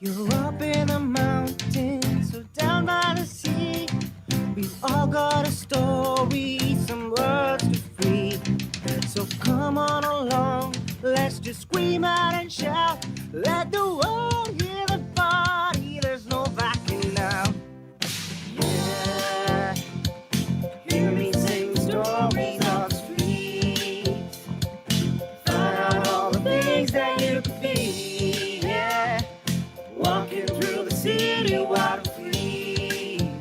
You're up in the mountains or down by the sea. We've all got a story, some words to free. So come on along, let's just scream out and shout. Let the world hear the party, there's no backing now. Yeah, hear me sing stories on the streets. Find out all the things that you could be. Yeah, walking through the city wild and free.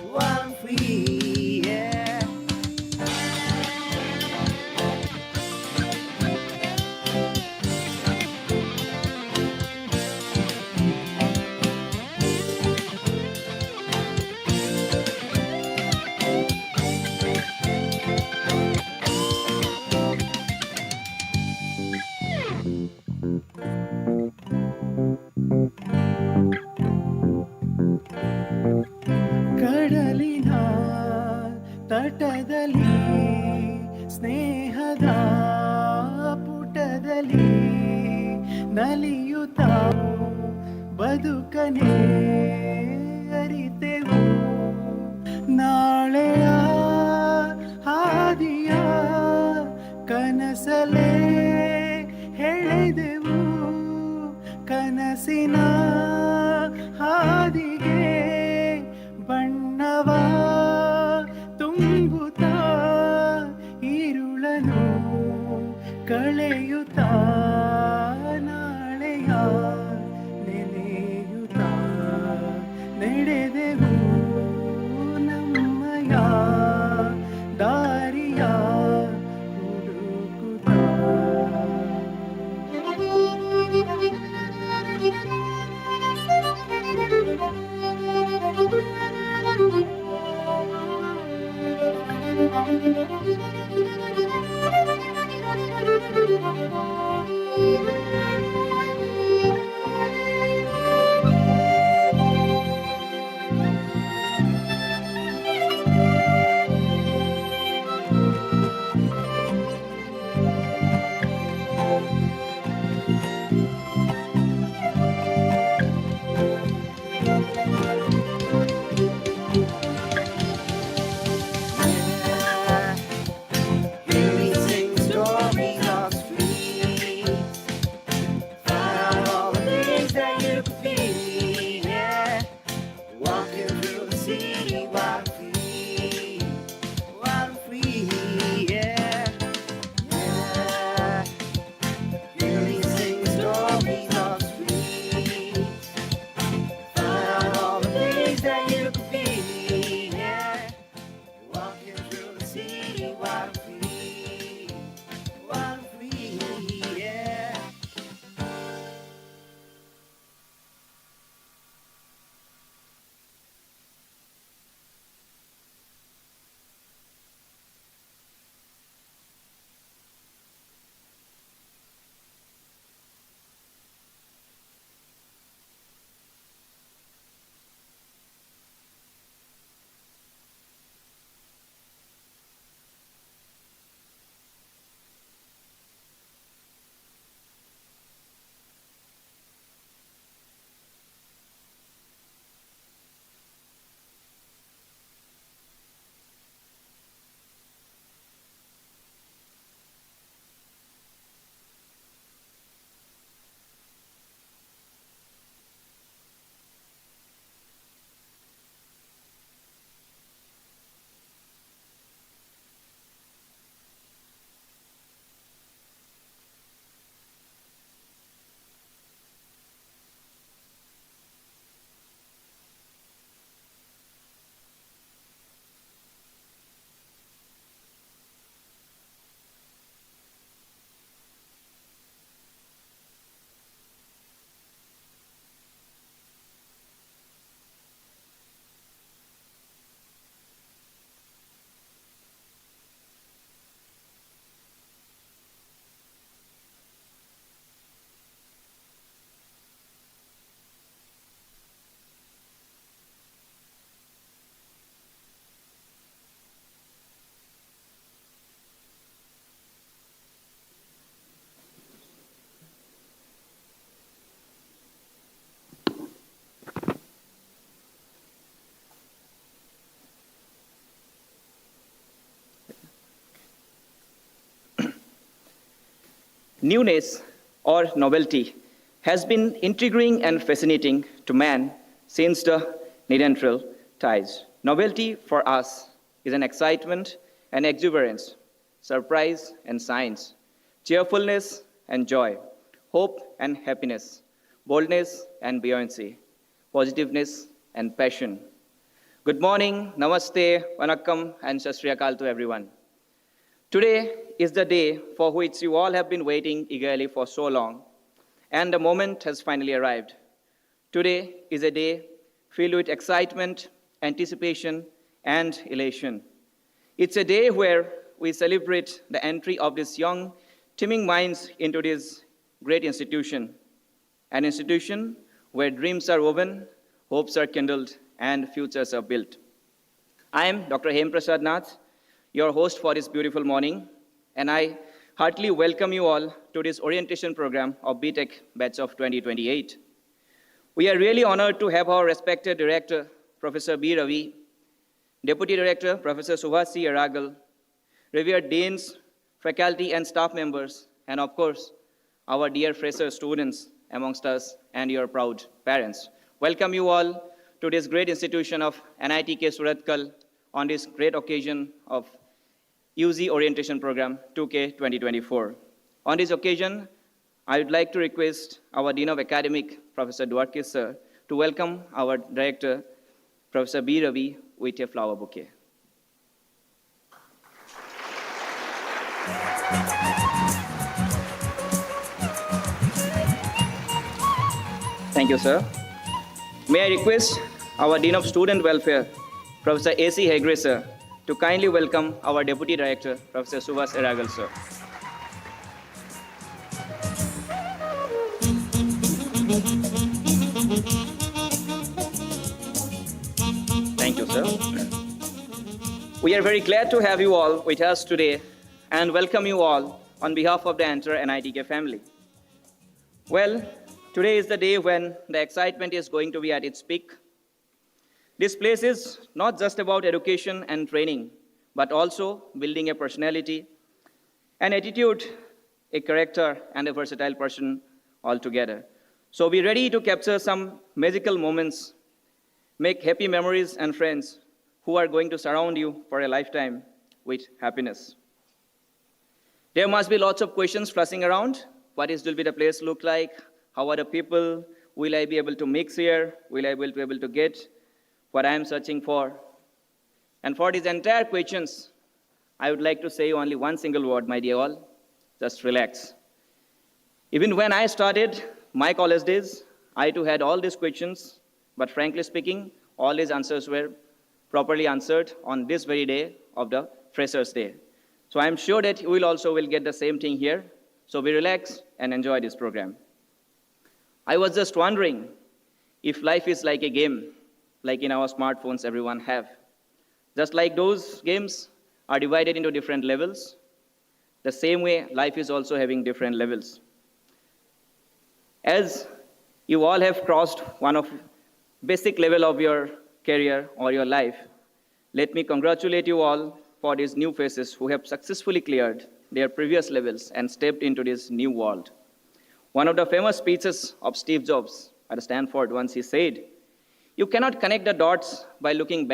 Wild and free, yeah. ಕಡಲಿನ ತಟದಲ್ಲಿ ಸ್ನೇಹದ ಪುಟದಲ್ಲಿ ನಲಿಯುತ್ತ ಬದುಕನೆ ಅರಿತೆವು ನಾಳೆಯ ಹಾದಿಯ ಕನಸಲೇ ಹೆಳೆದೆವು ಕನಸಿನ ಹಾದಿಗೆ ಬಣ್ಣವ ತುಂಬುತ್ತ ഇരുಳನು ಕಳೆಯುತ್ತ ನಾಳೆಯ ನೆನೆಯುತ್ತ ನಡೆದೆವು ನಮ್ಮಯ ದಾರಿಯ Hear me sing stories on the streets. Find out all the things that you could be. Yeah, walking through the city wild and free. Wild and free, yeah. Yeah, hear me sing stories on the streets. Find out all the things that you could be. Yeah, walking through the city wild and free. Wild and free, yeah. Newness or novelty has been intriguing and fascinating to man since the Neanderthal times. Novelty for us is an excitement and exuberance, surprise and science, cheerfulness and joy, hope and happiness, boldness and buoyancy, positiveness and passion. Good morning, namaste, vanakkam, and sat sri akal to everyone. Today is the day for which you all have been waiting eagerly for so long, and the moment has finally arrived. Today is a day filled with excitement, anticipation, and elation. It's a day where we celebrate the entry of these young, teeming minds into this great institution, an institution where dreams are woven, hopes are kindled, and futures are built. I am Dr. Hem Prasad Nath, your host for this beautiful morning, and I heartily welcome you all to this orientation program of BTech Batch of 2028. We are really honored to have our respected Director, Professor B. Ravi, Deputy Director, Professor Subhash C. Aragal, revered deans, faculty and staff members, and of course, our dear fresher students amongst us and your proud parents. Welcome you all to this great institution of NITK Surathkal on this great occasion of UZ Orientation Program 2K 2024. On this occasion, I would like to request our Dean of Academic, Professor Dwarkis sir, to welcome our Director, Professor B. Ravi, with a flower bouquet. Thank you, sir. May I request our Dean of Student Welfare, Professor A.C. Hegre, sir, to kindly welcome our Deputy Director, Professor Subhash Aragal, sir. Thank you, sir. We are very glad to have you all with us today and welcome you all on behalf of the entire NITK family. Well, today is the day when the excitement is going to be at its peak. This place is not just about education and training, but also building a personality, an attitude, a character, and a versatile person altogether. So be ready to capture some magical moments, make happy memories and friends who are going to surround you for a lifetime with happiness. There must be lots of questions flashing around. What will be the place look like? How are the people? Will I be able to mix here? Will I be able to get what I am searching for? And for these entire questions, I would like to say only one single word, my dear all, just relax. Even when I started my college days, I too had all these questions, but frankly speaking, all these answers were properly answered on this very day of the Freshers' Day. So I'm sure that you will get the same thing here. So be relaxed and enjoy this program. I was just wondering if life is like a game, like in our smartphones everyone have. Just like those games are divided into different levels, the same way life is also having different levels. As you all have crossed one of basic level of your career or your life, let me congratulate you all for these new faces who have successfully cleared their previous levels and stepped into this new world. One of the famous speeches of Steve Jobs at Stanford once he said, "You cannot connect the dots by looking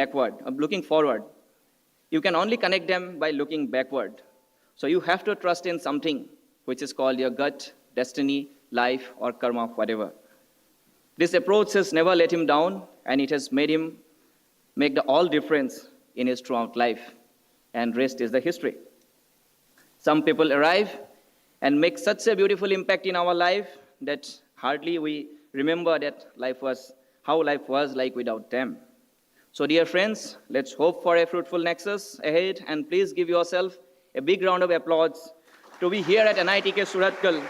forward. You can only connect them by looking backward. So you have to trust in something which is called your gut, destiny, life, or karma, whatever." This approach has never let him down, and it has made him make the all difference in his throughout life. And rest is the history. Some people arrive and make such a beautiful impact in our life that hardly we remember that how life was like without them. So dear friends, let's hope for a fruitful nexus ahead, and please give yourself a big round of applause to be here at NITK Surathkal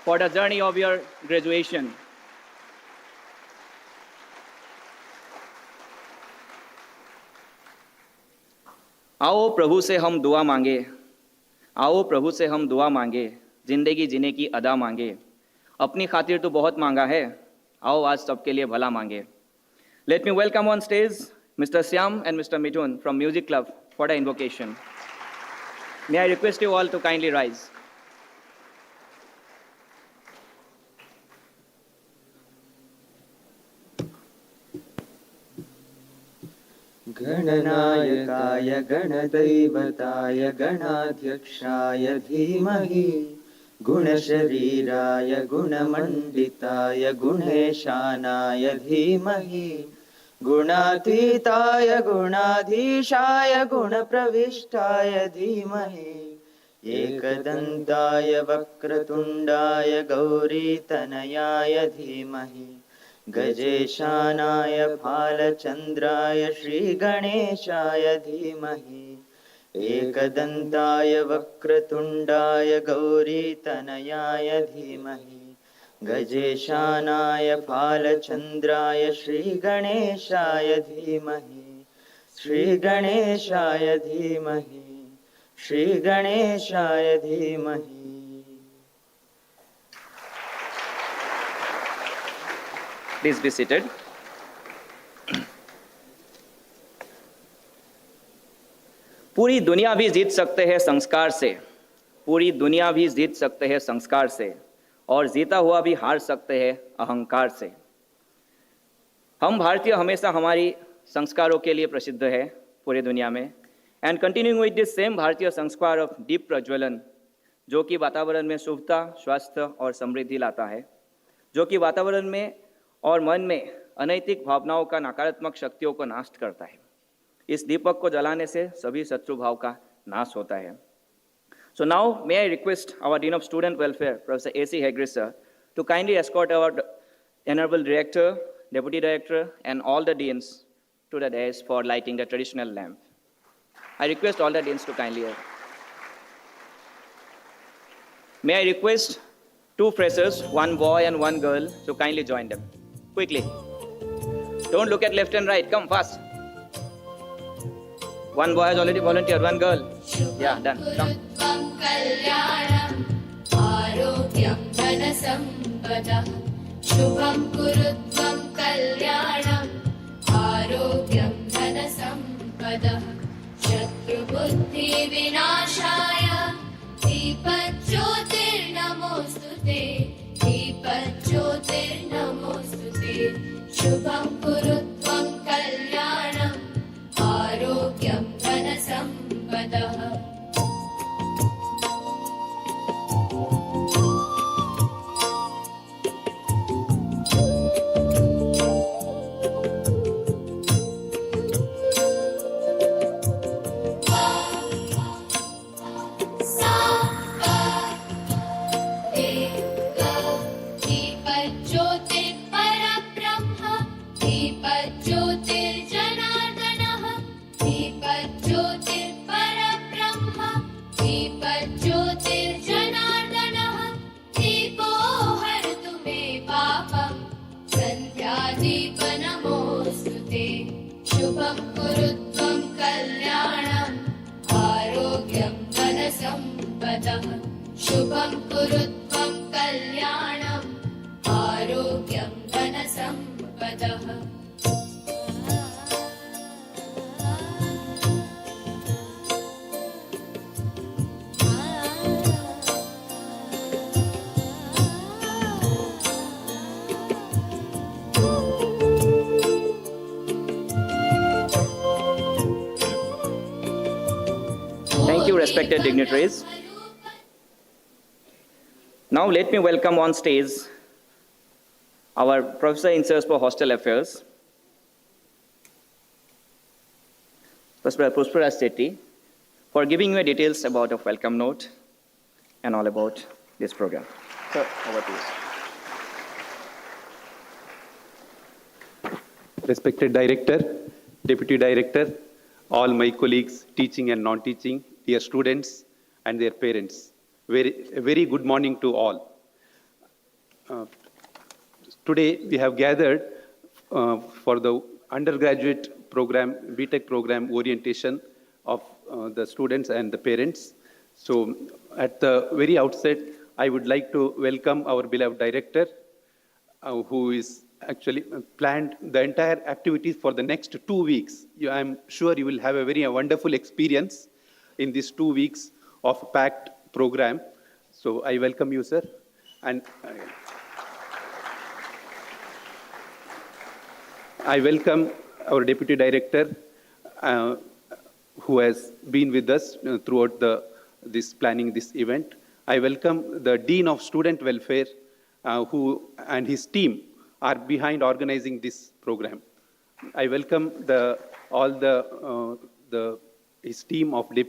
for the journey of your graduation. आओ प्रभु से हम दुआ मांगे, आओ प्रभु से हम दुआ मांगे, जिंदगी जीने की अदा मांगे, अपनी खातिर तो बहुत मांगा है, आओ आज सबके लिए भला मांगे. Let me welcome on stage Mr. Syam and Mr. Mithun from Music Club for the invocation. May I request you all to kindly rise. गणनायकाय गणदैवताय गणाध्यक्षाय धीमहि गुणशरीराय गुणमण्डिताय गुणेशानाय धीमहि गुणातीताय गुणाधीशाय गुणप्रविष्टाय धीमहि एकदन्ताय वक्रतुण्डाय गौरीतनयाय धीमहि गजेशानाय फालचन्द्राय श्रीगणेशाय धीमहि एकदन्ताय वक्रतुण्डाय गौरीतनयाय धीमहि गजेशानाय फालचन्द्राय श्रीगणेशाय धीमहि श्रीगणेशाय धीमहि श्रीगणेशाय धीमहि. Please be seated. पूरी दुनिया भी जीत सकते हैं संस्कार से, पूरी दुनिया भी जीत सकते हैं संस्कार से, और जीता हुआ भी हार सकते हैं अहंकार से. हम भारतीय हमेशा हमारी संस्कारों के लिए प्रसिद्ध है पूरी दुनिया में. And continuing with this same भारतीय संस्कार ऑफ दीप प्रज्वलन, जो कि वातावरण में शुभता, स्वास्थ्य और समृद्धि लाता है, जो कि वातावरण में और मन में अनैतिक भावनाओं का नकारात्मक शक्तियों को नाश करता है. इस दीपक को जलाने से सभी शत्रु भाव का नाश होता है. So now may I request our Dean of Student Welfare, Professor A.C. Hegre sir, to kindly escort our Honorable Director, Deputy Director and all the Deans to the dais for lighting the traditional lamp. I request all the Deans to kindly. May I request two freshers, one boy and one girl, to kindly join them. Quickly. Don't look at left and right. Come fast. One boy has already volunteered. One girl. Yeah, done. Come. आरोग्यं धनसम्पदः शुभं कुरुत्वं कल्याणम् आरोग्यं धनसम्पदः शत्रुबुद्धिविनाशाय दीपज्योतिर्नमोऽस्तुते दीपज्योतिर्नमोऽस्तुते शुभं कुरुत्वं कल्याणम् आरोग्यं धनसम्पदः. शुभं कुरुत्वं कल्याणम् आरोग्यं धनसम्पदः शुभं कुरुत्वं कल्याणम् आरोग्यं धनसम्पदः. Thank you, respected dignitaries. Now let me welcome on stage our Professor in Charge for Hostel Affairs, Professor Pushparaj Chetty, for giving you details about a welcome note and all about this program. Sir, over to you. Respected Director, Deputy Director, all my colleagues, teaching and non-teaching, dear students and their parents, a very good morning to all. Today we have gathered for the undergraduate program, BTech program orientation of the students and the parents. So at the very outset, I would like to welcome our beloved director, who is actually planned the entire activities for the next 2 weeks. I'm sure you will have a very wonderful experience in these 2 weeks of a packed program. So I welcome you, sir. And I welcome our Deputy Director, uh, who has been with us throughout this planning this event. I welcome the Dean of Student Welfare, who and his team are behind organizing this program. I welcome all his team of the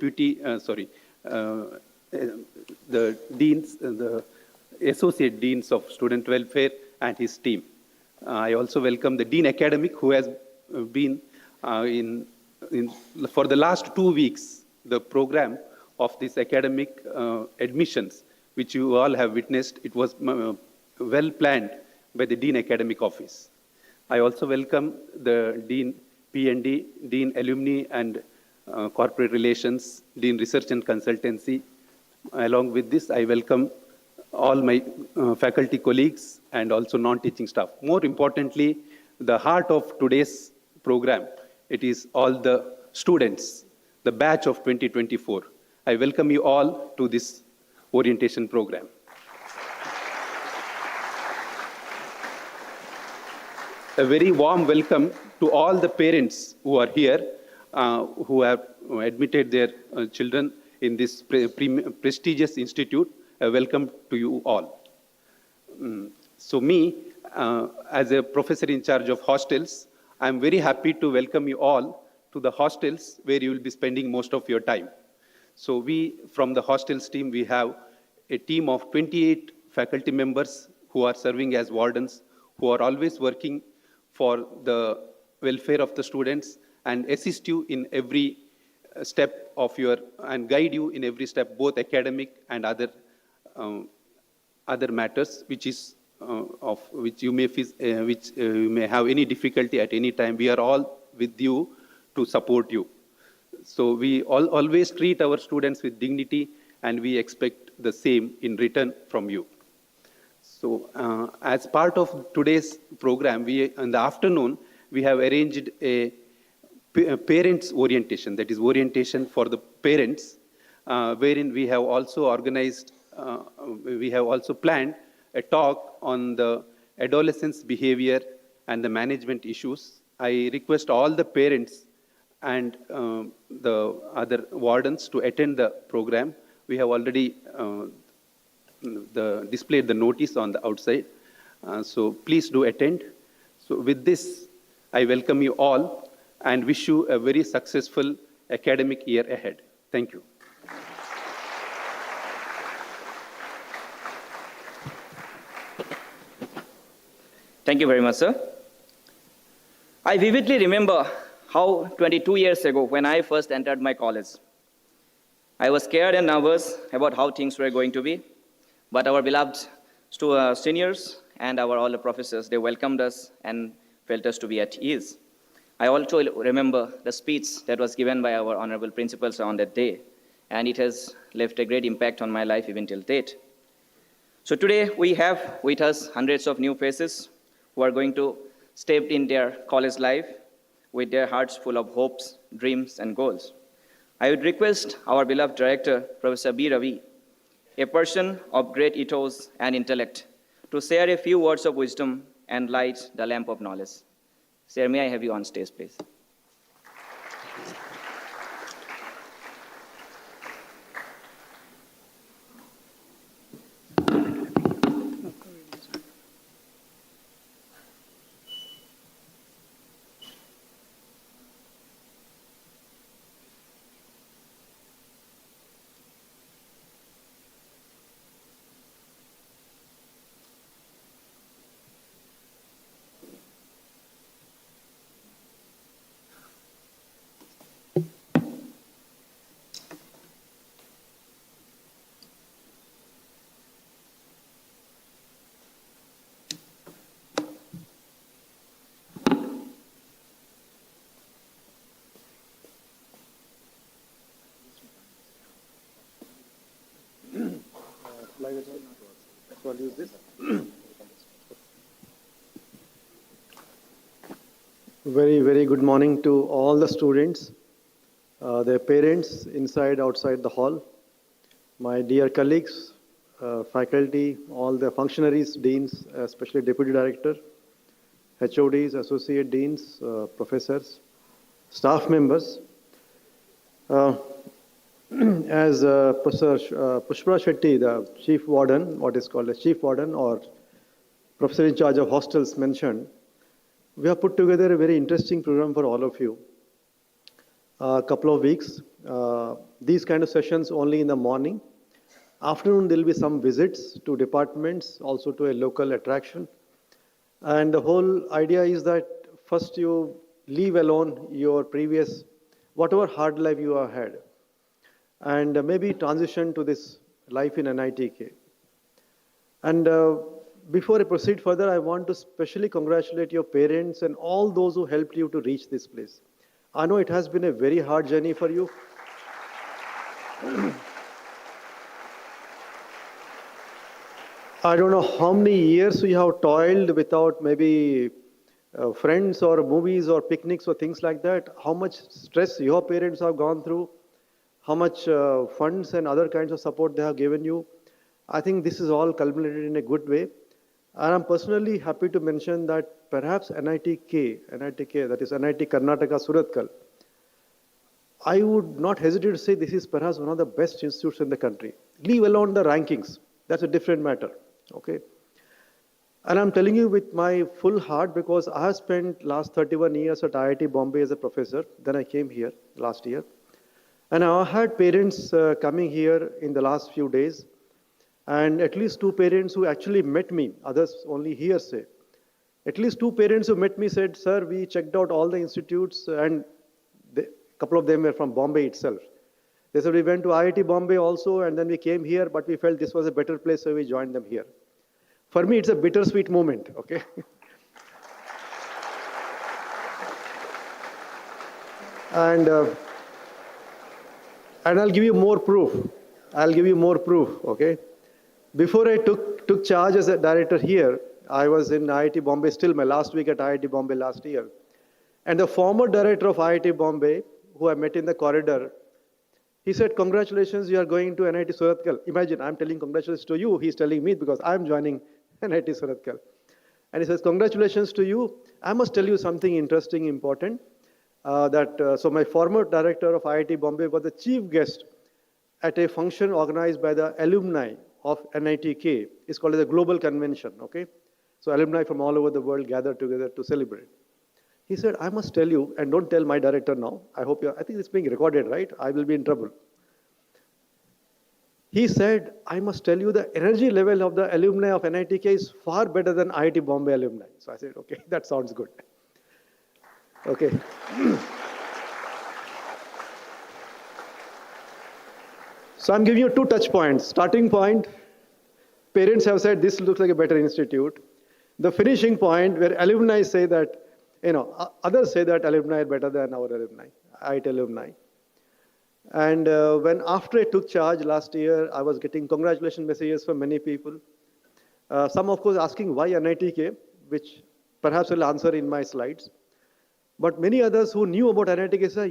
deans, the associate deans of student welfare and his team. I also welcome the dean academic who has been for the last 2 weeks, the program of this academic admissions, which you all have witnessed. It was well planned by the Dean Academic Office. I also welcome the Dean P&D, Dean Alumni and Corporate Relations, Dean Research and Consultancy. Along with this, I welcome all my faculty colleagues and also non-teaching staff. More importantly, the heart of today's program, it is all the students, the batch of 2024. I welcome you all to this orientation program. A very warm welcome to all the parents who are here, who have admitted their children in this prestigious institute. A welcome to you all. So me, as a professor in charge of hostels, I'm very happy to welcome you all to the hostels where you will be spending most of your time. So we, from the hostels team, we have a team of 28 faculty members who are serving as wardens, who are always working for the welfare of the students and assist you in every step of and guide you in every step, both academic and other matters, which you may have any difficulty at any time. We are all with you to support you. So we always treat our students with dignity, and we expect the same in return from you. So as part of today's program, in the afternoon, we have arranged a parents orientation, that is orientation for the parents, wherein we have also planned a talk on the adolescents' behavior and the management issues. I request all the parents and the other wardens to attend the program. We have already displayed the notice on the outside. So please do attend. So with this, I welcome you all and wish you a very successful academic year ahead. Thank you. Thank you very much, sir. I vividly remember how 22 years ago, when I first entered my college, I was scared and nervous about how things were going to be. But our beloved seniors and all the professors, they welcomed us and felt us to be at ease. I also remember the speech that was given by our honorable principals on that day, and it has left a great impact on my life even till date. So today we have with us hundreds of new faces who are going to step in their college life with their hearts full of hopes, dreams, and goals. I would request our beloved director, Professor B. Ravi, a person of great ethos and intellect, to share a few words of wisdom and light the lamp of knowledge. Sir, may I have you on stage, please? So I'll use this. Very, very good morning to all the students, their parents inside, outside the hall, my dear colleagues, faculty, all the functionaries, deans, especially deputy director, HODs, associate deans, professors, staff members. Uh, as Professor Pushpa Shetty, the Chief Warden, what is called a Chief Warden or Professor in charge of hostels mentioned, we have put together a very interesting program for all of you. A couple of weeks, these kind of sessions only in the morning. Afternoon, there will be some visits to departments, also to a local attraction. And the whole idea is that first you leave alone your previous, whatever hard life you have had, and maybe transition to this life in NITK. And before I proceed further, I want to specially congratulate your parents and all those who helped you to reach this place. I know it has been a very hard journey for you. I don't know how many years you have toiled without maybe friends or movies or picnics or things like that. How much stress your parents have gone through, how much funds and other kinds of support they have given you. I think this is all culminated in a good way. And I'm personally happy to mention that perhaps NITK, that is NIT Karnataka Surathkal, I would not hesitate to say this is perhaps one of the best institutes in the country. Leave alone the rankings. That's a different matter. Okay. And I'm telling you with my full heart because I have spent last 31 years at IIT Bombay as a professor. Then I came here last year. And I had parents coming here in the last few days. And at least two parents who actually met me, others only hearsay. At least two parents who met me said, sir, we checked out all the institutes and a couple of them were from Bombay itself. They said we went to IIT Bombay also and then we came here, but we felt this was a better place, so we joined them here. For me, it's a bittersweet moment, okay? and I'll give you more proof. Okay? Before I took charge as a director here, I was in IIT Bombay, still my last week at IIT Bombay last year. And the former director of IIT Bombay, who I met in the corridor, he said, congratulations, you are going to NIT Surathkal. Imagine, I'm telling congratulations to you. He's telling me because I'm joining NIT Surathkal. And he says, congratulations to you. I must tell you something interesting, important. So my former director of IIT Bombay was the chief guest at a function organized by the alumni of NITK. It's called the Global Convention, okay? So alumni from all over the world gathered together to celebrate. He said, I must tell you, and don't tell my director now. I think it's being recorded, right? I will be in trouble. He said, I must tell you the energy level of the alumni of NITK is far better than IIT Bombay alumni. So I said, okay, that sounds good. Okay. So I'm giving you two touch points. Starting point, parents have said this looks like a better institute. The finishing point where alumni say that, others say that alumni are better than our alumni, IIT alumni. And when after I took charge last year, I was getting congratulation messages from many people. Some, of course, asking why NITK, which perhaps I'll answer in my slides. But many others who knew about NITK said,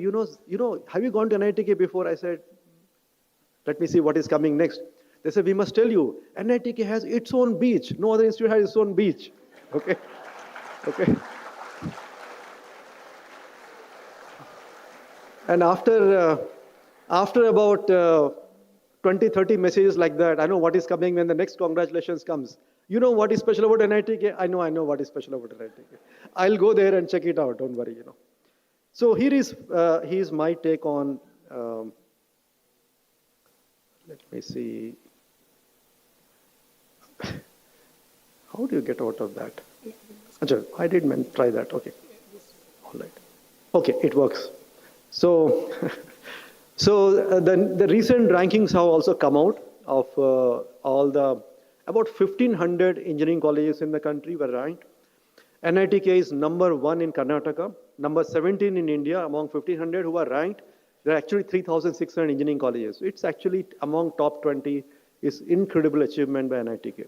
have you gone to NITK before? I said, let me see what is coming next. They said, we must tell you, NITK has its own beach. No other institute has its own beach. Okay? Okay. And after about 20, 30 messages like that, I know what is coming when the next congratulations comes. You know what is special about NITK? I know what is special about NITK. I'll go there and check it out, don't worry, So here's my take on, let me see. How do you get out of that? Achha, I did try that, okay. All right. Okay, it works. So, the recent rankings have also come out of about 1,500 engineering colleges in the country were ranked. NITK is number 1 in Karnataka, number 17 in India among 1,500 who are ranked. There are actually 3,600 engineering colleges. It's actually among top 20. It's incredible achievement by NITK.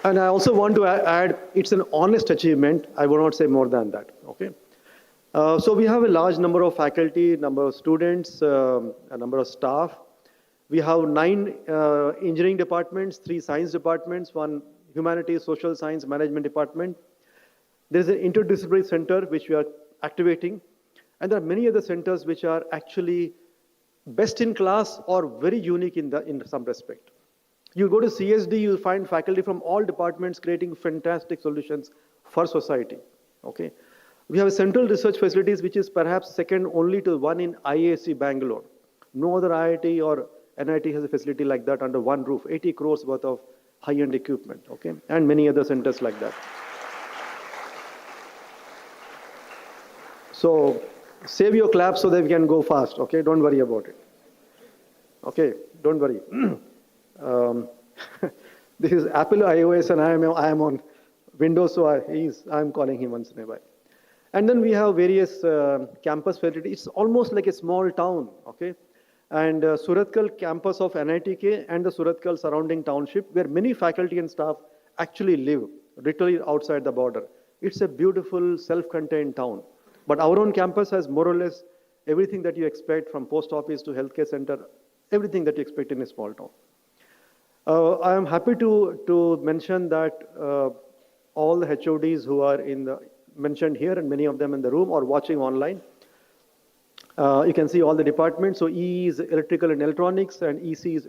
And I also want to add, it's an honest achievement. I will not say more than that, okay? So we have a large number of faculty, number of students, a number of staff. We have 9 engineering departments, 3 science departments, 1 humanities, social science, management department. There is an interdisciplinary center which we are activating, and there are many other centers which are actually best in class or very unique in some respect. You go to CSD, you'll find faculty from all departments creating fantastic solutions for society. Okay, we have central research facilities which is perhaps second only to one in IAC Bangalore. No other IIT or NIT has a facility like that under one roof. 80 crores worth of high-end equipment. Okay, and many other centers like that. So save your claps so that we can go fast. Okay, don't worry about it. Okay, don't worry. This is Apple iOS and I am on Windows, so I'm calling him once in a while. And then we have various campus facilities. It's almost like a small town, okay? And Surathkal campus of NITK and the Surathkal surrounding township, where many faculty and staff actually live, literally outside the border. It's a beautiful, self-contained town. But our own campus has more or less everything that you expect, from post office to healthcare center, everything that you expect in a small town. I am happy to mention that all the HODs who are mentioned here, and many of them in the room or watching online, you can see all the departments. So EE is electrical and electronics, and EC is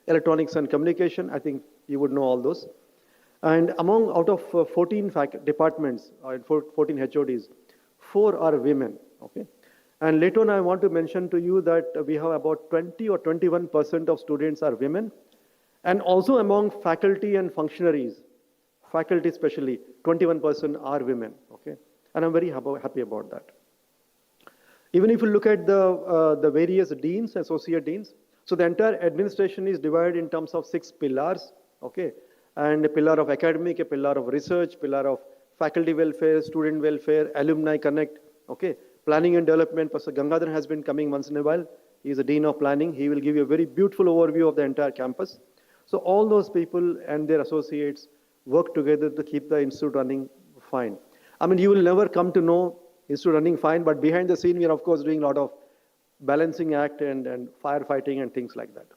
electronics and communication. I think you would know all those. And out of 14 departments, 14 HODs, 4 are women. Okay. And later on, I want to mention to you that we have about 20 or 21% of students are women. And also among faculty and functionaries, faculty especially, 21% are women. Okay. And I'm very happy about that. Even if you look at the various deans, associate deans, so the entire administration is divided in terms of 6 pillars. Okay. And a pillar of academic, a pillar of research, pillar of faculty welfare, student welfare, alumni connect. Okay. Planning and development, Professor Gangadhar has been coming once in a while. He is the Dean of Planning. He will give you a very beautiful overview of the entire campus. So all those people and their associates work together to keep the institute running fine. I mean, you will never come to know institute running fine, but behind the scene, we are of course doing a lot of balancing act and firefighting and things like that.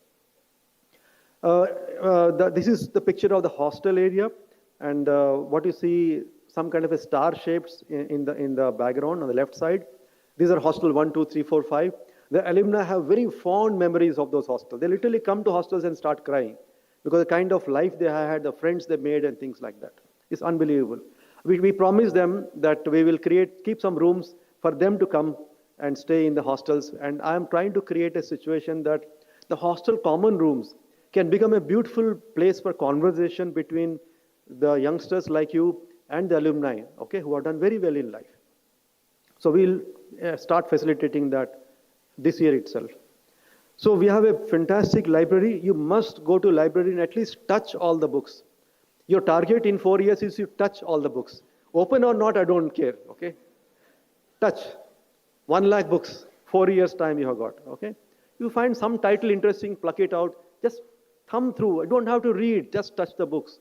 This is the picture of the hostel area, and what you see, some kind of a star shapes in the background on the left side. These are hostel 1, 2, 3, 4, 5. The alumni have very fond memories of those hostels. They literally come to hostels and start crying because the kind of life they had, the friends they made, and things like that. It's unbelievable. We promise them that we will keep some rooms for them to come and stay in the hostels. And I am trying to create a situation that the hostel common rooms can become a beautiful place for conversation between the youngsters like you and the alumni, okay, who have done very well in life. So we'll start facilitating that this year itself. So we have a fantastic library. You must go to library and at least touch all the books. Your target in 4 years is you touch all the books. Open or not, I don't care, okay? Touch. 1 lakh books, 4 years time you have got, okay? You find some title interesting, pluck it out, just thumb through. You don't have to read, just touch the books.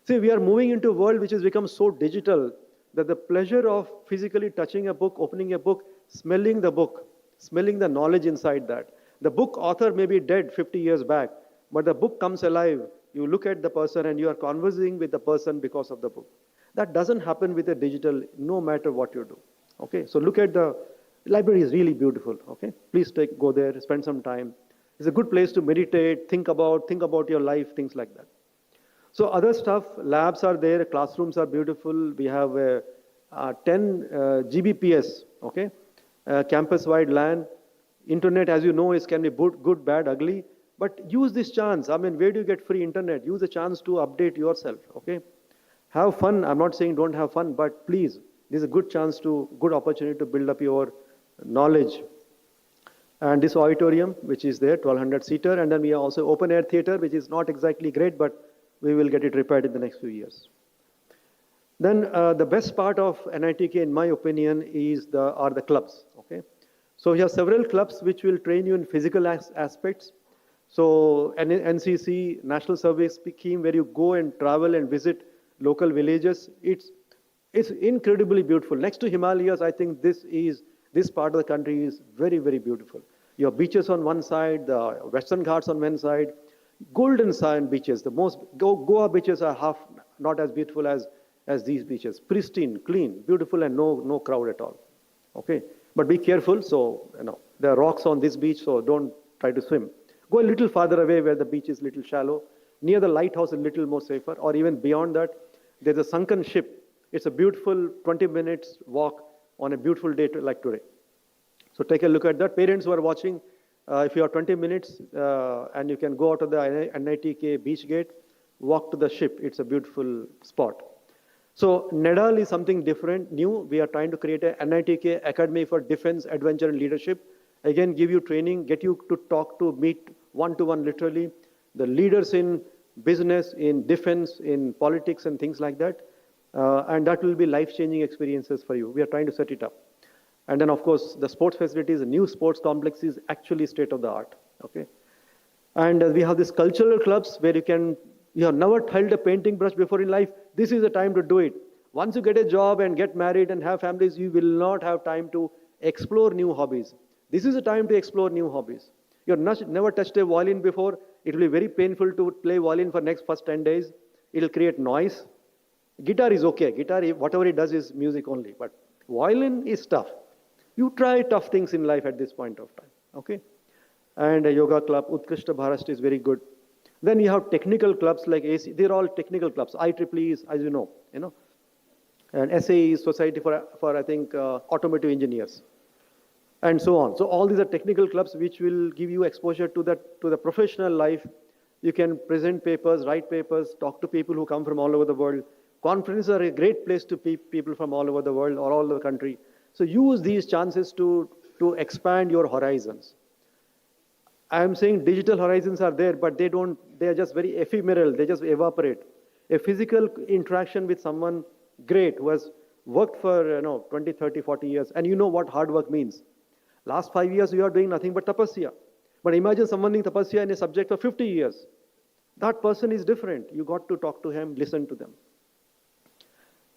See, we are moving into a world which has become so digital that the pleasure of physically touching a book, opening a book, smelling the book, smelling the knowledge inside that. The book author may be dead 50 years back, but the book comes alive. You look at the person and you are conversing with the person because of the book. That doesn't happen with a digital, no matter what you do. Okay, so look at the library is really beautiful. Okay, please go there, spend some time. It's a good place to meditate, think about your life, things like that. So other stuff, labs are there, classrooms are beautiful. We have 10 Gbps, okay, campus-wide LAN. Internet, as you know, can be good, bad, ugly. But use this chance. I mean, where do you get free internet? Use the chance to update yourself, okay? Have fun. I'm not saying don't have fun, but please, this is a good opportunity to build up your knowledge. And this auditorium, which is there, 1200 seater, and then we have also open air theater, which is not exactly great, but we will get it repaired in the next few years. Then the best part of NITK, in my opinion, are the clubs, okay? So we have several clubs which will train you in physical aspects. So NCC, National Service Scheme, where you go and travel and visit local villages, it's incredibly beautiful. Next to Himalayas, I think this part of the country is very, very beautiful. You have beaches on one side, the Western Ghats on one side, golden sand beaches. The most Goa beaches are not as beautiful as as these beaches. Pristine, clean, beautiful, and no crowd at all. Okay? But be careful. So, there are rocks on this beach, so don't try to swim. Go a little farther away where the beach is a little shallow. Near the lighthouse, a little more safer. Or even beyond that, there's a sunken ship. It's a beautiful 20 minutes walk on a beautiful day like today. So take a look at that. Parents who are watching, if you have 20 minutes and you can go out of the NITK beach gate, walk to the ship. It's a beautiful spot. So NEDAL is something different, new. We are trying to create a NITK Academy for Defense, Adventure and Leadership. Again, give you training, get you to talk to, meet one-to-one literally, the leaders in business, in defense, in politics and things like that. And that will be life-changing experiences for you. We are trying to set it up. And then, of course, the sports facilities, the new sports complex is actually state-of-the-art. Okay? And we have these cultural clubs where you have never held a painting brush before in life. This is the time to do it. Once you get a job and get married and have families, you will not have time to explore new hobbies. This is the time to explore new hobbies. You have never touched a violin before. It will be very painful to play violin for first 10 days. It will create noise. Guitar is okay. Guitar, whatever it does is music only. But violin is tough. You try tough things in life at this point of time. Okay? And a yoga club, Utkrishta Bharat is very good. Then you have technical clubs like AC. They're all technical clubs. IEEE is, as you know. And SAE is Society for I think, Automotive Engineers. And so on. So all these are technical clubs which will give you exposure to the professional life. You can present papers, write papers, talk to people who come from all over the world. Conferences are a great place to people from all over the world or all over the country. So use these chances to expand your horizons. I am saying digital horizons are there, but they are just very ephemeral. They just evaporate. A physical interaction with someone great who has worked for 20, 30, 40 years, and you know what hard work means. Last 5 years, you are doing nothing but tapasya. But imagine someone doing tapasya in a subject for 50 years. That person is different. You got to talk to him, listen to them.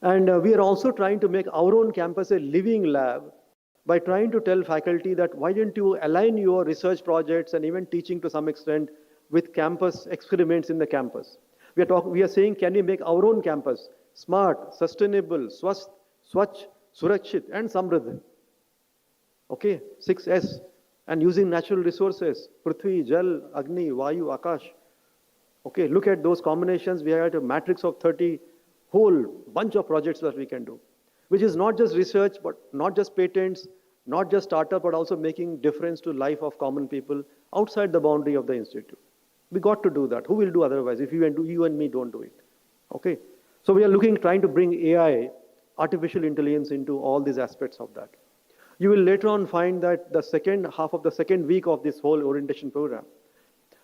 And we are also trying to make our own campus a living lab by trying to tell faculty that why don't you align your research projects and even teaching to some extent with campus experiments in the campus. We are saying, can we make our own campus smart, sustainable, swachh, surakshit, and samriddh? Okay, 6S, and using natural resources, Prithvi, Jal, Agni, Vayu, Akash. Okay, look at those combinations. We have a matrix of 30, whole bunch of projects that we can do, which is not just research, but not just patents, not just startup, but also making difference to life of common people outside the boundary of the institute. We got to do that. Who will do otherwise if you and me don't do it? Okay, so we are trying to bring AI, artificial intelligence, into all these aspects of that. You will later on find that the second half of the second week of this whole orientation program,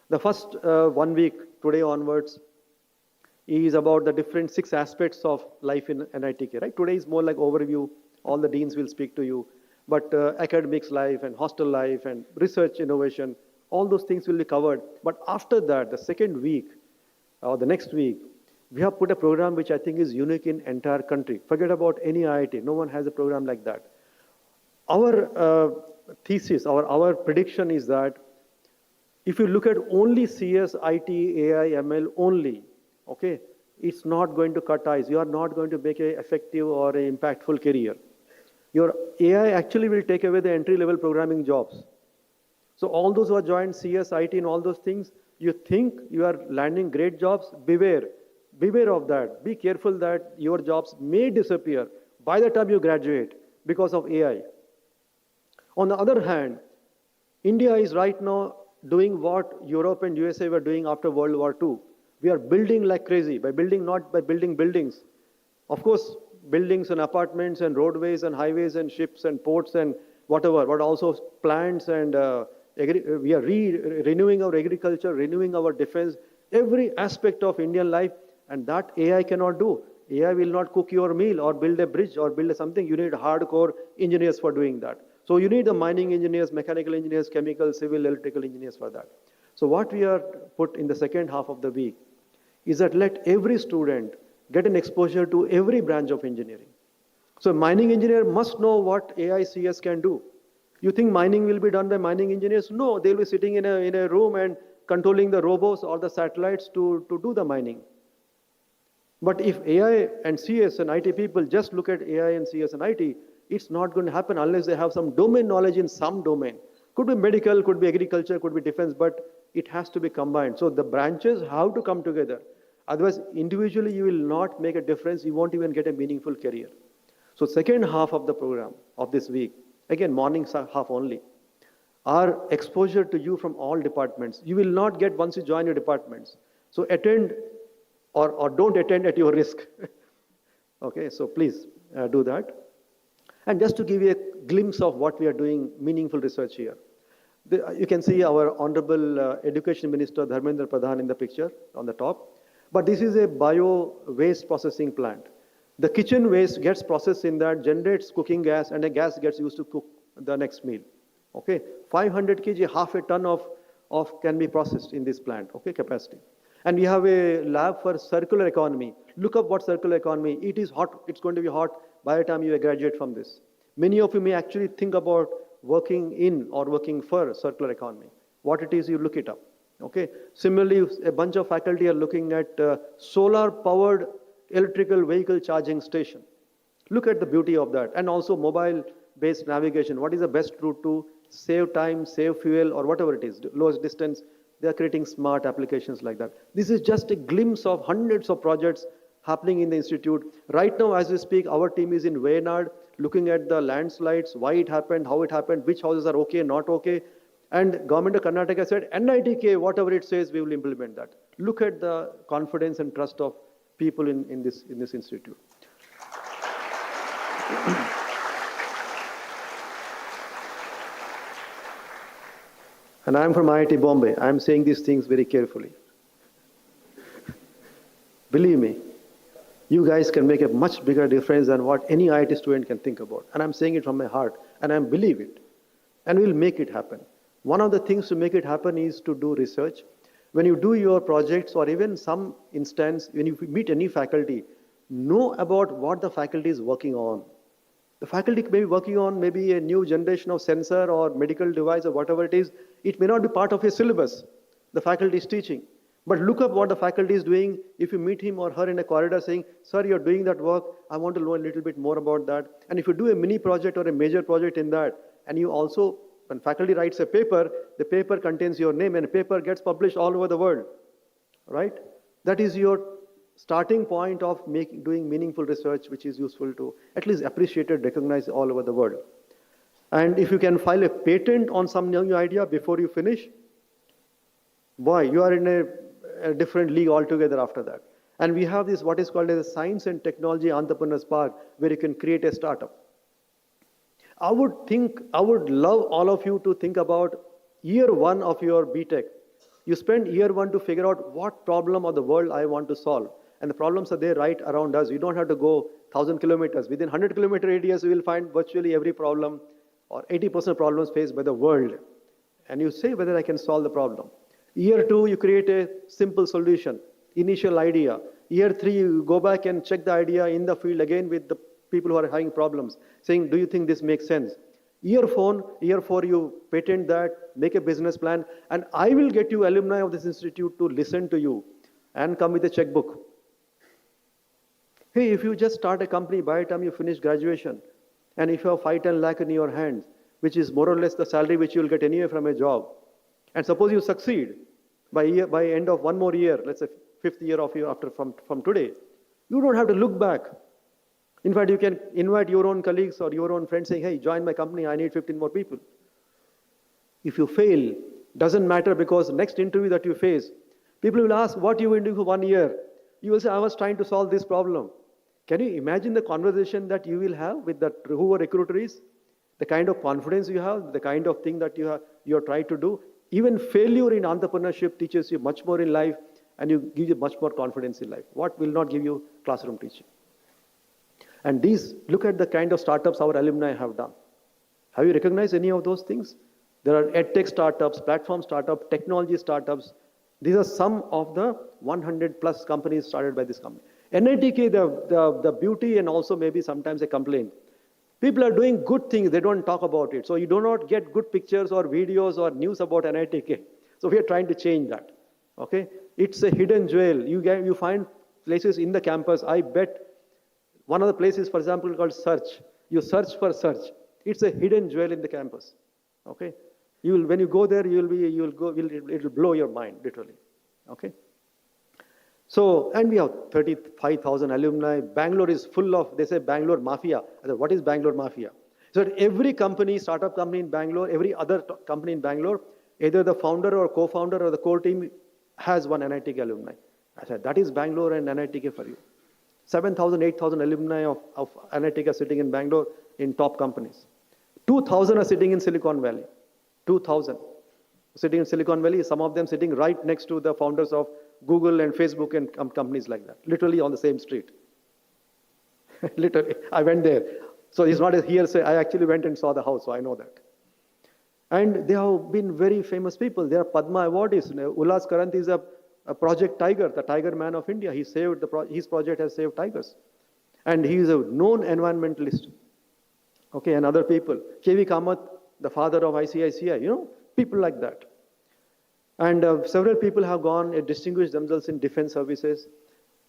the first 1 week, today onwards, is about the different 6 aspects of life in NITK, right? Today is more like overview. All the deans will speak to you. But academics life and hostel life and research innovation, all those things will be covered. But after that, the second week, or the next week, we have put a program which I think is unique in entire country. Forget about any IIT. No one has a program like that. Our thesis, our prediction is that if you look at only CS, IT, AI, ML only, okay, it's not going to cut ties. You are not going to make an effective or an impactful career. Your AI actually will take away the entry-level programming jobs. So all those who are joined CS, IT and all those things, you think you are landing great jobs, beware. Beware of that. Be careful that your jobs may disappear by the time you graduate because of AI. On the other hand, India is right now doing what Europe and USA were doing after World War II. We are building like crazy, not by building buildings. Of course, buildings and apartments and roadways and highways and ships and ports and whatever, but also plants and we are renewing our agriculture, renewing our defense, every aspect of Indian life, and that AI cannot do. AI will not cook your meal or build a bridge or build something. You need hardcore engineers for doing that. So you need the mining engineers, mechanical engineers, chemical, civil, electrical engineers for that. So what we are put in the second half of the week is that let every student get an exposure to every branch of engineering. So a mining engineer must know what AICS can do. You think mining will be done by mining engineers? No, they'll be sitting in a room and controlling the robots or the satellites to do the mining. But if AI and CS and IT people just look at AI and CS and IT, it's not going to happen unless they have some domain knowledge in some domain. Could be medical, could be agriculture, could be defense, but it has to be combined. So the branches have to come together. Otherwise, individually, you will not make a difference. You won't even get a meaningful career. So second half of the program of this week, again, morning half only, are exposure to you from all departments. You will not get once you join your departments. So attend or don't attend at your risk. Okay, so please do that. And just to give you a glimpse of what we are doing, meaningful research here. You can see our Honorable Education Minister Dharmendra Pradhan in the picture on the top. But this is a bio-waste processing plant. The kitchen waste gets processed in that, generates cooking gas, and the gas gets used to cook the next meal. Okay, 500 kg, half a ton of can be processed in this plant, okay, capacity. And we have a lab for circular economy. Look up what circular economy, it is hot, it's going to be hot by the time you graduate from this. Many of you may actually think about working in or working for circular economy. What it is, you look it up, okay. Similarly, a bunch of faculty are looking at solar powered electrical vehicle charging station. Look at the beauty of that. And also mobile based navigation. What is the best route to save time, save fuel, or whatever it is, lowest distance? They are creating smart applications like that. This is just a glimpse of hundreds of projects happening in the institute. Right now, as we speak, our team is in Wayanad, looking at the landslides, why it happened, how it happened, which houses are okay, not okay. And government of Karnataka said, NITK, whatever it says, we will implement that. Look at the confidence and trust of people in this institute. And I'm from IIT Bombay. I'm saying these things very carefully. Believe me, you guys can make a much bigger difference than what any IIT student can think about. And I'm saying it from my heart, and I believe it. And we'll make it happen. One of the things to make it happen is to do research. When you do your projects, or even some instance, when you meet any faculty, know about what the faculty is working on. The faculty may be working on maybe a new generation of sensor or medical device or whatever it is. It may not be part of a syllabus the faculty is teaching. But look up what the faculty is doing. If you meet him or her in a corridor saying, sir, you're doing that work, I want to know a little bit more about that. And if you do a mini project or a major project in that, and you also, when faculty writes a paper, the paper contains your name and the paper gets published all over the world, right? That is your starting point of doing meaningful research, which is useful to at least appreciated, recognized all over the world. And if you can file a patent on some new idea before you finish, boy, you are in a different league altogether after that. And we have this, what is called as a Science and Technology Entrepreneurs Park, where you can create a startup. I would love all of you to think about year one of your BTech. You spend year one to figure out what problem of the world I want to solve. And the problems are there right around us. You don't have to go 1,000 kilometers. Within 100 kilometer radius, you will find virtually every problem or 80% of problems faced by the world. And you say whether I can solve the problem. Year two, you create a simple solution, initial idea. Year three, you go back and check the idea in the field again with the people who are having problems, saying, do you think this makes sense? Year four, you patent that, make a business plan, and I will get you alumni of this institute to listen to you and come with a checkbook. Hey, if you just start a company by the time you finish graduation, and if you have 5-10 lakh in your hands, which is more or less the salary which you will get anyway from a job, and suppose you succeed by end of one more year, let's say 5th year of you from today, you don't have to look back. In fact, you can invite your own colleagues or your own friends saying, hey, join my company, I need 15 more people. If you fail, doesn't matter, because next interview that you face, people will ask, what you will do for 1 year? You will say, I was trying to solve this problem. Can you imagine the conversation that you will have with that whoever recruiter is? The kind of confidence you have, the kind of thing that you are trying to do. Even failure in entrepreneurship teaches you much more in life, and you give you much more confidence in life. What will not give you classroom teaching? And look at the kind of startups our alumni have done. Have you recognized any of those things? There are edtech startups, platform startups, technology startups. These are some of the 100 plus companies started by this company. NITK, the beauty and also maybe sometimes a complaint. People are doing good things, they don't talk about it. So you do not get good pictures or videos or news about NITK. So we are trying to change that. Okay? It's a hidden jewel. You find places in the campus, I bet one of the places, for example, called search. You search for search. It's a hidden jewel in the campus. Okay? You will, when you go there, it'll blow your mind, literally. Okay? So, and we have 35,000 alumni. Bangalore is full of, they say Bangalore mafia. I said, what is Bangalore mafia? So every company, startup company in Bangalore, every other company in Bangalore, either the founder or co-founder or the core team has one NITK alumni. I said, that is Bangalore and NITK for you. 7,000, 8,000 alumni of NITK are sitting in Bangalore in top companies. 2,000 are sitting in Silicon Valley. 2,000 sitting in Silicon Valley, some of them sitting right next to the founders of Google and Facebook and companies like that, literally on the same street. Literally, I went there. So it's not a hearsay. I actually went and saw the house, so I know that. And they have been very famous people. They are Padma awardees. Ullas Karant is a Project Tiger, the Tiger Man of India. He saved his project has saved tigers. And he is a known environmentalist. Okay, and other people. K.V. Kamath, the father of ICICI, people like that. And several people have gone and distinguished themselves in defense services.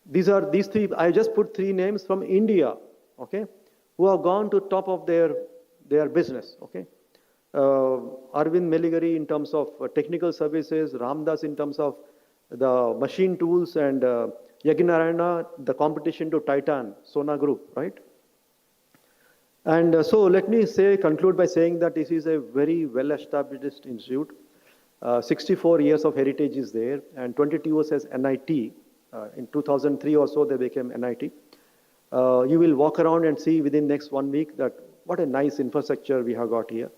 These three, I just put three names from India, okay, who have gone to top of their business, okay. Arvind Meligari in terms of technical services, Ramdas in terms of the machine tools, and Yaginarayana, the competition to Titan, Sona Group, right? And so let me conclude by saying that this is a very well-established institute. 64 years of heritage is there, and 22 years as NIT. In 2003 or so, they became NIT. You will walk around and see within next 1 week that what a nice infrastructure we have got here.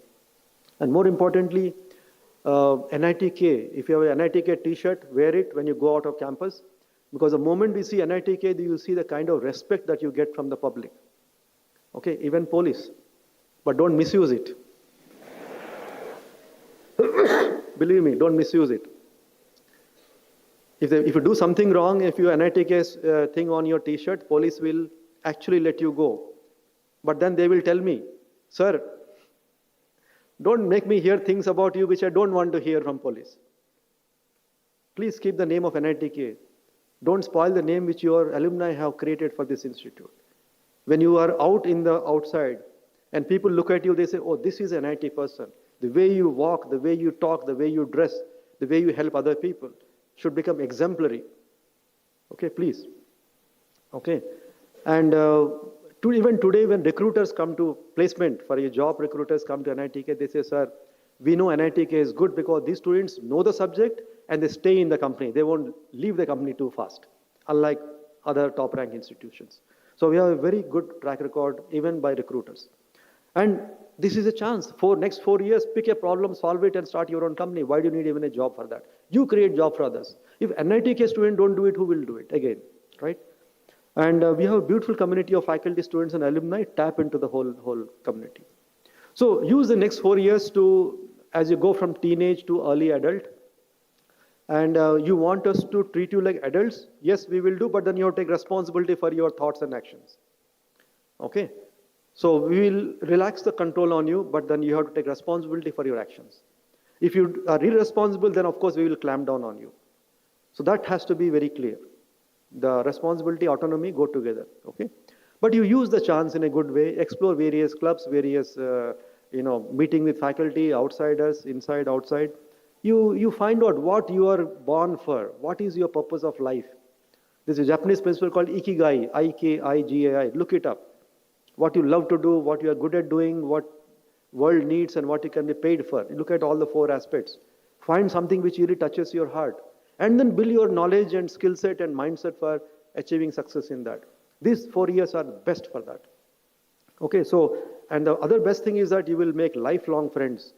And more importantly, NITK, if you have a NITK t-shirt, wear it when you go out of campus, because the moment we see NITK, you will see the kind of respect that you get from the public. Okay, even police, but don't misuse it. Believe me, don't misuse it. If you do something wrong, if you NITK thing on your t-shirt, police will actually let you go. But then they will tell me, sir, don't make me hear things about you which I don't want to hear from police. Please keep the name of NITK. Don't spoil the name which your alumni have created for this institute. When you are out in the outside and people look at you, they say, oh, this is an NIT person. The way you walk, the way you talk, the way you dress, the way you help other people should become exemplary. Okay, please. Okay. And even today, when recruiters come to placement for a job, recruiters come to NITK, they say, sir, we know NITK is good because these students know the subject and they stay in the company. They won't leave the company too fast, unlike other top rank institutions. So we have a very good track record, even by recruiters. And this is a chance. For next 4 years, pick a problem, solve it, and start your own company. Why do you need even a job for that? You create job for others. If NITK students don't do it, who will do it? Again, right? And we have a beautiful community of faculty, students, and alumni. Tap into the whole community. So use the next 4 years to, as you go from teenage to early adult, and you want us to treat you like adults, yes, we will do, but then you have to take responsibility for your thoughts and actions. Okay? So we will relax the control on you, but then you have to take responsibility for your actions. If you are irresponsible, then of course we will clamp down on you. So that has to be very clear. The responsibility, autonomy go together. Okay? But you use the chance in a good way, explore various clubs, various meeting with faculty, outsiders, inside, outside. You find out what you are born for, what is your purpose of life. There's a Japanese principle called Ikigai, I-K-I-G-A-I. Look it up. What you love to do, what you are good at doing, what world needs, and what you can be paid for. Look at all the 4 aspects. Find something which really touches your heart. And then build your knowledge and skill set and mindset for achieving success in that. These 4 years are best for that. Okay, so, and the other best thing is that you will make lifelong friends.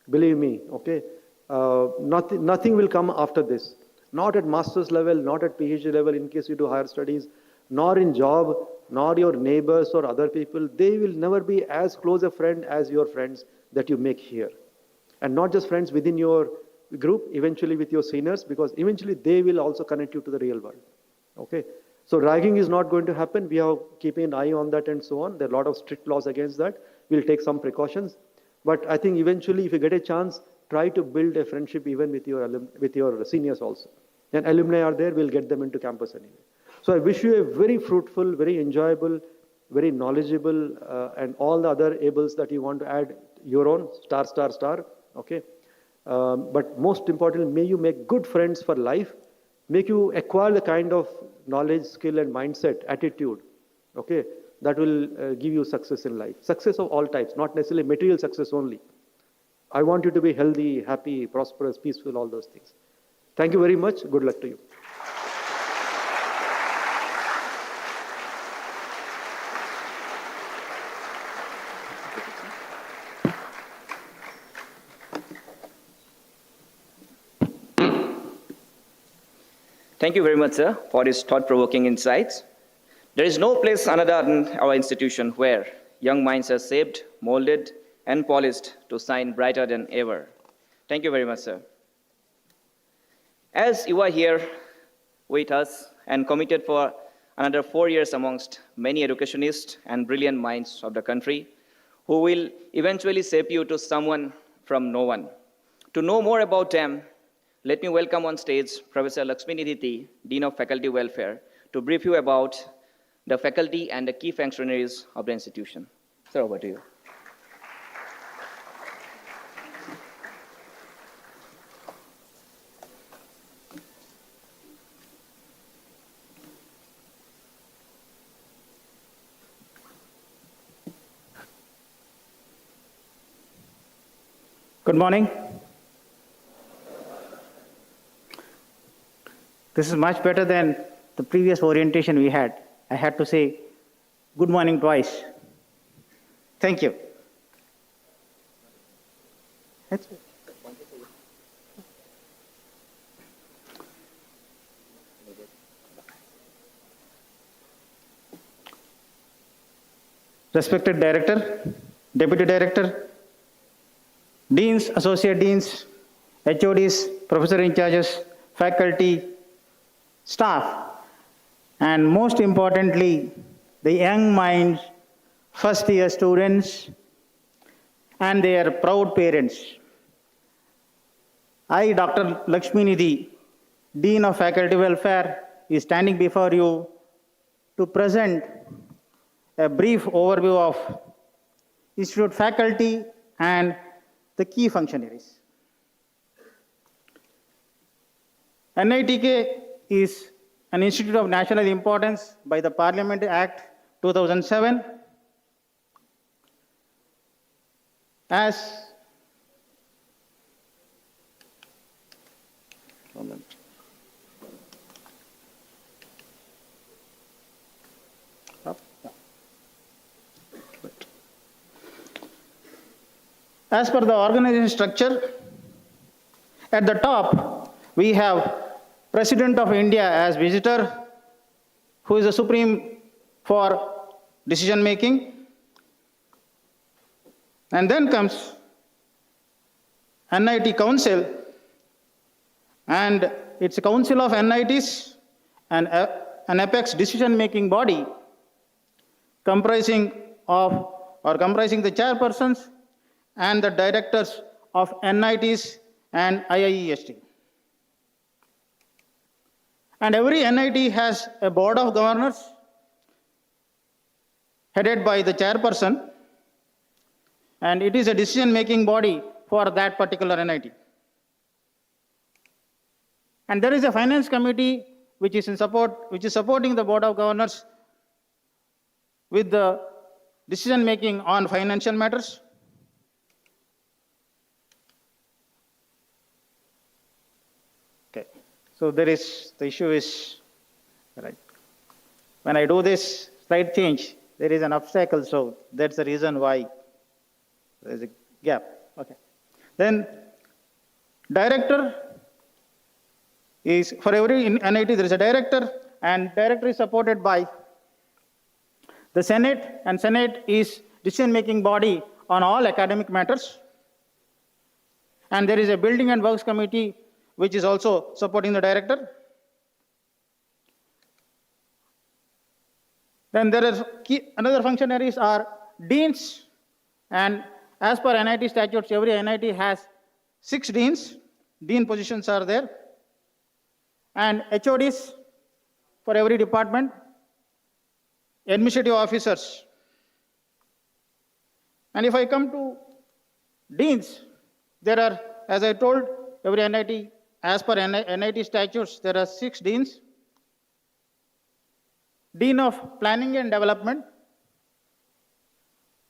Believe me, okay? Nothing will come after this. Not at master's level, not at PhD level in case you do higher studies, nor in job, nor your neighbors or other people. They will never be as close a friend as your friends that you make here. And not just friends within your group, eventually with your seniors, because eventually they will also connect you to the real world. Okay? So ragging is not going to happen. We are keeping an eye on that and so on. There are a lot of strict laws against that. We'll take some precautions. But I think eventually if you get a chance, try to build a friendship even with your seniors also. And alumni are there, we'll get them into campus anyway. So I wish you a very fruitful, very enjoyable, very knowledgeable, and all the other ables that you want to add your own, star, star, star, okay? But most importantly, may you make good friends for life, make you acquire the kind of knowledge, skill, and mindset, attitude, okay, that will give you success in life. Success of all types, not necessarily material success only. I want you to be healthy, happy, prosperous, peaceful, all those things. Thank you very much. Good luck to you. Thank you very much, sir, for these thought-provoking insights. There is no place another than our institution where young minds are shaped, molded, and polished to shine brighter than ever. Thank you very much, sir. As you are here with us and committed for another 4 years amongst many educationists and brilliant minds of the country who will eventually shape you to someone from no one. To know more about them, let me welcome on stage Professor Lakshminidhi, Dean of Faculty Welfare, to brief you about the faculty and the key functionaries of the institution. Sir, over to you. Good morning. This is much better than the previous orientation we had. I had to say good morning twice. Thank you. Respected Director, Deputy Director, Deans, Associate Deans, HODs, Professor in Charges, faculty, staff, and most importantly, the young minds, first-year students, and their proud parents. I, Dr. Lakshminidhi, Dean of Faculty Welfare, is standing before you to present a brief overview of Institute faculty and the key functionaries. NITK is an institute of national importance by the Parliament Act 2007. As per the organization structure, at the top, we have President of India as visitor, who is the supreme for decision making. And then comes NIT Council, and it's a council of NITs and an apex decision making body comprising the chairpersons and the directors of NITs and IIEST. And every NIT has a board of governors headed by the chairperson, and it is a decision-making body for that particular NIT. And there is a finance committee which is supporting the board of governors with the decision-making on financial matters. So the issue is, right, when I do this slide change, there is an obstacle, so that's the reason why there is a gap. Okay. Then director is, for every NIT there is a director, and director is supported by the Senate, and Senate is decision-making body on all academic matters. And there is a building and works committee which is also supporting the director. Then there is another functionaries are deans, and as per NIT statutes, every NIT has 6 deans. Dean positions are there. And HODs, for every department, administrative officers. And if I come to deans, there are, as I told, every NIT, as per NIT statutes, there are 6 deans. Dean of Planning and Development.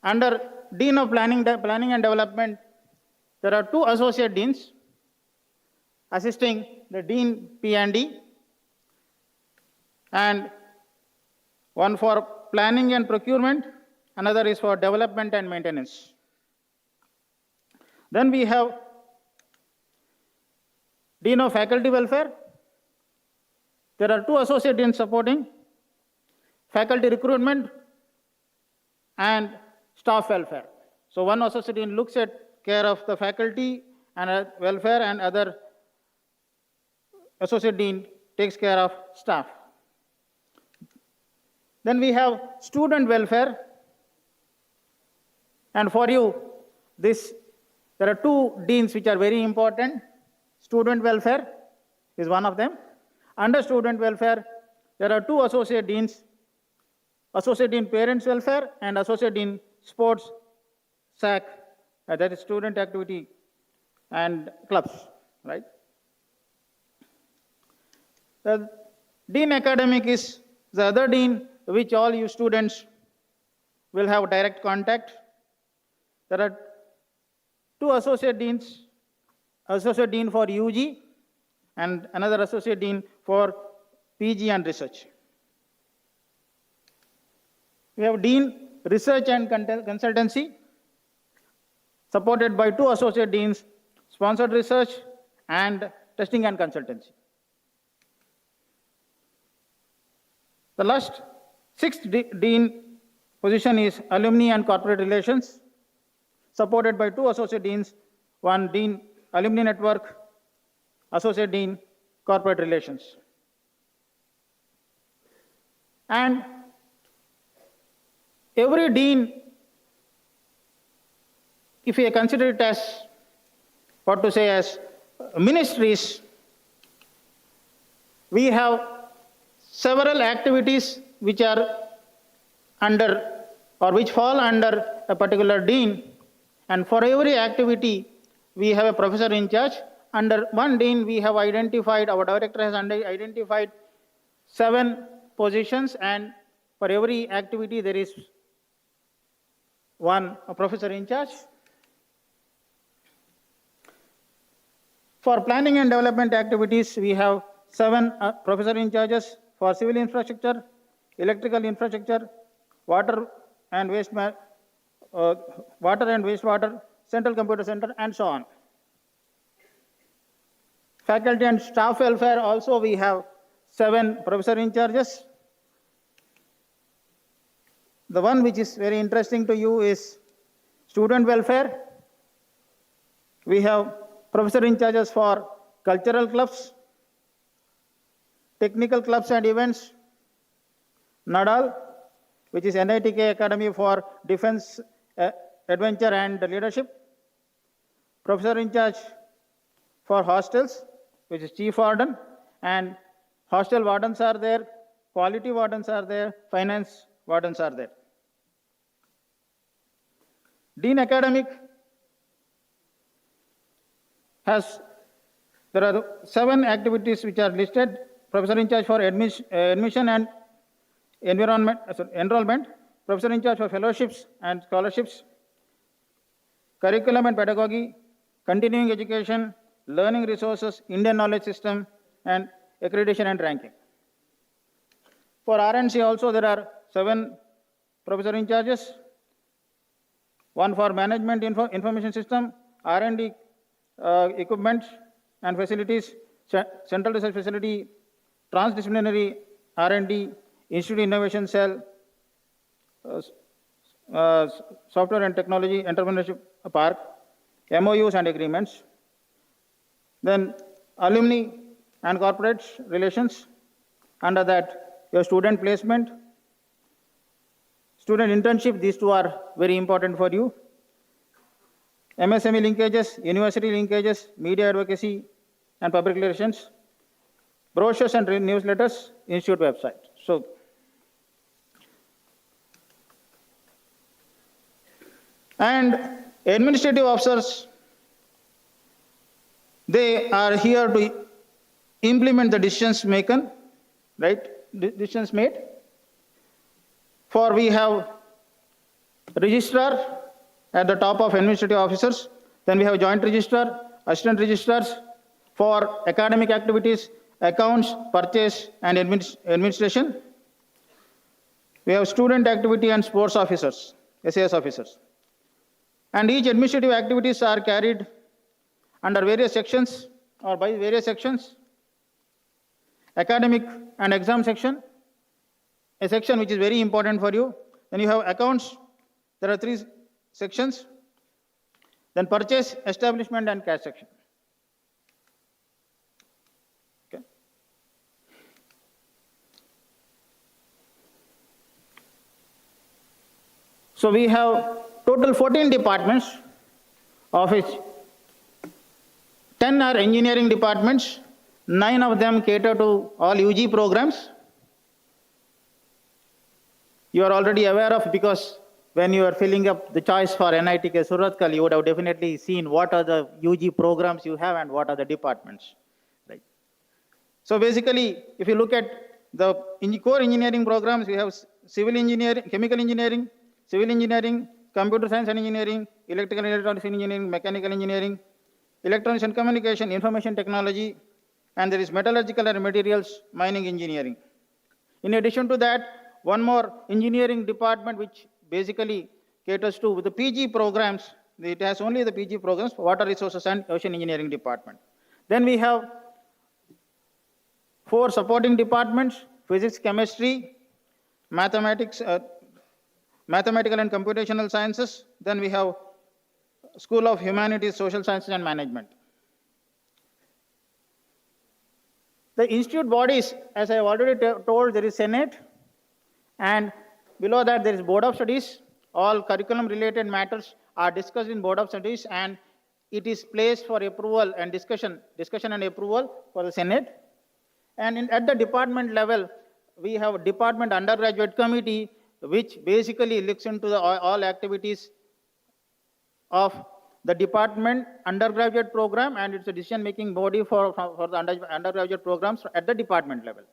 Under Dean of Planning and Development, there are 2 associate deans assisting the Dean P&D, and one for Planning and Procurement, another is for Development and Maintenance. Then we have Dean of Faculty Welfare. There are 2 associate deans supporting faculty recruitment and staff welfare. So one associate dean looks at care of the faculty and welfare, and other associate dean takes care of staff. Then we have student welfare, and for you, there are 2 deans which are very important. Student welfare is one of them. Under student welfare, there are 2 associate deans, associate dean parents welfare and associate dean sports, SAC, that is student activity and clubs, right? The dean academic is the other dean which all you students will have direct contact. There are 2 associate deans, associate dean for UG and another associate dean for PG and research. We have dean research and consultancy, supported by 2 associate deans, sponsored research and testing and consultancy. The last 6th dean position is alumni and corporate relations, supported by 2 associate deans, one dean alumni network, associate dean corporate relations. And every dean, if you consider it as, as ministries, we have several activities which are under or which fall under a particular dean, and for every activity we have a professor in charge. Under one dean we have identified, our director has identified 7 positions, and for every activity there is a professor in charge. For planning and development activities, we have 7 professor in charges for civil infrastructure, electrical infrastructure, water and wastewater, central computer center, and so on. Faculty and staff welfare also we have 7 professor in charges. The one which is very interesting to you is student welfare. We have professor in charges for cultural clubs, technical clubs and events, NADAL, which is NITK Academy for Defense, Adventure and Leadership. Professor in charge for hostels, which is Chief Warden, and hostel wardens are there, quality wardens are there, finance wardens are there. Dean Academic there are 7 activities which are listed. Professor in charge for admission and enrollment, professor in charge for fellowships and scholarships, curriculum and pedagogy, continuing education, learning resources, Indian knowledge system, and accreditation and ranking. For RNC also there are 7 professor in charges, one for management information system, R&D equipment and facilities, central research facility, transdisciplinary R&D, Institute Innovation Cell, Software and Technology Entrepreneurship Park, MOUs and agreements. Then alumni and corporate relations. Under that, your student placement, student internship, these 2 are very important for you. MSME linkages, university linkages, media advocacy and public relations. brochures and newsletters, institute website. So, and administrative officers, they are here to implement the decisions maken, right? Decisions made. For we have registrar at the top of administrative officers, then we have joint registrar, assistant registrars for academic activities, accounts, purchase, and administration. We have student activity and sports officers, SAS officers. And each administrative activities are carried under various sections or by various sections. Academic and exam section, a section which is very important for you. Then you have accounts, there are 3 sections. Then purchase, establishment, and cash section. Okay. So we have total 14 departments, of which 10 are engineering departments, 9 of them cater to all UG programs. You are already aware of, because when you are filling up the choice for NITK Surathkal, you would have definitely seen what are the UG programs you have and what are the departments. Right. So basically, if you look at the core engineering programs, we have civil engineering, chemical engineering, civil engineering, computer science and engineering, electrical and electronics engineering, mechanical engineering, electronics and communication, information technology, and there is metallurgical and materials, mining engineering. In addition to that, one more engineering department which basically caters to the PG programs. It has only the PG programs, water resources and ocean engineering department. Then we have 4 supporting departments: physics, chemistry, mathematics, mathematical and computational sciences. Then we have School of Humanities, Social Sciences and Management. The institute bodies, as I have already told, there is Senate, and below that there is Board of Studies. All curriculum related matters are discussed in Board of Studies, and it is placed for approval and discussion and approval for the Senate. And at the department level, we have a department undergraduate committee, which basically looks into all activities of the department undergraduate program, and it's a decision-making body for the undergraduate programs at the department level.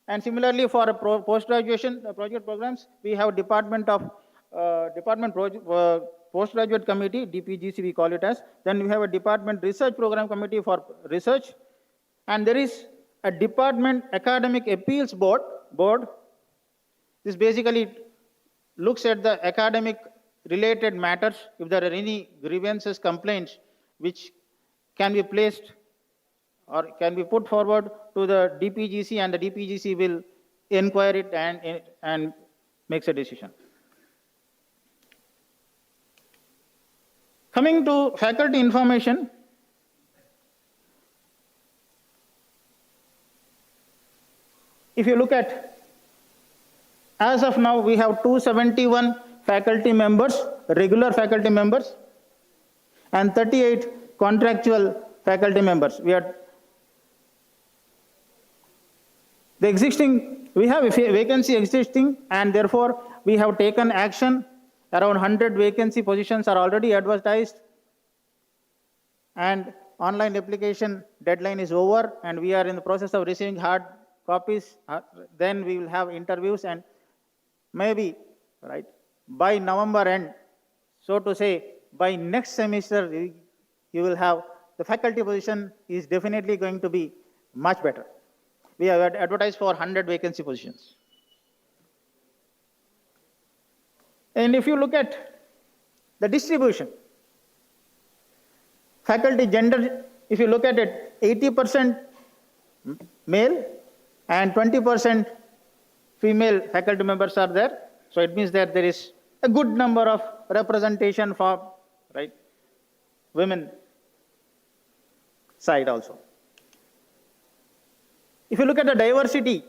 And similarly, for post-graduation project programs, we have department postgraduate committee, DPGC we call it as. Then we have a department research program committee for research, and there is a department academic appeals board. This basically looks at the academic related matters. If there are any grievances, complaints, which can be placed or can be put forward to the DPGC, and the DPGC will inquire it and makes a decision. Coming to faculty information, if you look at, as of now, we have 271 faculty members, regular faculty members, and 38 contractual faculty members. We have a vacancy existing, and therefore we have taken action. Around 100 vacancy positions are already advertised, and online application deadline is over, and we are in the process of receiving hard copies. Then we will have interviews, and maybe, right, by November end, so to say, by next semester, you will have the faculty position is definitely going to be much better. We have advertised for 100 vacancy positions. And if you look at the distribution, faculty gender, if you look at it, 80% male and 20% female faculty members are there. So it means that there is a good number of representation for, right, women side also. If you look at the diversity,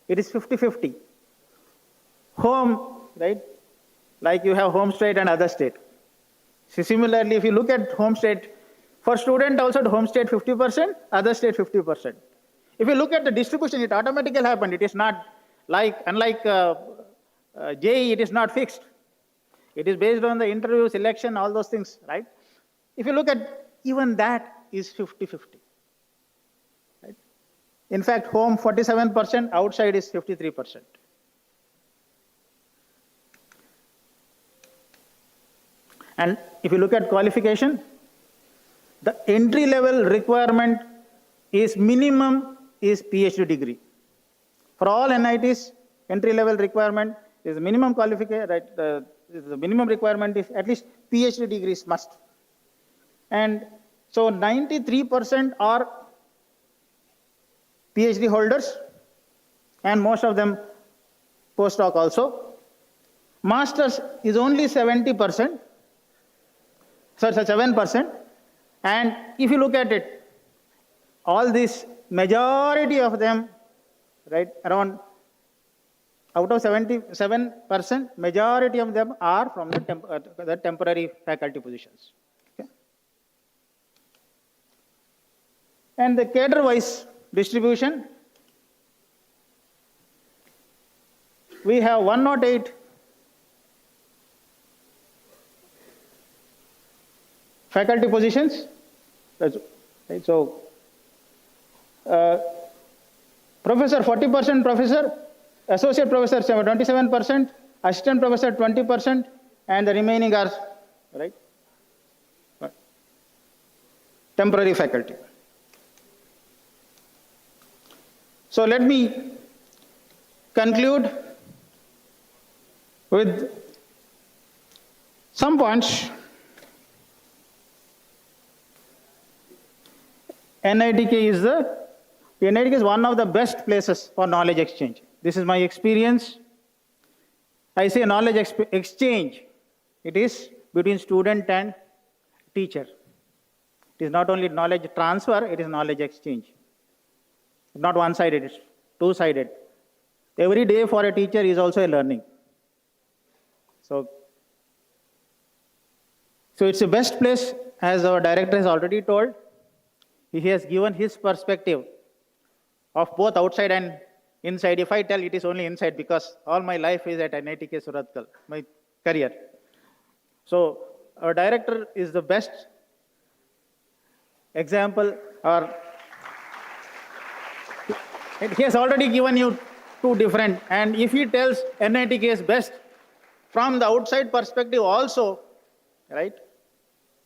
it is 50-50. Home, right, like you have home state and other state. So similarly, if you look at home state, For student also, the home state 50%, other state 50%. If you look at the distribution, it automatically happened. It is not like, unlike JEE, it is not fixed. It is based on the interview, selection, all those things, right? If you look at even that is 50-50. Right? In fact, home 47%, outside is 53%. And if you look at qualification, the entry level requirement is minimum is PhD degree. For all NITs, entry level requirement is minimum qualification, right? The minimum requirement is at least PhD degrees must. And so 93% are PhD holders, and most of them postdoc also. Masters is only 70%, sorry, 7%. And if you look at it, all this majority of them, right, around out of 77%, majority of them are from the temporary faculty positions. Okay. And the cadre-wise distribution, we have 108 faculty positions. Right, so, professor 40% professor, associate professor 27%, assistant professor 20%, and the remaining are, right, temporary faculty. So let me conclude with some points. NITK is one of the best places for knowledge exchange. This is my experience. I say knowledge exchange. It is between student and teacher. It is not only knowledge transfer, it is knowledge exchange. Not one-sided, it's two-sided. Every day for a teacher is also a learning. So it's the best place, as our director has already told. He has given his perspective of both outside and inside. If I tell, it is only inside, because all my life is at NITK Surathkal, my career. So our director is the best example, or he has already given you two different. And if he tells NITK is best from the outside perspective also, right,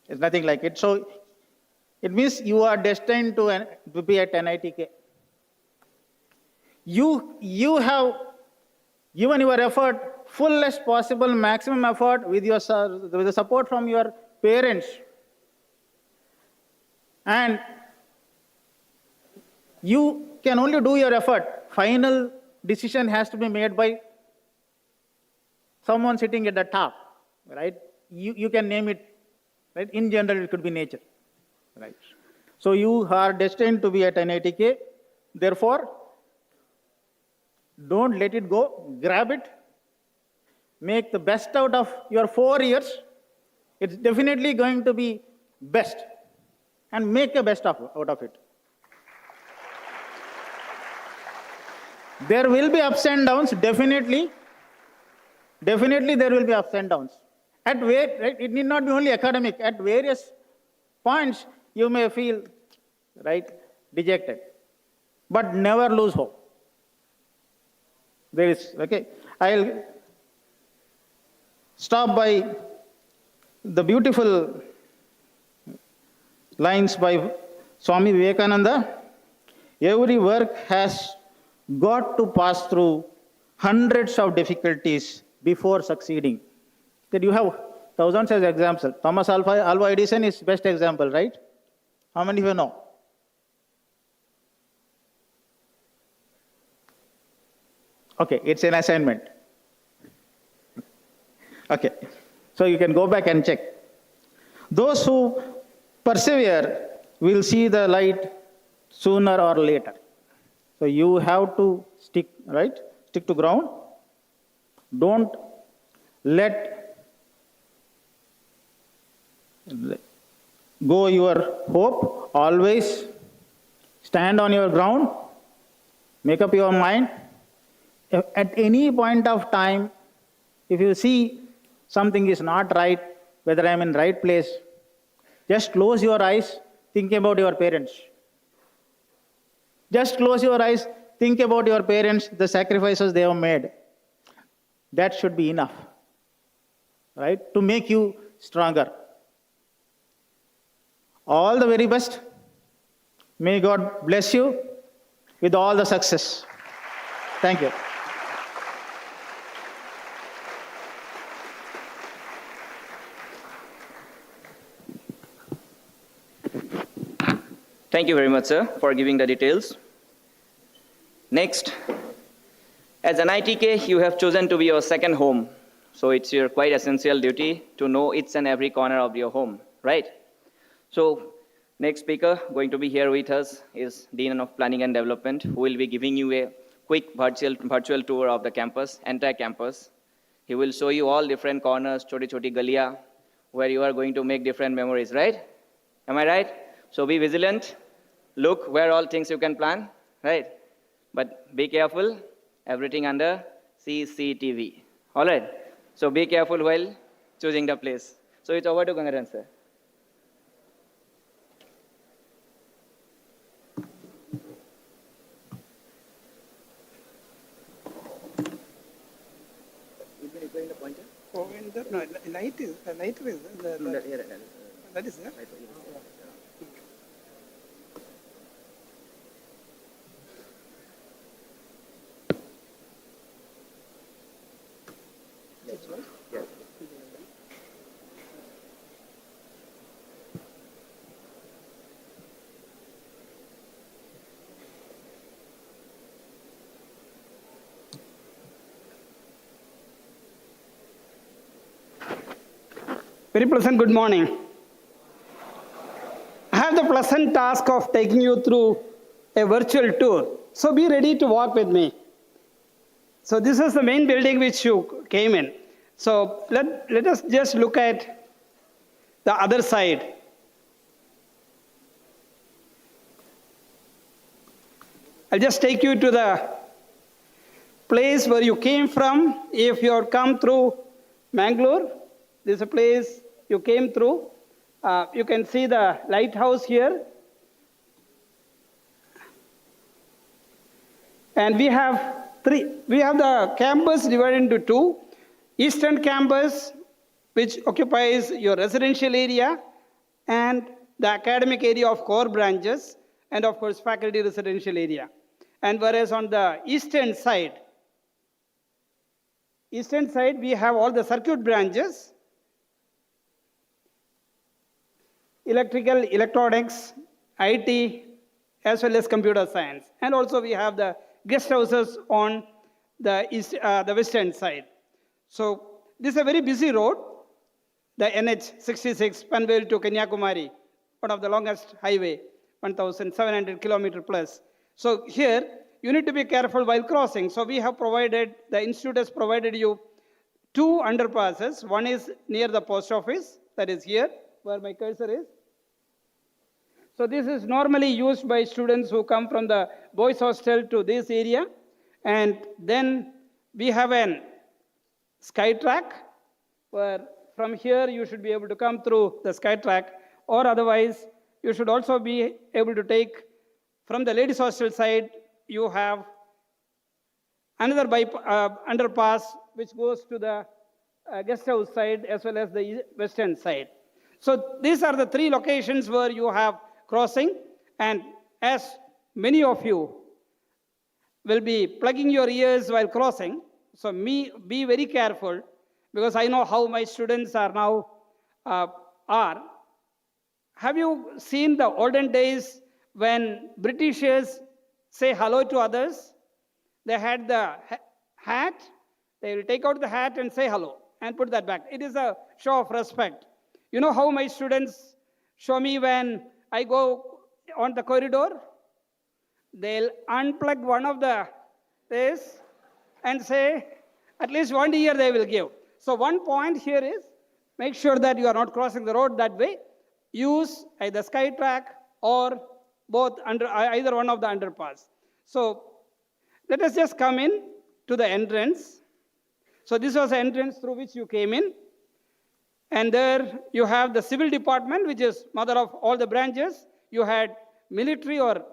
it's nothing like it. So it means you are destined to be at NITK. You have given your effort, fullest possible, maximum effort with the support from your parents. And you can only do your effort. Final decision has to be made by someone sitting at the top, right? You can name it, right? In general, it could be nature. Right. So you are destined to be at NITK. Therefore, don't let it go. Grab it. Make the best out of your 4 years. It's definitely going to be best. And make the best out of it. There will be ups and downs, definitely. Definitely there will be ups and downs. Right? It need not be only academic. At various points, you may feel, right, dejected, but never lose hope. There is, okay. I'll stop by the beautiful lines by Swami Vivekananda. Every work has got to pass through hundreds of difficulties before succeeding. That you have thousands of examples. Thomas Alva Edison is best example, right? How many of you know? Okay, it's an assignment. Okay, so you can go back and check. Those who persevere will see the light sooner or later. So you have to stick, right? Stick to ground. Don't let go your hope, always stand on your ground, make up your mind. At any point of time, if you see something is not right, whether I'm in right place, just close your eyes, think about your parents. Just close your eyes, think about your parents, the sacrifices they have made. That should be enough, right, to make you stronger. All the very best. May God bless you with all the success. Thank you. Thank you very much, sir, for giving the details. Next, as an ITK, you have chosen to be your second home. So it's your quite essential duty to know each and every corner of your home, right? So next speaker going to be here with us is Dean of Planning and Development, who will be giving you a quick virtual tour of the campus, entire campus. He will show you all different corners, choti galiya, where you are going to make different memories, right? Am I right? So be vigilant, look where all things you can plan, right? But be careful, everything under CCTV. All right? So be careful while choosing the place. So it's over to Gangaran, sir. Oh, and the, no, light is that is there. Very pleasant good morning. I have the pleasant task of taking you through a virtual tour. So be ready to walk with me. So this is the main building which you came in. So let us just look at the other side. I'll just take you to the place where you came from. If you have come through Mangalore, this is a place you came through. You can see the lighthouse here. And we have the campus divided into two. Eastern campus, which occupies your residential area, and the academic area of core branches, and of course faculty residential area. And whereas on the eastern side, we have all the circuit branches, electrical, electronics, IT, as well as computer science. And also we have the guest houses on the western side. So this is a very busy road, the NH 66, Panvel to Kanyakumari, one of the longest highway, 1,700 kilometer plus. So here, you need to be careful while crossing. So we have provided, the institute has provided you two underpasses. One is near the post office, that is here, where my cursor is. So this is normally used by students who come from the boys' hostel to this area. And then we have an sky track, where from here you should be able to come through the sky track, or otherwise you should also be able to take from the ladies' hostel side. You have another underpass which goes to the guest house side as well as the western side. So these are the three locations where you have crossing, and as many of you will be plugging your ears while crossing, so be very careful, because I know how my students are now are. Have you seen the olden days when Britishers say hello to others? They had the hat, they will take out the hat and say hello and put that back. It is a show of respect. You know how my students show me when I go on the corridor? They'll unplug one of this and say, at least 1 year they will give. So one point here is, make sure that you are not crossing the road that way. use either SkyTrack or both either one of the underpass. So let us just come in to the entrance. So this was the entrance through which you came in. And there you have the civil department, which is mother of all the branches. You had military or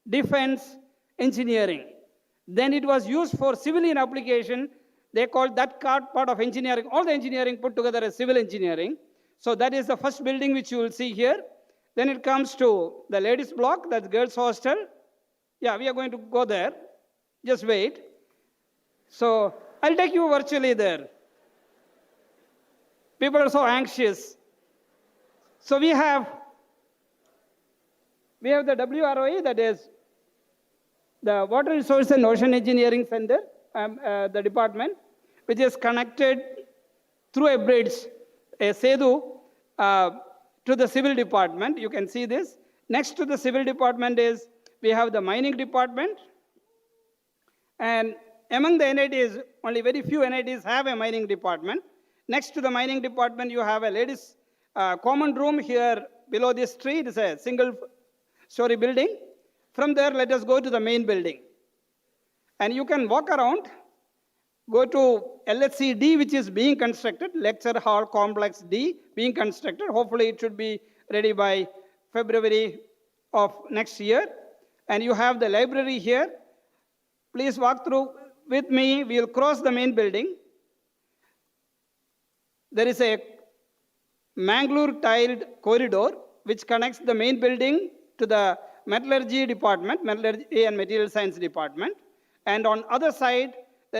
defense engineering. Then it was used for civilian application. They called that part of engineering, all the engineering put together as civil engineering. So that is the first building which you will see here. Then it comes to the ladies block, that's girls hostel. Yeah, we are going to go there. Just wait. So I'll take you virtually there. People are so anxious. So we have the WROE, that is the Water Resource and Ocean Engineering Center, the department, which is connected through a bridge, a Sedu, to the civil department. You can see this. Next to the civil department is, we have the mining department. And among the NITs, only very few NITs have a mining department. Next to the mining department, you have a ladies' common room here below this tree. It is a single-story building. From there, let us go to the main building. And you can walk around, go to LHC D, which is being constructed, Lecture Hall Complex D, being constructed. Hopefully, it should be ready by February of next year. And you have the library here. Please walk through with me. We will cross the main building. There is a Mangalore tiled corridor which connects the main building to the metallurgy department, metallurgy and material science department. And on other side,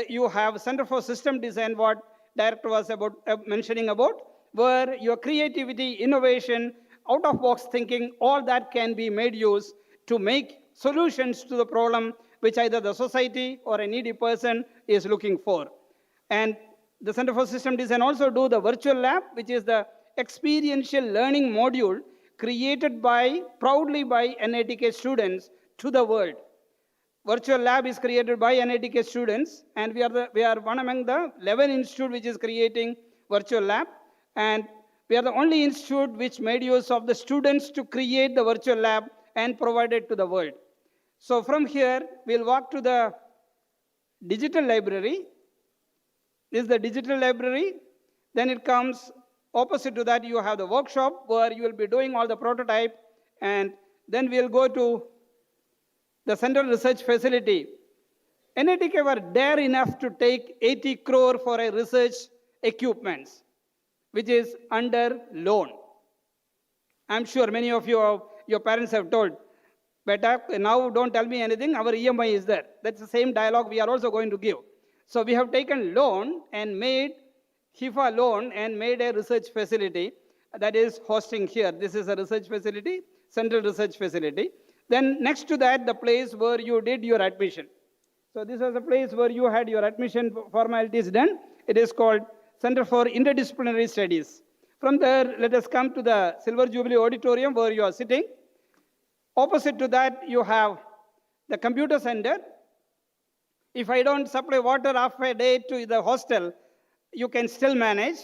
you have Center for System Design, what director was mentioning about, where your creativity, innovation, out-of-box thinking, all that can be made use to make solutions to the problem which either the society or a needy person is looking for. And the Center for System Design also do the virtual lab, which is the experiential learning module created proudly by NITK students to the world. Virtual lab is created by NITK students, and we are one among the 11 institutes which is creating virtual lab. And we are the only institute which made use of the students to create the virtual lab and provide it to the world. So from here, we'll walk to the digital library. This is the digital library. Then it comes opposite to that, you have the workshop where you will be doing all the prototype. And then we'll go to the central research facility. NITK were dare enough to take 80 crore for a research equipments, which is under loan. I'm sure many of you, your parents have told, but now don't tell me anything, our EMI is there. That's the same dialogue we are also going to give. So we have taken loan and made HIFA loan and made a research facility that is hosting here. This is a research facility, central research facility. Then next to that, the place where you did your admission. So this was a place where you had your admission formalities done. It is called Center for Interdisciplinary Studies. From there, let us come to the Silver Jubilee Auditorium where you are sitting. Opposite to that, you have the computer center. If I don't supply water half a day to the hostel, you can still manage.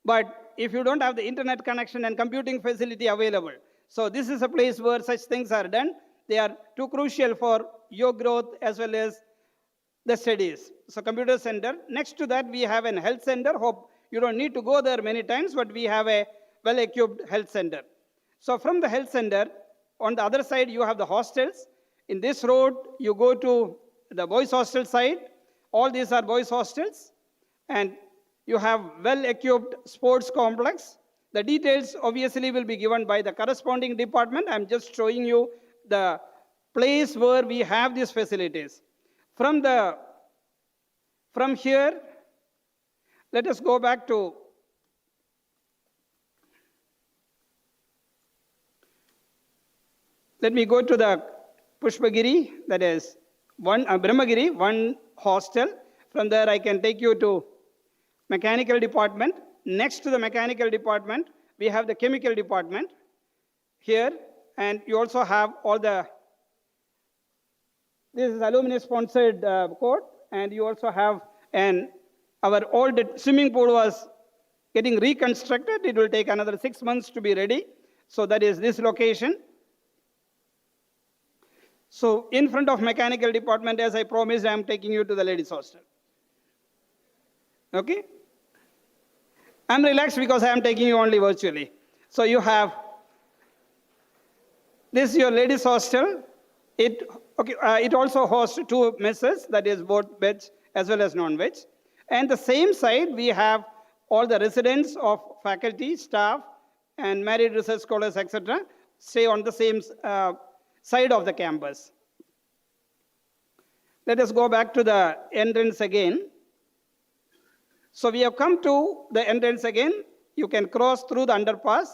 But if you don't have the internet connection and computing facility available, so this is a place where such things are done. They are too crucial for your growth as well as the studies. So computer center. Next to that, we have a health center. Hope you don't need to go there many times, but we have a well-equipped health center. So from the health center, on the other side, you have the hostels. In this road, you go to the boys' hostel side. All these are boys' hostels. And you have well-equipped sports complex. The details obviously will be given by the corresponding department. I'm just showing you the place where we have these facilities. From here, let us go back to let me go to the Pushpagiri, that is Brahmagiri, one hostel. From there, I can take you to mechanical department. Next to the mechanical department, we have the chemical department here, and you also have all the, this is alumni sponsored court, and you also have our old swimming pool was getting reconstructed. It will take another 6 months to be ready. So that is this location. So in front of mechanical department, as I promised, I am taking you to the ladies' hostel. Okay? I'm relaxed because I am taking you only virtually. So you have, this is your ladies' hostel. It also hosts 2 messes, that is both veg as well as non-veg. And the same side, we have all the residents of faculty, staff, and married research scholars, etc., stay on the same side of the campus. Let us go back to the entrance again. So we have come to the entrance again. You can cross through the underpass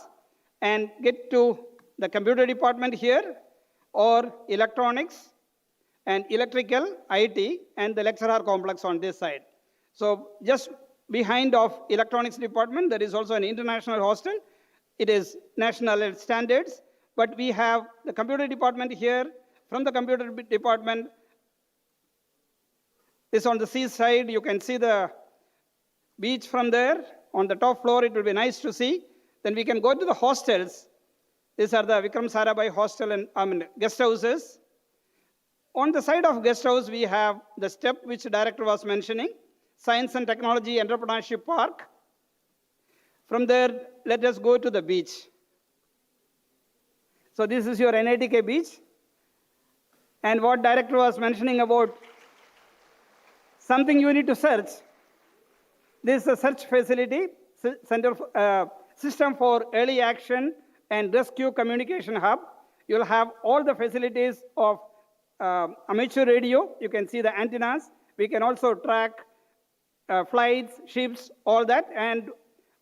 and get to the computer department here, or electronics and electrical, IT, and the lecture hall complex on this side. So just behind of electronics department, there is also an international hostel. It is national standards, but we have the computer department here. From the computer department, is on the seaside. You can see the beach from there. On the top floor, it will be nice to see. Then we can go to the hostels. These are the Vikram Sarabhai hostel and guest houses. On the side of guest house, we have the step which the director was mentioning, Science and Technology Entrepreneurship Park. From there, let us go to the beach. So this is your NITK beach. And what director was mentioning about something you need to search. This is a search facility, system for early action and rescue communication hub. You'll have all the facilities of amateur radio. You can see the antennas. We can also track flights, ships, all that, and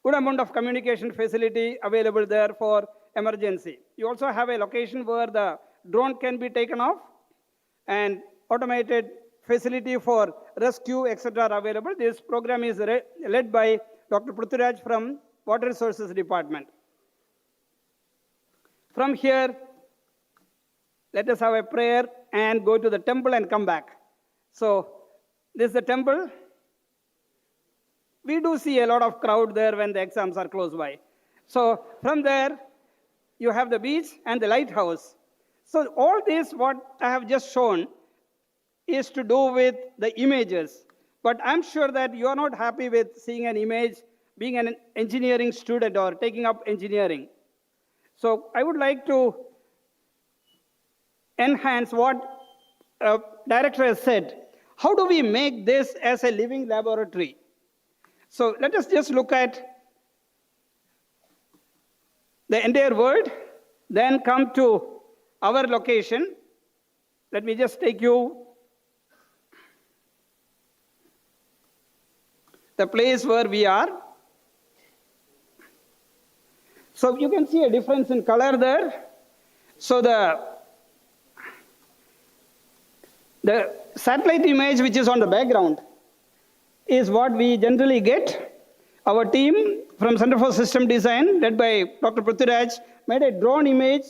good amount of communication facility available there for emergency. You also have a location where the drone can be taken off, and automated facility for rescue, etc. are available. This program is led by Dr. Prithviraj from Water Resources Department. From here, let us have a prayer and go to the temple and come back. So this is the temple. We do see a lot of crowd there when the exams are close by. So from there, you have the beach and the lighthouse. So all this, what I have just shown, is to do with the images. But I'm sure that you are not happy with seeing an image, being an engineering student or taking up engineering. So I would like to enhance what director has said. How do we make this as a living laboratory? So let us just look at the entire world, then come to our location. Let me just take you the place where we are. So you can see a difference in color there. So the satellite image which is on the background is what we generally get. Our team from Center for System Design, led by Dr. Prithviraj, made a drone image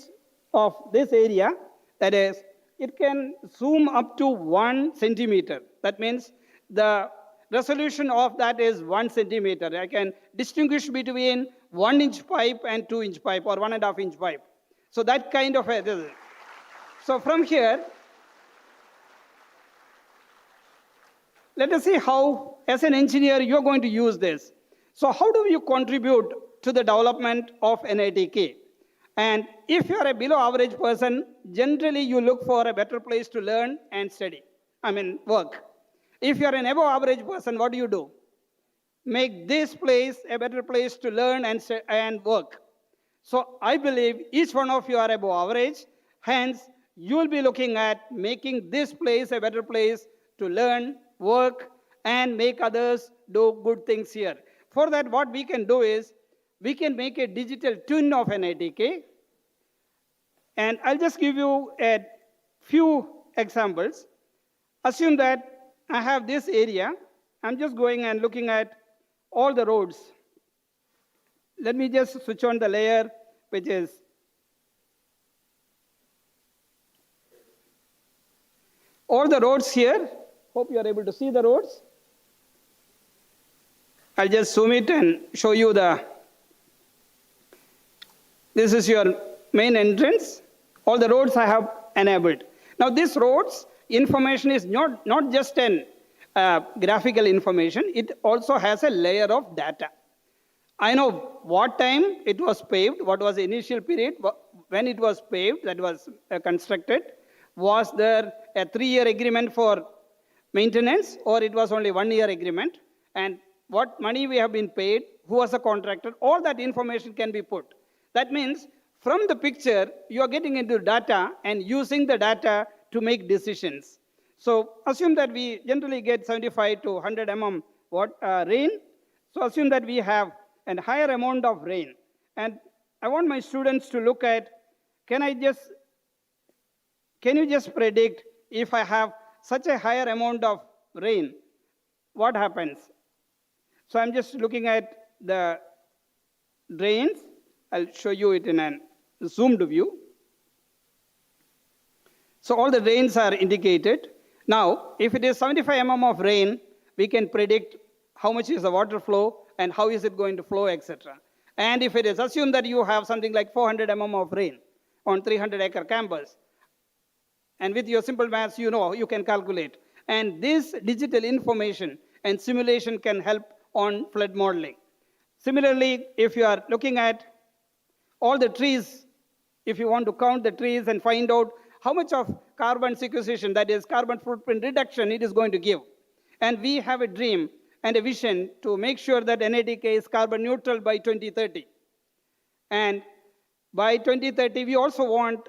of this area. That is, it can zoom up to 1 centimeter. That means the resolution of that is 1 centimeter. I can distinguish between 1-inch pipe and 2-inch pipe or 1.5-inch pipe. So that kind of a, so from here, let us see how, as an engineer, you're going to use this. So how do you contribute to the development of NITK? And if you're a below average person, generally you look for a better place to learn and study, work. If you're an above average person, what do? Make this place a better place to learn and work. So I believe each one of you are above average, hence you will be looking at making this place a better place to learn, work, and make others do good things here. For that, what we can do is, we can make a digital twin of NITK. And I'll just give you a few examples. Assume that I have this area. I'm just going and looking at all the roads. Let me just switch on the layer, which is all the roads here. Hope you are able to see the roads. I'll just zoom it and show you the This is your main entrance. All the roads I have enabled. Now this roads information is not just an graphical information, it also has a layer of data. I know what time it was paved, what was the initial period, when it was paved, that was constructed. Was there a 3-year agreement for maintenance, or it was only 1-year agreement? And what money we have been paid, who was the contractor, all that information can be put. That means from the picture, you are getting into data and using the data to make decisions. So assume that we generally get 75 to 100 mm rain. So assume that we have a higher amount of rain. And I want my students to look at, can you just predict if I have such a higher amount of rain, what happens? So I'm just looking at the drains. I'll show you it in a zoomed view. So all the drains are indicated. Now, if it is 75 mm of rain, we can predict how much is the water flow and how is it going to flow, etc. And if it is assumed that you have something like 400 mm of rain on 300-acre campus, and with your simple maths, you know, you can calculate. And this digital information and simulation can help on flood modeling. Similarly, if you are looking at all the trees, if you want to count the trees and find out how much of carbon sequestration, that is carbon footprint reduction, it is going to give. And we have a dream and a vision to make sure that NATK is carbon neutral by 2030. And by 2030, we also want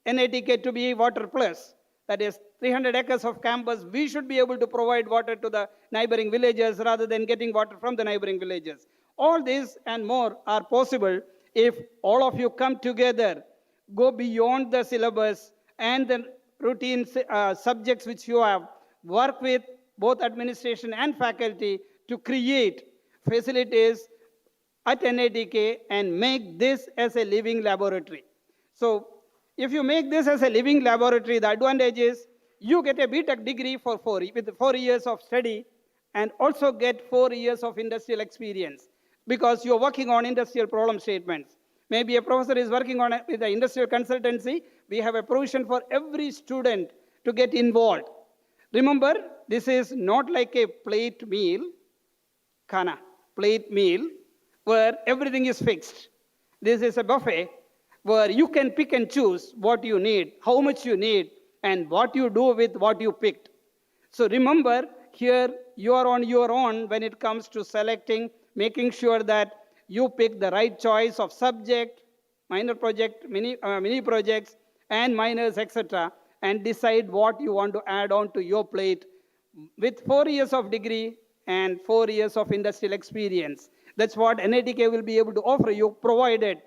NATK to be water plus. That is 300 acres of campus, we should be able to provide water to the neighboring villages rather than getting water from the neighboring villages. All this and more are possible if all of you come together, go beyond the syllabus and the routine subjects which you have, work with both administration and faculty to create facilities at NATK and make this as a living laboratory. So if you make this as a living laboratory, the advantage is you get a BTech degree with 4 years of study and also get 4 years of industrial experience because you're working on industrial problem statements. Maybe a professor is working on with the industrial consultancy. We have a provision for every student to get involved. Remember, this is not like a plate meal, plate meal, where everything is fixed. This is a buffet where you can pick and choose what you need, how much you need, and what you do with what you picked. So remember, here you are on your own when it comes to selecting, making sure that you pick the right choice of subject, minor project, mini projects, and minors, etc., and decide what you want to add on to your plate with 4 years of degree and 4 years of industrial experience. That's what NATK will be able to offer you, provided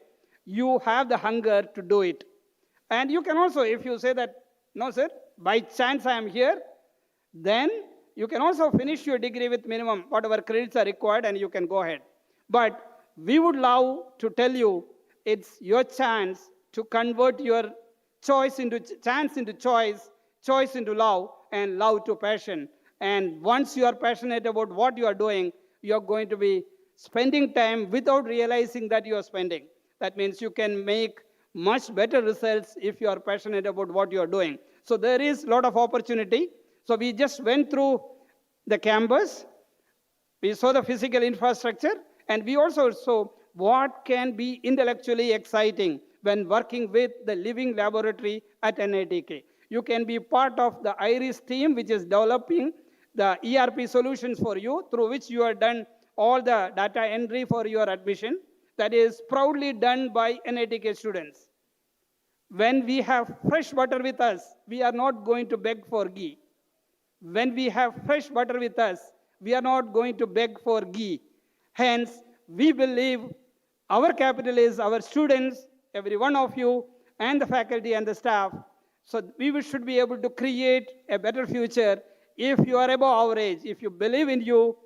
you have the hunger to do it. And you can also, if you say that, no sir, by chance I am here, then you can also finish your degree with minimum, whatever credits are required, and you can go ahead. But we would love to tell you, it's your chance to convert your choice into chance into choice, choice into love, and love to passion. And once you are passionate about what you are doing, you are going to be spending time without realizing that you are spending. That means you can make much better results if you are passionate about what you are doing. So there is a lot of opportunity. So we just went through the campus, we saw the physical infrastructure, and we also saw what can be intellectually exciting when working with the living laboratory at NATK. You can be part of the IRIS team, which is developing the ERP solutions for you, through which you have done all the data entry for your admission. That is proudly done by NATK students. When we have fresh butter with us, we are not going to beg for ghee. When we have fresh butter with us, we are not going to beg for ghee. Hence, we believe our capital is our students, every one of you, and the faculty and the staff. So we should be able to create a better future. If you are above our age, if you believe in you,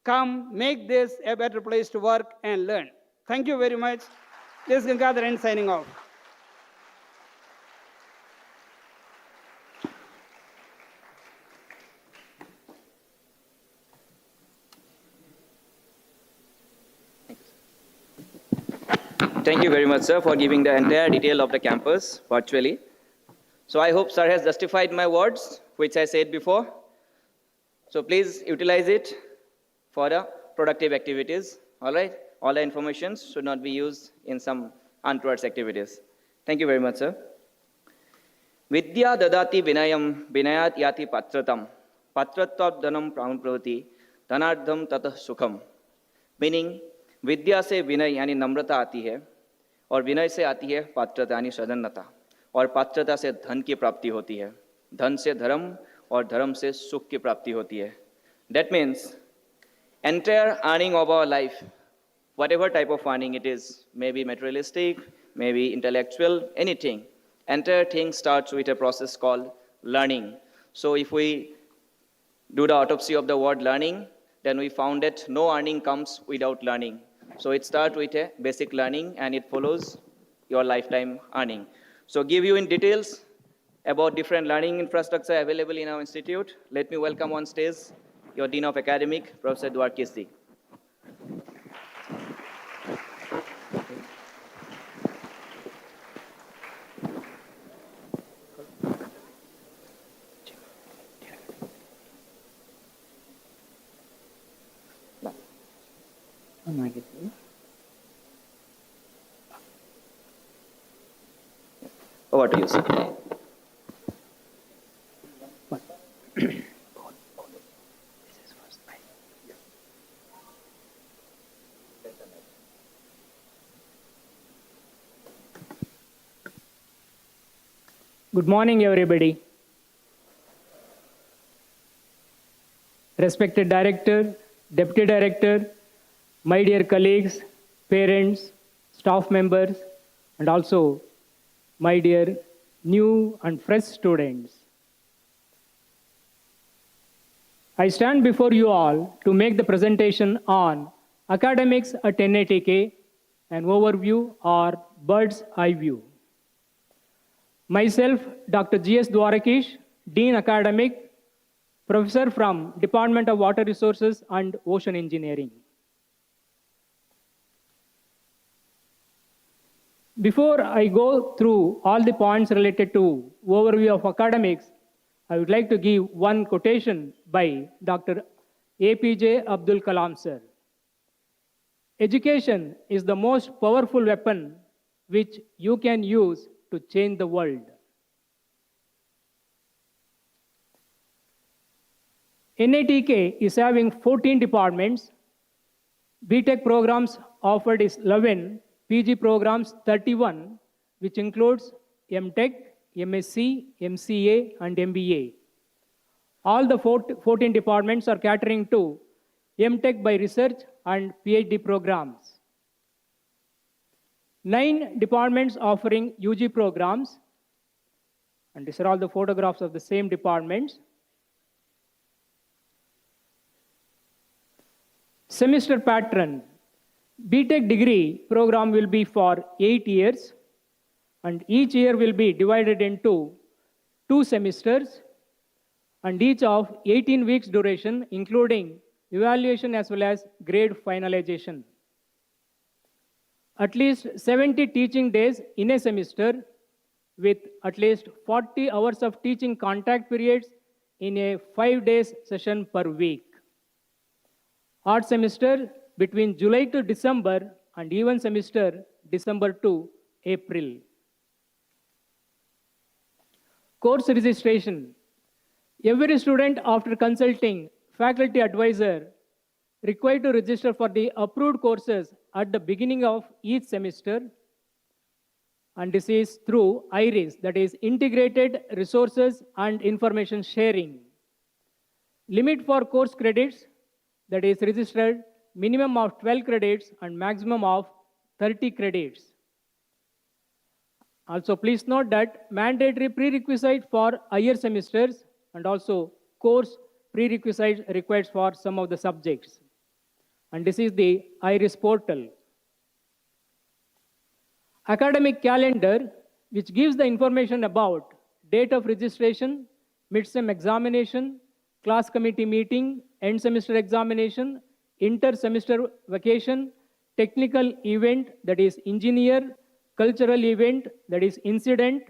come make this a better place to work and learn. Thank you very much. This is Gangadharan signing off. Thank you very much, sir, for giving the entire detail of the campus virtually. So I hope sir has justified my words, which I said before. So please utilize it for the productive activities, all right? All the information should not be used in some untoward activities. Thank you very much, sir. Vidya dadati vinayam vinayat yati patratam patratvat dhanam pravati dhanardham tatah sukham. Meaning, विद्या से विनय यानी नम्रता आती है और विनय से आती है पात्रता यानी सदनता और पात्रता से धन की प्राप्ति होती है, धन से धर्म और धर्म से सुख की प्राप्ति होती है. That means entire earning of our life, whatever type of earning it is, maybe materialistic, maybe intellectual, anything, entire thing starts with a process called learning. So if we do the autopsy of the word learning, then we found that no earning comes without learning. So it starts with a basic learning and it follows your lifetime earning. So give you in details about different learning infrastructure available in our institute. Let me welcome on stage your Dean of Academic, Professor Dwarkesi. Over to you, sir. Good morning, everybody. Respected Director, Deputy Director, my dear colleagues, parents, staff members, and also my dear new and fresh students. I stand before you all to make the presentation on academics at NITK, an overview or bird's eye view. Myself, Dr. G.S. Dwarakesh, Dean Academic, Professor from Department of Water Resources and Ocean Engineering. Before I go through all the points related to overview of academics, I would like to give one quotation by Dr. APJ Abdul Kalam sir. Education is the most powerful weapon which you can use to change the world. NITK is having 14 departments. BTech programs offered is 11, PG programs 31, which includes MTech, MSc, MCA, and MBA. All the 14 departments are catering to MTech by research and PhD programs. 9 departments offering UG programs, and these are all the photographs of the same departments. Semester pattern. BTech degree program will be for 8 years, and each year will be divided into 2 semesters, and each of 18 weeks duration, including evaluation as well as grade finalization. At least 70 teaching days in a semester with at least 40 hours of teaching contact periods in a 5 days session per week. Odd semester between July to December and even semester December to April. Course registration. Every student after consulting faculty advisor required to register for the approved courses at the beginning of each semester, and this is through IRIS, that is Integrated Resources and Information Sharing. Limit for course credits, that is registered minimum of 12 credits and maximum of 30 credits. Also, please note that mandatory prerequisite for higher semesters and also course prerequisites required for some of the subjects. And this is the IRIS portal. Academic calendar, which gives the information about date of registration, mid-sem examination, class committee meeting, end semester examination, inter-semester vacation, technical event, that is engineer, cultural event, that is incident,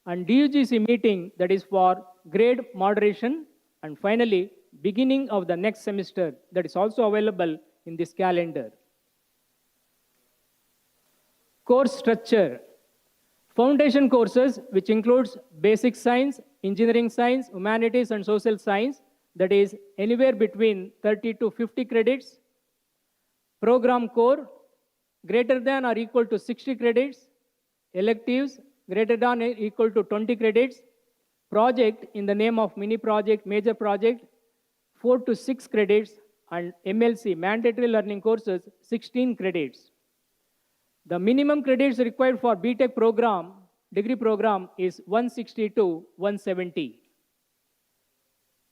and DUGC meeting, that is for grade moderation, and finally, beginning of the next semester, that is also available in this calendar. Course structure. Foundation courses, which includes basic science, engineering science, humanities, and social science, that is anywhere between 30 to 50 credits. Program core, greater than or equal to 60 credits. Electives, greater than or equal to 20 credits. Project, in the name of mini project, major project, 4 to 6 credits. And MLC, mandatory learning courses, 16 credits. The minimum credits required for BTech program, degree program, is 160 to 170.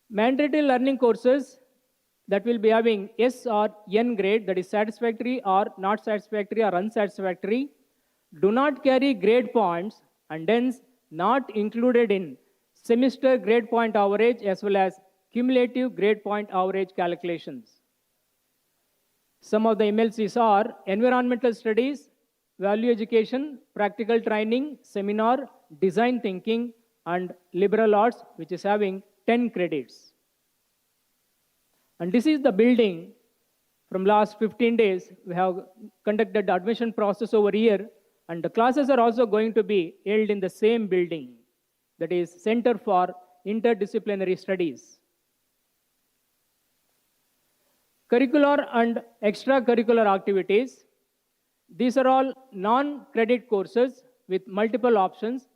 Mandatory learning courses that will be having S or N grade, that is satisfactory or not satisfactory or unsatisfactory, do not carry grade points and hence not included in semester grade point average as well as cumulative grade point average calculations. Some of the MLCs are environmental studies, value education, practical training, seminar, design thinking, and liberal arts, which is having 10 credits. And this is the building. From last 15 days, we have conducted the admission process over here, and the classes are also going to be held in the same building, that is Center for Interdisciplinary Studies. Curricular and extracurricular activities. These are all non-credit courses with multiple options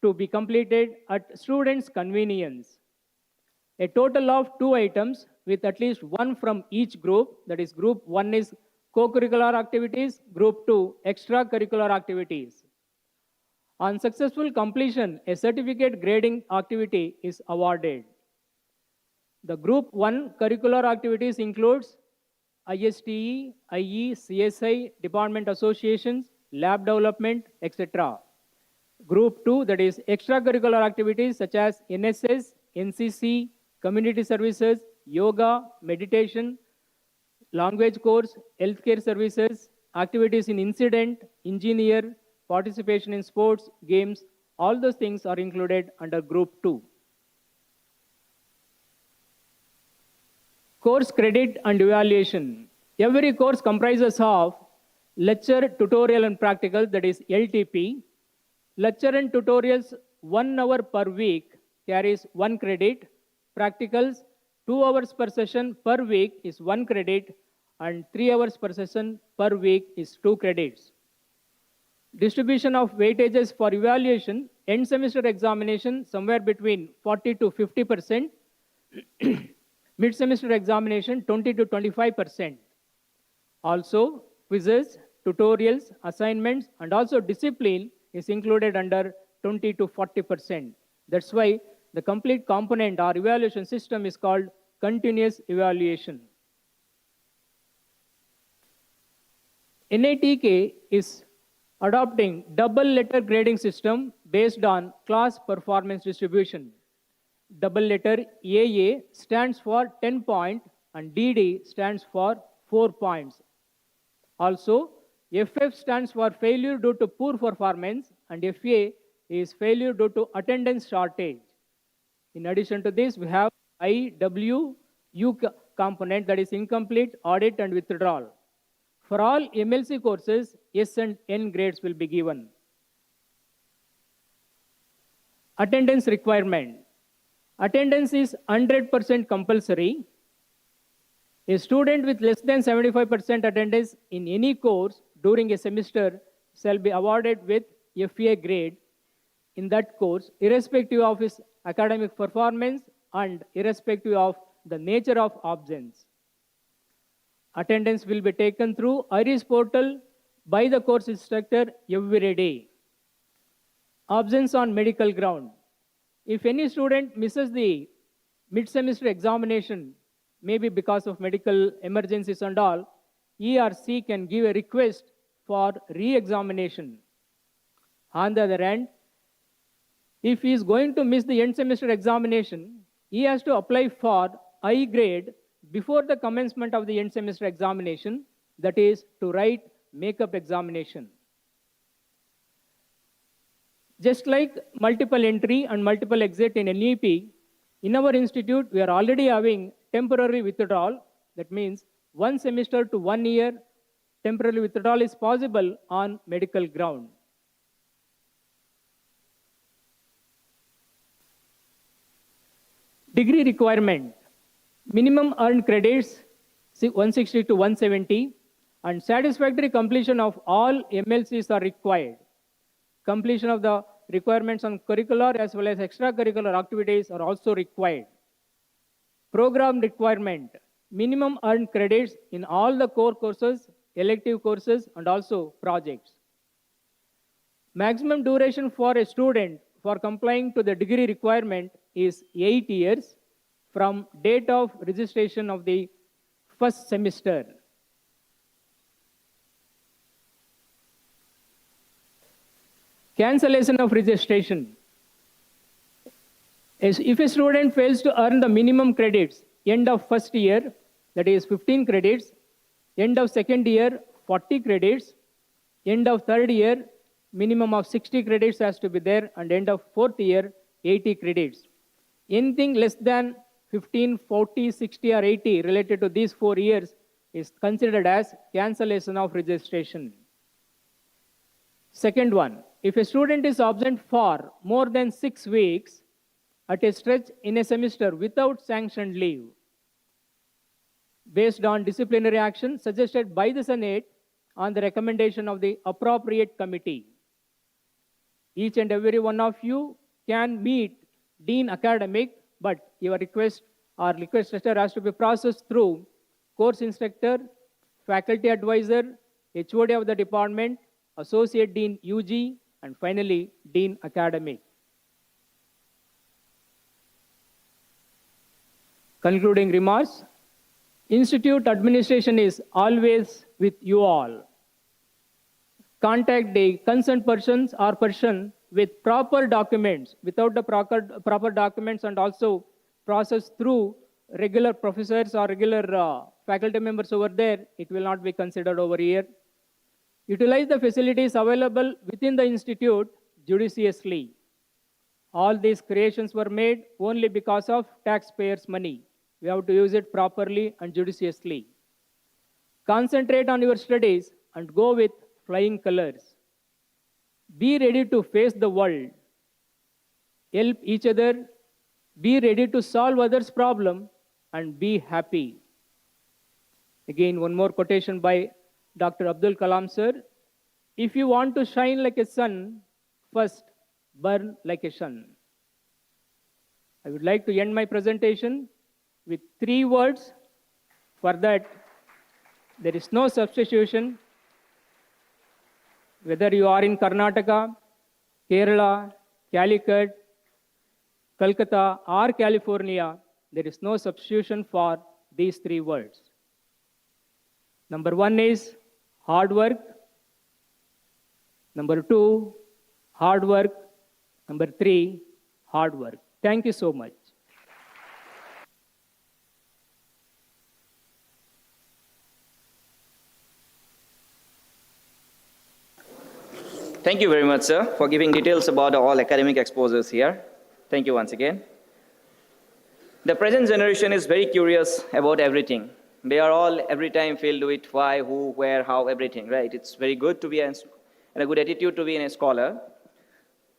to be completed at students' convenience. A total of 2 items with at least 1 from each group, that is group 1 is co-curricular activities, group 2 extracurricular activities. On successful completion, a certificate grading activity is awarded. The group 1 curricular activities includes ISTE, IE, CSI, department associations, lab development, etc. Group 2, that is extracurricular activities such as NSS, NCC, community services, yoga, meditation, language course, healthcare services, activities in incident, engineer, participation in sports, games, all those things are included under group 2. Course credit and evaluation. Every course comprises of lecture, tutorial, and practical, that is LTP. Lecture and tutorials 1 hour per week carries 1 credit. Practicals 2 hours per session per week is 1 credit, and 3 hours per session per week is 2 credits. Distribution of weightages for evaluation, end semester examination somewhere between 40 to 50%. Mid-semester examination 20 to 25%. Also, quizzes, tutorials, assignments, and also discipline is included under 20 to 40%. That's why the complete component or evaluation system is called continuous evaluation. NITK is adopting double letter grading system based on class performance distribution. Double letter AA stands for 10 points and DD stands for 4 points. Also, FF stands for failure due to poor performance and FA is failure due to attendance shortage. In addition to this, we have IWU component, that is incomplete, audit, and withdrawal. For all MLC courses, S and N grades will be given. Attendance requirement. Attendance is 100% compulsory. A student with less than 75% attendance in any course during a semester shall be awarded with FA grade in that course, irrespective of his academic performance and irrespective of the nature of absence. Attendance will be taken through IRIS portal by the course instructor every day. Absence on medical ground. If any student misses the mid-semester examination, maybe because of medical emergencies and all, he or she can give a request for re-examination. On the other hand, if he is going to miss the end semester examination, he has to apply for I grade before the commencement of the end semester examination that is to write makeup examination. Just like multiple entry and multiple exit in NEP, in our institute, we are already having temporary withdrawal. That means 1 semester to 1 year temporary withdrawal is possible on medical ground. Degree requirement, minimum earned credits 160 to 170, and satisfactory completion of all MLCs are required. Completion of the requirements on curricular as well as extracurricular activities are also required. Program requirement, minimum earned credits in all the core courses, elective courses, and also projects. Maximum duration for a student for complying to the degree requirement is 8 years from date of registration of the first semester. Cancellation of registration. If a student fails to earn the minimum credits, end of first year, that is 15 credits, end of second year, 40 credits, end of third year, minimum of 60 credits has to be there, and end of fourth year, 80 credits. Anything less than 15, 40, 60, or 80 related to these 4 years is considered as cancellation of registration. Second one, if a student is absent for more than 6 weeks at a stretch in a semester without sanctioned leave, based on disciplinary action suggested by the Senate on the recommendation of the appropriate committee, each and every one of you can meet Dean Academic, but your request or request letter has to be processed through course instructor, faculty advisor, HOD of the department, Associate Dean UG, and finally Dean Academic. Concluding remarks, Institute administration is always with you all. Contact the concerned persons or person with proper documents. Without the proper documents and also process through regular professors or regular faculty members over there, it will not be considered over here. Utilize the facilities available within the institute judiciously. All these creations were made only because of taxpayers' money. We have to use it properly and judiciously. Concentrate on your studies and go with flying colors. Be ready to face the world. Help each other. Be ready to solve others' problem and be happy. Again, one more quotation by Dr. Abdul Kalam sir. If you want to shine like a sun, first burn like a sun. I would like to end my presentation with 3 words. For that, there is no substitution. Whether you are in Karnataka, Kerala, Calicut, Calcutta, or California, there is no substitution for these 3 words. Number 1 is hard work. Number 2, hard work. Number 3, hard work. Thank you so much. Thank you very much, sir, for giving details about all academic exposures here. Thank you once again. The present generation is very curious about everything. They are all every time filled with why, who, where, how, everything, right? It's very good to be and a good attitude to be in a scholar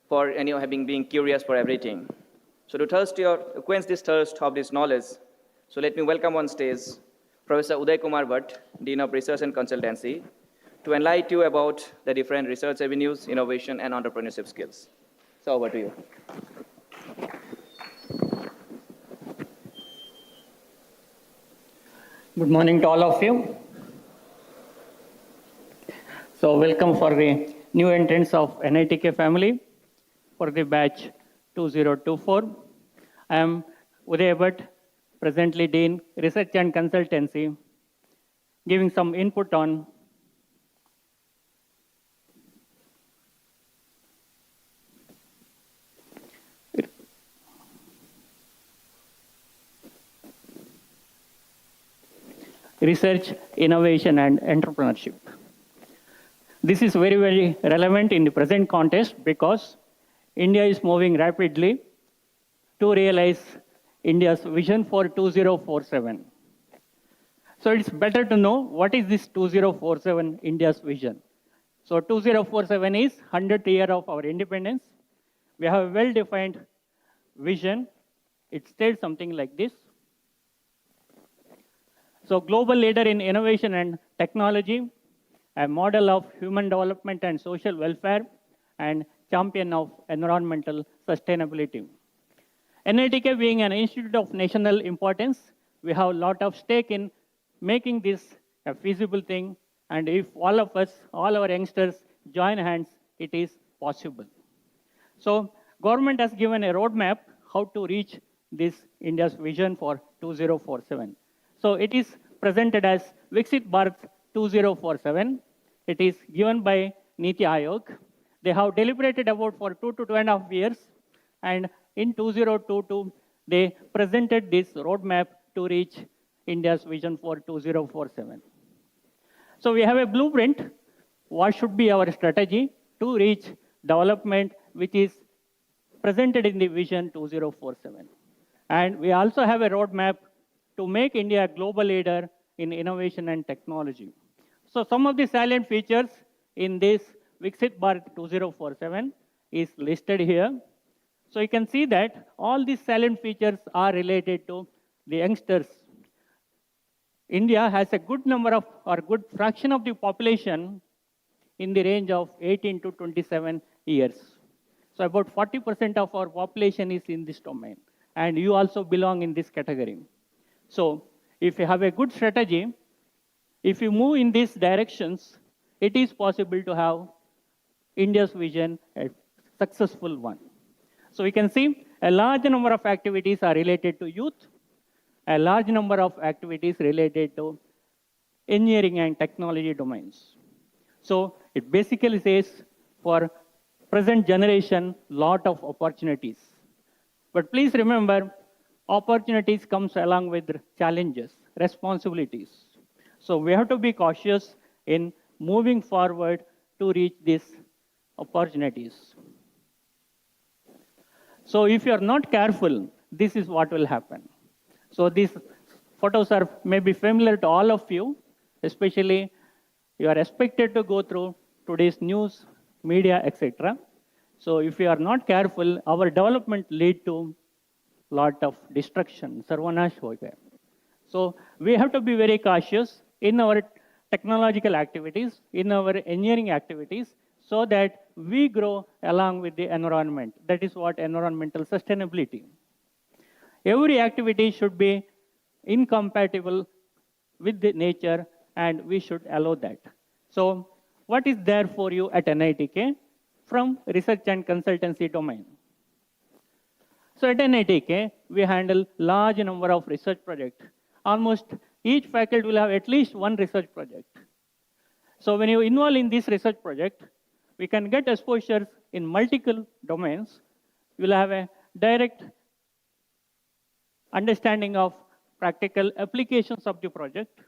for having been curious for everything. So to quench this thirst of this knowledge, so let me welcome on stage Professor Uday Kumar Bhatt, Dean of Research and Consultancy, to enlighten you about the different research avenues, innovation, and entrepreneurship skills. So over to you. Good morning to all of you. So welcome for the new entrants of NITK family for the batch 2024. I am Uday Bhatt, presently Dean Research and Consultancy, giving some input on research, innovation, and entrepreneurship. This is very, very relevant in the present context because India is moving rapidly to realize India's vision for 2047. So it's better to know what is this 2047 India's vision. So 2047 is 100th year of our independence. We have a well-defined vision. It states something like this. So global leader in innovation and technology, a model of human development and social welfare, and champion of environmental sustainability. NITK being an institute of national importance, we have a lot of stake in making this a feasible thing. And if all of us, all our youngsters join hands, it is possible. So government has given a roadmap how to reach this India's vision for 2047. So it is presented as Viksit Bharat 2047. It is given by Niti Aayog. They have deliberated about for 2 to 2.5 years. And in 2022, they presented this roadmap to reach India's vision for 2047. So we have a blueprint. What should be our strategy to reach development which is presented in the vision 2047. And we also have a roadmap to make India a global leader in innovation and technology. So some of the salient features in this Viksit Bharat 2047 is listed here. So you can see that all these salient features are related to the youngsters. India has a good number of, or good fraction of the population in the range of 18 to 27 years. So about 40% of our population is in this domain. And you also belong in this category. So if you have a good strategy, if you move in these directions, it is possible to have India's vision a successful one. So we can see a large number of activities are related to youth, a large number of activities related to engineering and technology domains. So it basically says for present generation, lot of opportunities. But please remember, opportunities comes along with challenges, responsibilities. So we have to be cautious in moving forward to reach these opportunities. So if you are not careful, this is what will happen. So these photos are maybe familiar to all of you, especially you are expected to go through today's news, media, etc. So if you are not careful, our development lead to lot of destruction, sarvanash ho gaya. So we have to be very cautious in our technological activities, in our engineering activities, so that we grow along with the environment. That is what environmental sustainability. Every activity should be incompatible with the nature, and we should allow that. So what is there for you at NITK from research and consultancy domain? So at NITK, we handle large number of research projects. Almost each faculty will have at least one research project. So when you involve in this research project, we can get exposures in multiple domains. You will have a direct understanding of practical applications of the project.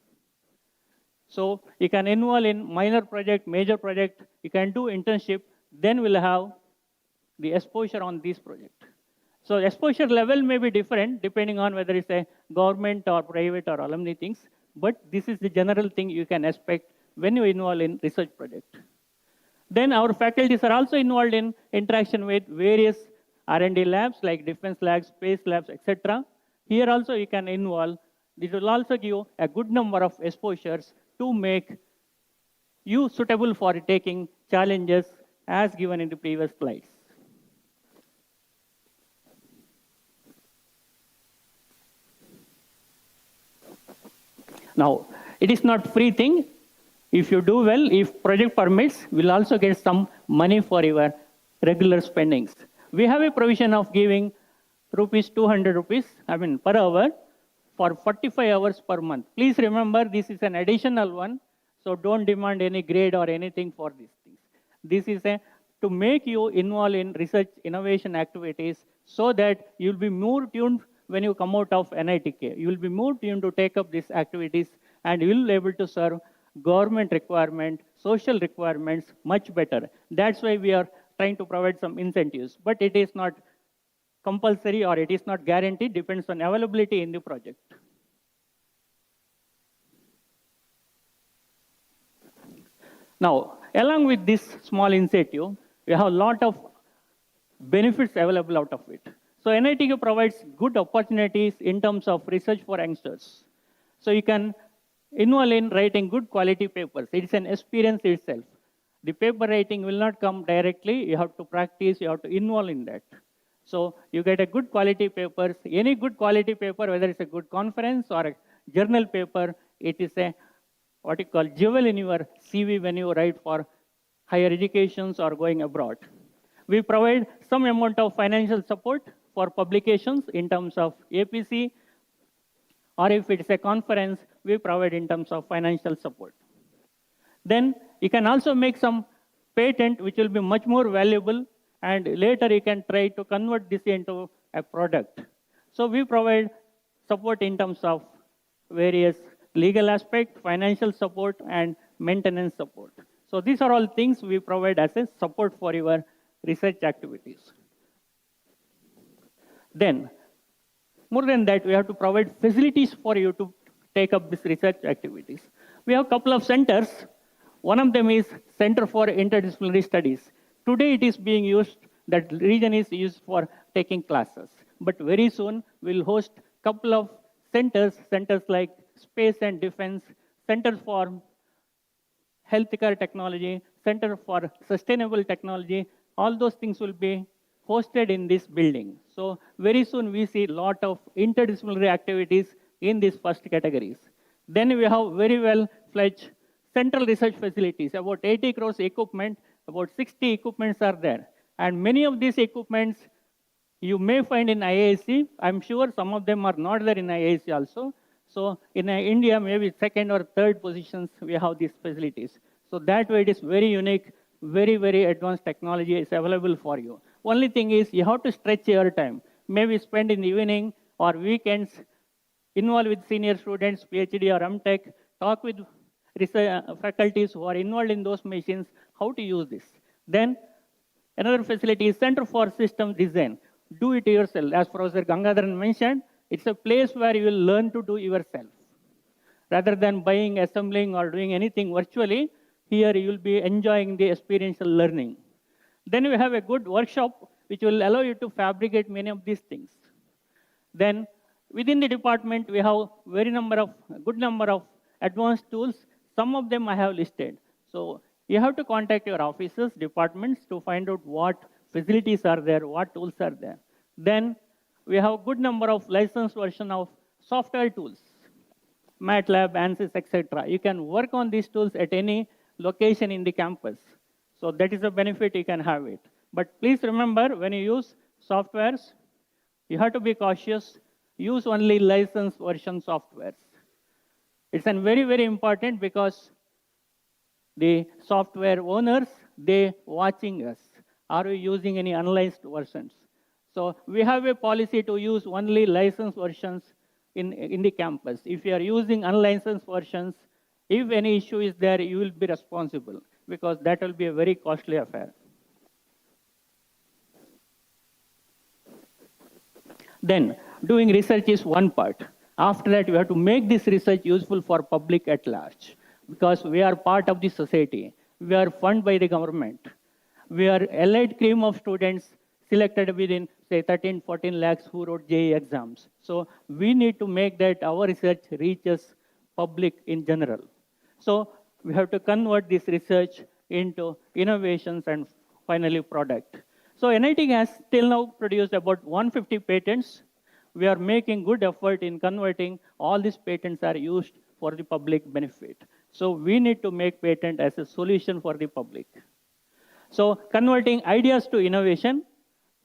So you can involve in minor project, major project, you can do internship, then we'll have the exposure on this project. So exposure level may be different depending on whether it's a government or private or alumni things, but this is the general thing you can expect when you involve in research project. Then our faculties are also involved in interaction with various R&D labs like defense labs, space labs, etc. Here also you can involve. This will also give a good number of exposures to make you suitable for taking challenges as given in the previous slides. Now, it is not free thing. If you do well, if project permits, we'll also get some money for your regular spendings. We have a provision of giving rupees 200 rupees, per hour for 45 hours per month. Please remember this is an additional one, so don't demand any grade or anything for these things. This is to make you involved in research innovation activities so that you'll be more tuned when you come out of NITK. You will be more tuned to take up these activities and you will be able to serve government requirement, social requirements much better. That's why we are trying to provide some incentives, but it is not compulsory or it is not guaranteed, depends on availability in the project. Now, along with this small initiative, we have a lot of benefits available out of it. So NITK provides good opportunities in terms of research for youngsters. So you can involve in writing good quality papers. It's an experience itself. The paper writing will not come directly. You have to practice, you have to involve in that. So you get a good quality papers. Any good quality paper, whether it's a good conference or a journal paper, it is a what you call jewel in your CV when you write for higher educations or going abroad. We provide some amount of financial support for publications in terms of APC, or if it's a conference, we provide in terms of financial support. Then you can also make some patent which will be much more valuable, and later you can try to convert this into a product. So we provide support in terms of various legal aspect, financial support, and maintenance support. So these are all things we provide as a support for your research activities. Then, more than that, we have to provide facilities for you to take up this research activities. We have a couple of centers. One of them is Center for Interdisciplinary Studies. Today it is being used, that region is used for taking classes. But very soon we'll host a couple of centers like Space and Defense, Center for Healthcare Technology, Center for Sustainable Technology. All those things will be hosted in this building. So very soon we see a lot of interdisciplinary activities in these first categories. Then we have very well-fledged central research facilities, about 80 crores equipment, about 60 equipments are there. And many of these equipments you may find in IISc. I'm sure some of them are not there in IISc also. So in India, maybe second or third positions, we have these facilities. So that way it is very unique, very advanced technology is available for you. Only thing is you have to stretch your time. Maybe spend in the evening or weekends, involve with senior students, PhD or MTech, talk with research faculties who are involved in those machines, how to use this. Then another facility is Center for System Design. Do it yourself. As Professor Gangadharan mentioned, it's a place where you will learn to do yourself. Rather than buying, assembling, or doing anything virtually, here you will be enjoying the experiential learning. Then we have a good workshop which will allow you to fabricate many of these things. Then within the department, we have good number of advanced tools. Some of them I have listed. So you have to contact your offices, departments to find out what facilities are there, what tools are there. Then we have a good number of licensed version of software tools, MATLAB, ANSYS, etc. You can work on these tools at any location in the campus. So that is a benefit, you can have it. But please remember, when you use softwares, you have to be cautious. Use only licensed version softwares. It's very important because the software owners, they watching us. Are we using any unlicensed versions? So we have a policy to use only licensed versions in the campus. If you are using unlicensed versions, if any issue is there, you will be responsible because that will be a very costly affair. Then doing research is one part. After that, we have to make this research useful for public at large because we are part of the society. We are funded by the government. We are elite cream of students selected within, say, 13, 14 lakhs who wrote JEE exams. So we need to make that our research reaches public in general. So we have to convert this research into innovations and finally product. So NIT has till now produced about 150 patents. We are making good effort in converting all these patents are used for the public benefit. So we need to make patent as a solution for the public. So converting ideas to innovation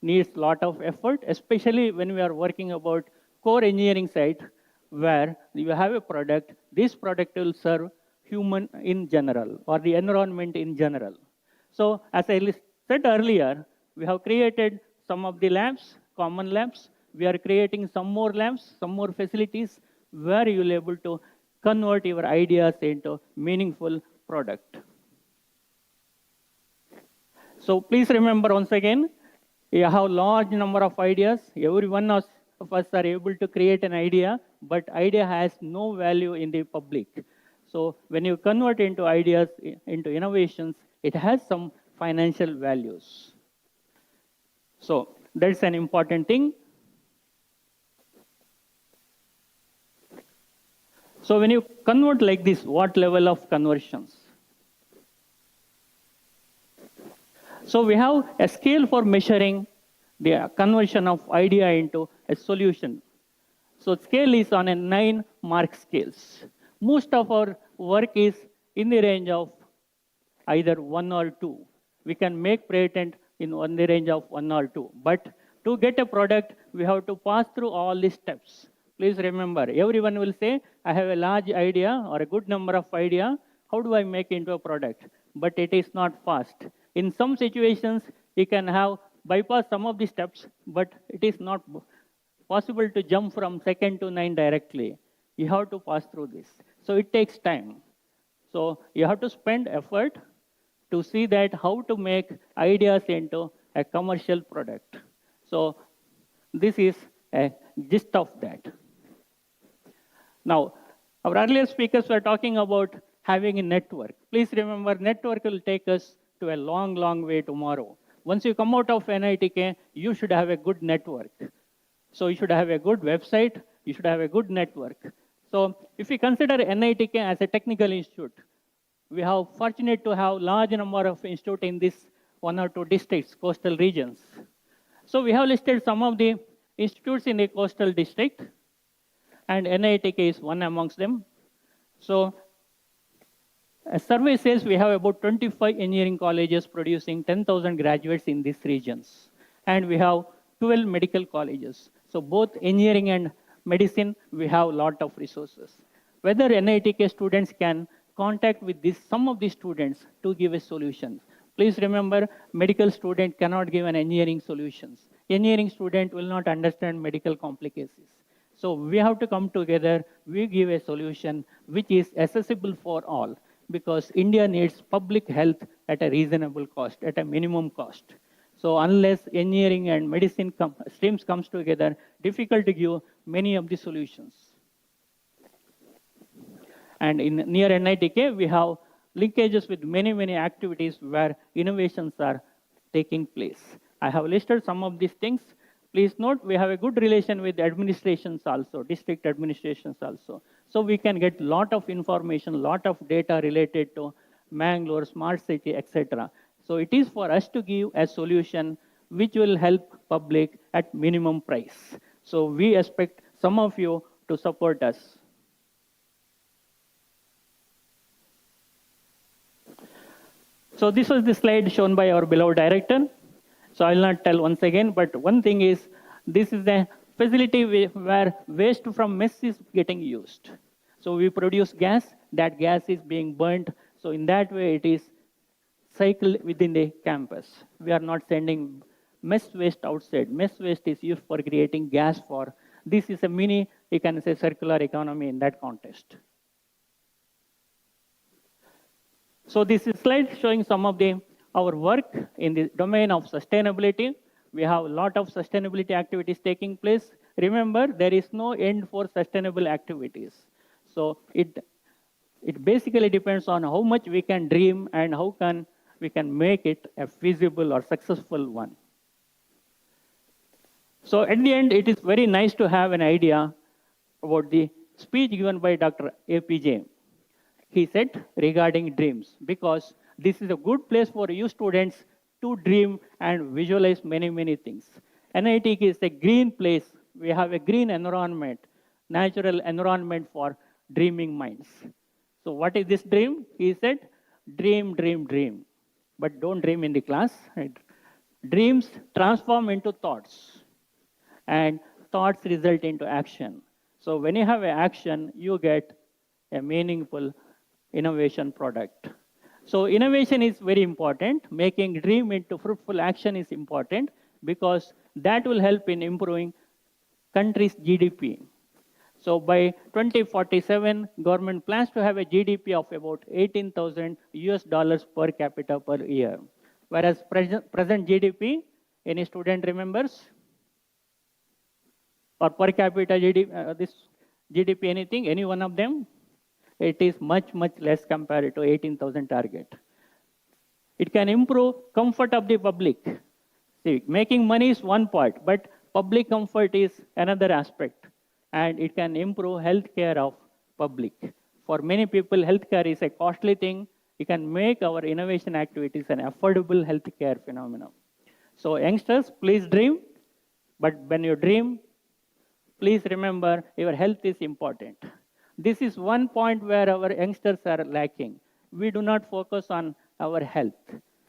needs a lot of effort, especially when we are working about core engineering side, where you have a product, this product will serve human in general or the environment in general. So as I said earlier, we have created some of the labs, common labs. We are creating some more labs, some more facilities where you will be able to convert your ideas into meaningful product. So please remember once again, you have large number of ideas. Every one of us are able to create an idea, but idea has no value in the public. So when you convert into ideas, into innovations, it has some financial values. So that's an important thing. So when you convert like this, what level of conversions? So we have a scale for measuring the conversion of idea into a solution. So scale is on a 9-mark scales. Most of our work is in the range of either 1 or 2. We can make patent in the range of 1 or 2. But to get a product, we have to pass through all these steps. Please remember, everyone will say, I have a large idea or a good number of idea. How do I make into a product? But it is not fast. In some situations, you can have bypass some of the steps, but it is not possible to jump from 2nd to 9 directly. You have to pass through this. So it takes time. So you have to spend effort to see that how to make ideas into a commercial product. So this is a gist of that. Now, our earlier speakers were talking about having a network. Please remember, network will take us to a long, long way tomorrow. Once you come out of NITK, you should have a good network. So you should have a good website, you should have a good network. So if we consider NITK as a technical institute, we have fortunate to have large number of institutes in this 1 or 2 districts, coastal regions. So we have listed some of the institutes in the coastal district, and NITK is one amongst them. So a survey says we have about 25 engineering colleges producing 10,000 graduates in these regions. And we have 12 medical colleges. So both engineering and medicine, we have a lot of resources. Whether NITK students can contact with some of these students to give a solution. Please remember, medical student cannot give an engineering solutions. Engineering student will not understand medical complications. So we have to come together, we give a solution which is accessible for all, because India needs public health at a reasonable cost, at a minimum cost. So unless engineering and medicine streams comes together, difficult to give many of the solutions. And in near NITK, we have linkages with many, many activities where innovations are taking place. I have listed some of these things. Please note, we have a good relation with administrations also, district administrations also. So we can get a lot of information, lot of data related to Mangalore, smart city, etc. So it is for us to give a solution which will help public at minimum price. So we expect some of you to support us. So this was the slide shown by our beloved director. So I will not tell once again, but one thing is, this is a facility where waste from mess is getting used. So we produce gas, that gas is being burnt. So in that way, it is cycled within the campus. We are not sending mess waste outside. Mess waste is used for creating gas for, this is a mini, you can say, circular economy in that context. So this is slide showing some of our work in the domain of sustainability. We have a lot of sustainability activities taking place. Remember, there is no end for sustainable activities. So it basically depends on how much we can dream and how we can make it a feasible or successful one. So at the end, it is very nice to have an idea about the speech given by Dr. APJ. He said regarding dreams, because this is a good place for you students to dream and visualize many, many things. NITK is a green place. We have a green environment, natural environment for dreaming minds. So what is this dream? He said, dream, dream, dream. But don't dream in the class. Right? Dreams transform into thoughts. And thoughts result into action. So when you have an action, you get a meaningful innovation product. So innovation is very important. Making dream into fruitful action is important, because that will help in improving country's GDP. So by 2047, government plans to have a GDP of about 18,000 US dollars per capita per year. Whereas present GDP, any student remembers? Or per capita GDP, this GDP anything, any one of them? It is much, much less compared to 18,000 target. It can improve comfort of the public. See, making money is one part, but public comfort is another aspect. And it can improve healthcare of public. For many people, healthcare is a costly thing. It can make our innovation activities an affordable healthcare phenomenon. So youngsters, please dream. But when you dream, please remember your health is important. This is one point where our youngsters are lacking. We do not focus on our health.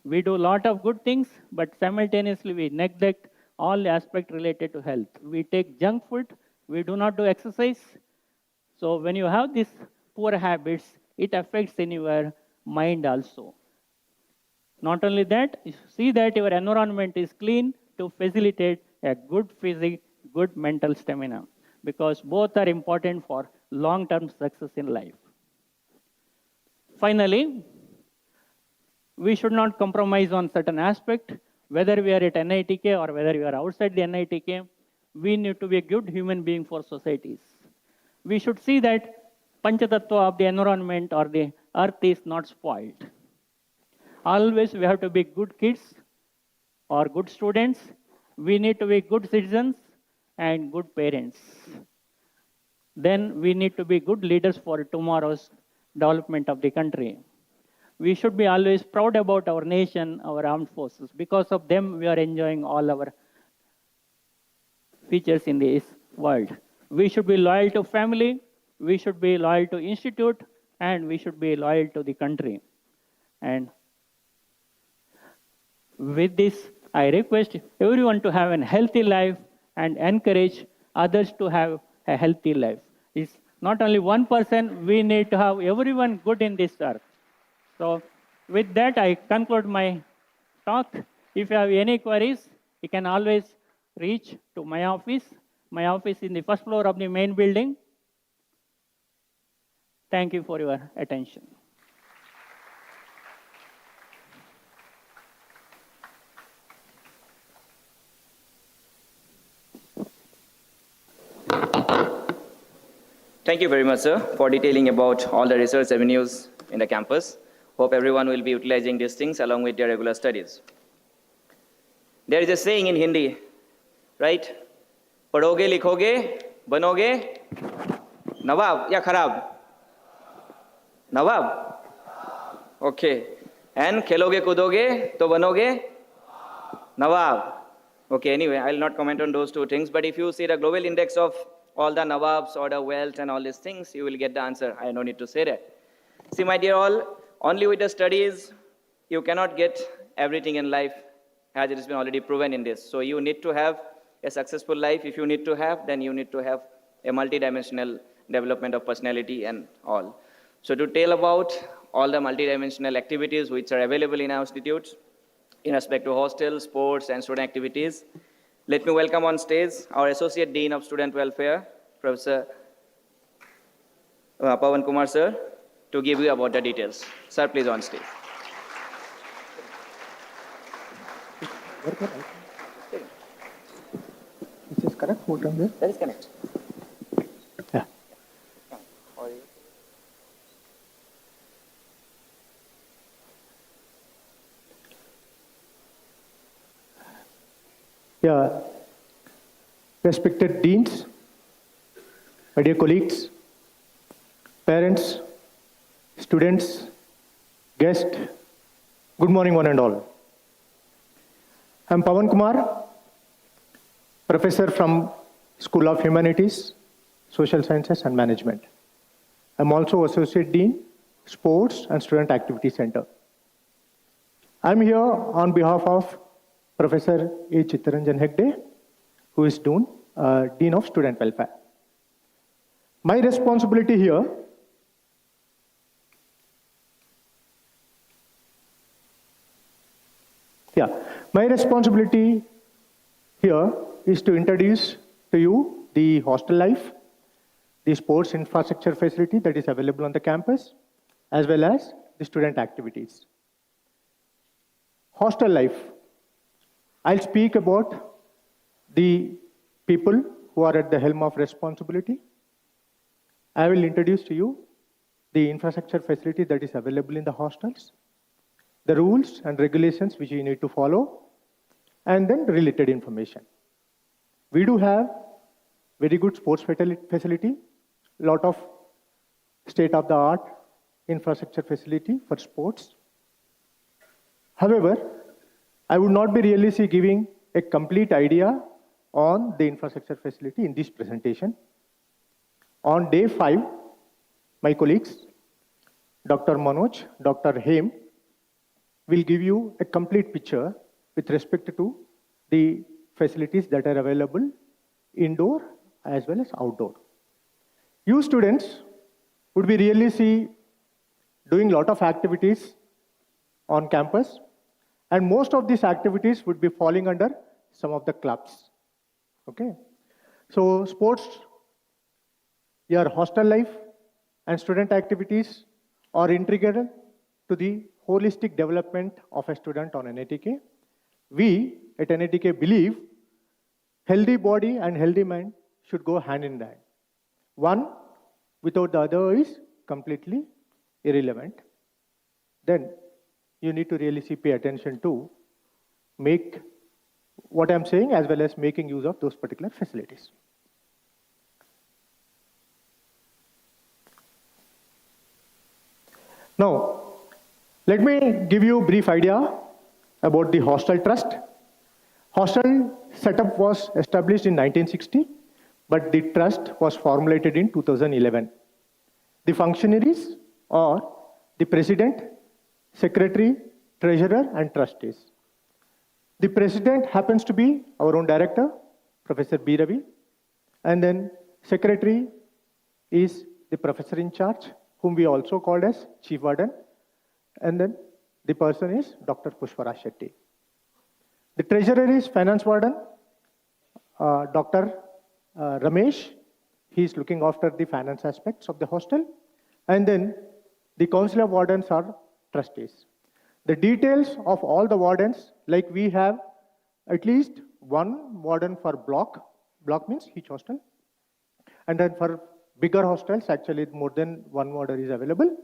We do a lot of good things, but simultaneously we neglect all aspects related to health. We take junk food, we do not do exercise. So when you have these poor habits, it affects in your mind also. Not only that, you see that your environment is clean to facilitate a good physique, good mental stamina, because both are important for long-term success in life. Finally, we should not compromise on certain aspect, whether we are at NITK or whether we are outside the NITK, we need to be a good human being for societies. We should see that Panchatattva of the environment or the earth is not spoiled. Always we have to be good kids or good students. We need to be good citizens and good parents. Then we need to be good leaders for tomorrow's development of the country. We should be always proud about our nation, our armed forces. Because of them, we are enjoying all our features in this world. We should be loyal to family, we should be loyal to institute, and we should be loyal to the country. And with this, I request everyone to have a healthy life and encourage others to have a healthy life. It's not only one person, we need to have everyone good in this earth. So with that, I conclude my talk. If you have any queries, you can always reach to my office. My office is in the first floor of the main building. Thank you for your attention. Thank you very much, sir, for detailing about all the research avenues in the campus. Hope everyone will be utilizing these things along with their regular studies. There is a saying in Hindi, right? पढ़ोगे लिखोगे बनोगे नवाब या खराब? नवाब? Okay. And खेलोगे कूदोगे तो बनोगे नवाब. Okay, anyway, I'll not comment on those two things, but if you see the global index of all the nawabs or the wealth and all these things, you will get the answer. I don't need to say that. See, my dear all, only with the studies, you cannot get everything in life, as it has been already proven in this. So you need to have a successful life. If you need to have, then you need to have a multidimensional development of personality and all. So to tell about all the multidimensional activities which are available in our institutes, in respect to hostels, sports, and student activities, let me welcome on stage our Associate Dean of Student Welfare, Professor Pawan Kumar, sir, to give you about the details. Sir, please on stage. This is correct? What on there? That is correct. Yeah. Yeah. Respected deans, my dear colleagues, parents, students, guests, good morning one and all. I'm Pawan Kumar, professor from School of Humanities, Social Sciences and Management. I'm also Associate Dean, Sports and Student Activity Center. I'm here on behalf of Professor A. Chittaranjan Hegde, who is Dean of Student Welfare. My responsibility here my responsibility here is to introduce to you the hostel life, the sports infrastructure facility that is available on the campus, as well as the student activities. Hostel life. I'll speak about the people who are at the helm of responsibility. I will introduce to you the infrastructure facility that is available in the hostels, the rules and regulations which you need to follow, and then related information. We do have very good sports facility, lot of state-of-the-art infrastructure facility for sports. However, I would not be really giving a complete idea on the infrastructure facility in this presentation. On day 5, my colleagues, Dr. Manoj, Dr. Hem, will give you a complete picture with respect to the facilities that are available indoor as well as outdoor. You students would be really doing lot of activities on campus, and most of these activities would be falling under some of the clubs. Okay, so sports, your hostel life and student activities are integral to the holistic development of a student on NITK. We at NITK believe healthy body and healthy mind should go hand in hand. One without the other is completely irrelevant. Then you need to really pay attention to make what I'm saying as well as making use of those particular facilities. Now, let me give you a brief idea about the Hostel Trust. Hostel setup was established in 1960, but the trust was formulated in 2011. The functionaries are the president, secretary, treasurer, and trustees. The president happens to be our own director, Professor B. Ravi, and then secretary is the professor in charge, whom we also called as Chief Warden, and then the person is Dr. Pushparaj Shetty. The treasurer is Finance Warden, Dr. Ramesh. He is looking after the finance aspects of the hostel, and then the Council of Wardens are trustees. The details of all the wardens, like we have at least one warden for block means each hostel, and then for bigger hostels, actually more than one warden is available.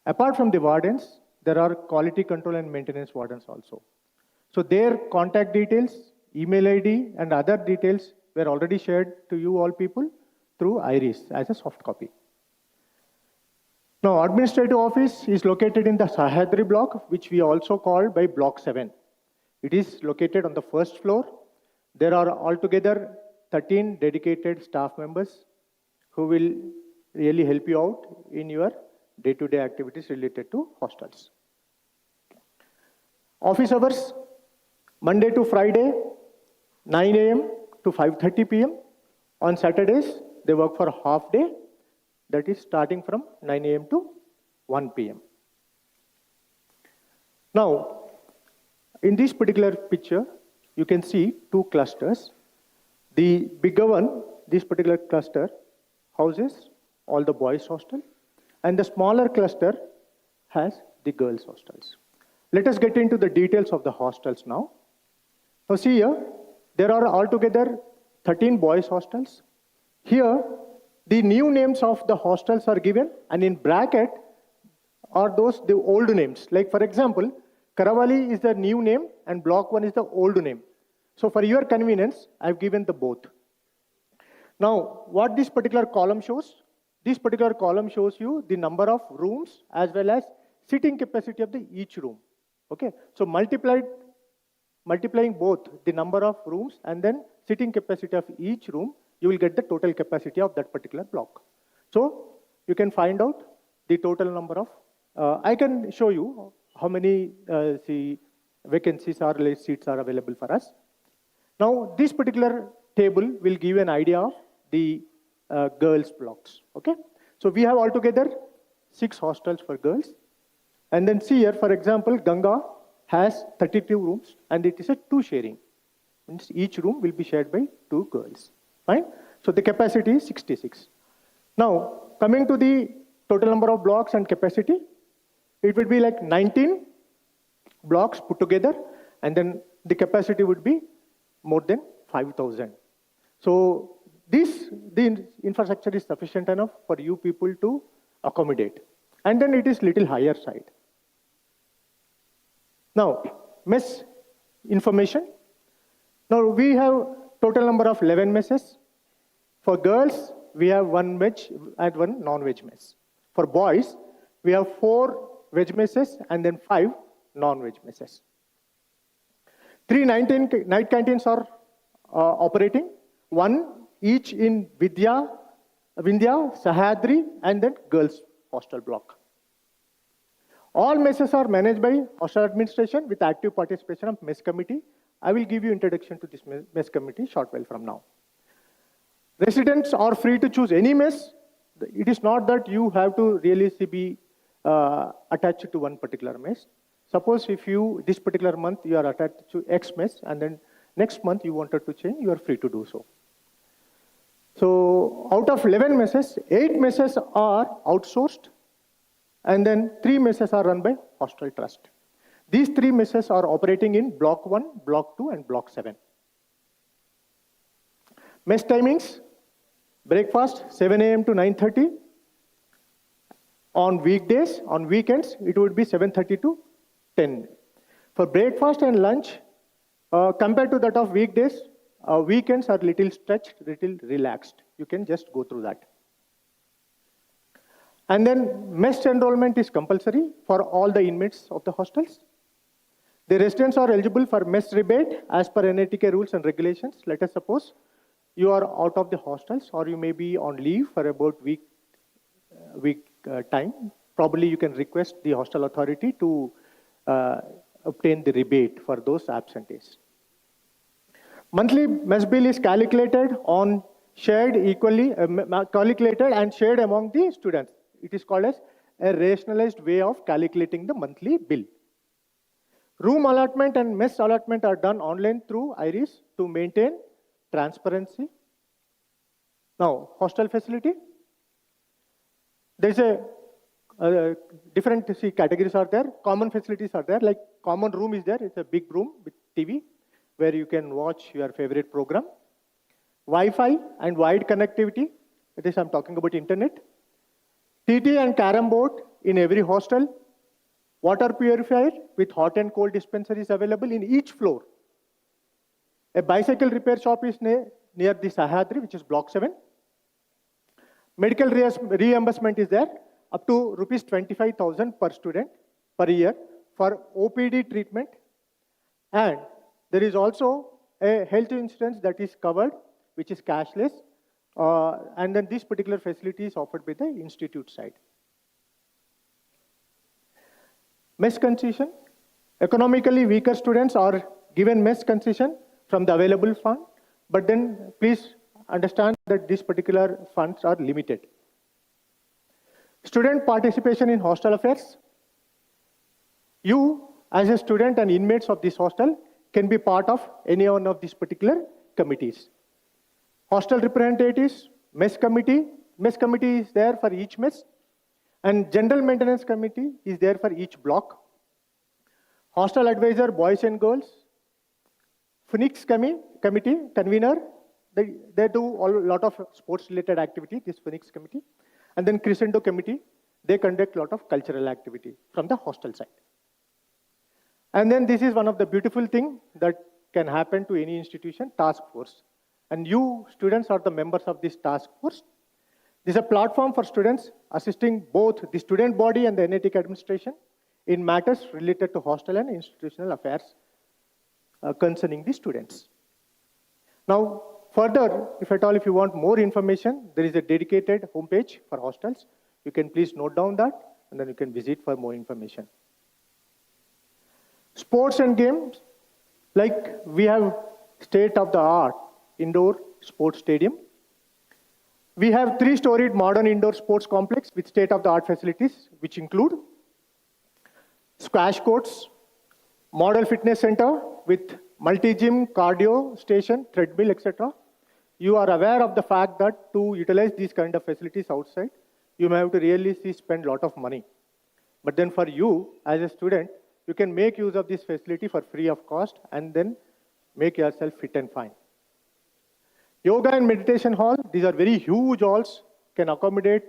Apart from the wardens, there are quality control and maintenance wardens also. So their contact details, email ID, and other details were already shared to you all people through IRIS as a soft copy. Now, administrative office is located in the Sahyadri block, which we also call by block 7. It is located on the first floor. There are altogether 13 dedicated staff members who will really help you out in your day-to-day activities related to hostels. Office hours, Monday to Friday, 9 a.m. to 5:30 p.m. On Saturdays, they work for half day, that is starting from 9 a.m. to 1 p.m. Now, in this particular picture, you can see two clusters. The bigger one, this particular cluster, houses all the boys' hostel, and the smaller cluster has the girls' hostels. Let us get into the details of the hostels now. Now see here, there are altogether 13 boys' hostels. Here, the new names of the hostels are given, and in bracket are those the old names. Like for example, Karavali is the new name and block 1 is the old name. So for your convenience, I've given the both. Now, what this particular column shows? This particular column shows you the number of rooms as well as sitting capacity of each room. Okay, so multiplying both the number of rooms and then sitting capacity of each room, you will get the total capacity of that particular block. So you can find out the total number of, I can show you how many vacancies or seats are available for us. Now, this particular table will give an idea of the girls' blocks. Okay, so we have altogether 6 hostels for girls. And then see here, for example, Ganga has 32 rooms and it is a 2 sharing. Means each room will be shared by 2 girls. Fine? So the capacity is 66. Now, coming to the total number of blocks and capacity, it would be like 19 blocks put together, and then the capacity would be more than 5,000. So the infrastructure is sufficient enough for you people to accommodate. And then it is little higher side. Now, mess information. Now we have total number of 11 messes. For girls, we have 1 veg and 1 non-veg mess. For boys, we have 4 veg messes and then 5 non-veg messes. 3 night canteens are operating, 1 each in Vindhya, Sahadri, and then girls hostel block. All messes are managed by hostel administration with active participation of mess committee. I will give you introduction to this mess committee short while from now. Residents are free to choose any mess. It is not that you have to really be attached to one particular mess. Suppose if you, this particular month, you are attached to X mess, and then next month you wanted to change, you are free to do so. So out of 11 messes, 8 messes are outsourced, and then 3 messes are run by hostel trust. These 3 messes are operating in block 1, block 2, and block 7. Mess timings, breakfast 7 a.m. to 9:30. On weekdays, on weekends, it would be 7:30 to 10. For breakfast and lunch, compared to that of weekdays, weekends are little stretched, little relaxed. You can just go through that. And then mess enrollment is compulsory for all the inmates of the hostels. The residents are eligible for mess rebate as per NATK rules and regulations. Let us suppose you are out of the hostels or you may be on leave for about week time. Probably you can request the hostel authority to obtain the rebate for those absentees. Monthly mess bill is calculated and shared among the students. It is called as a rationalized way of calculating the monthly bill. Room allotment and mess allotment are done online through IRIS to maintain transparency. Now, hostel facility. There's different categories are there. Common facilities are there. Like common room is there. It's a big room with TV where you can watch your favorite program. Wi-Fi and wide connectivity. That is, I'm talking about internet. TT and carom board in every hostel. Water purifier with hot and cold dispensers is available in each floor. A bicycle repair shop is near the Sahadri, which is block 7. Medical reimbursement is there up to rupees 25,000 per student per year for OPD treatment. And there is also a health insurance that is covered, which is cashless. And then this particular facility is offered by the institute side. Mess concession. Economically weaker students are given mess concession from the available fund, but then please understand that these particular funds are limited. Student participation in hostel affairs. You, as a student and inmates of this hostel, can be part of any one of these particular committees. Hostel representatives, mess committee is there for each mess, and general maintenance committee is there for each block. Hostel advisor, boys and girls. Phoenix committee, convener, they do a lot of sports related activity, this Phoenix committee. And then Crescendo committee, they conduct a lot of cultural activity from the hostel side. And then this is one of the beautiful things that can happen to any institution, task force. And you students are the members of this task force. This is a platform for students assisting both the student body and the NATK administration in matters related to hostel and institutional affairs concerning the students. Now, further, if at all, if you want more information, there is a dedicated homepage for hostels. You can please note down that, and then you can visit for more information. Sports and games, like we have state-of-the-art indoor sports stadium. We have 3-storied modern indoor sports complex with state-of-the-art facilities, which include squash courts, model fitness center with multi-gym, cardio station, treadmill, etc. you are aware of the fact that to utilize these kind of facilities outside, you may have to really spend a lot of money. But then for you, as a student, you can make use of this facility for free of cost and then make yourself fit and fine. Yoga and meditation hall, these are very huge halls, can accommodate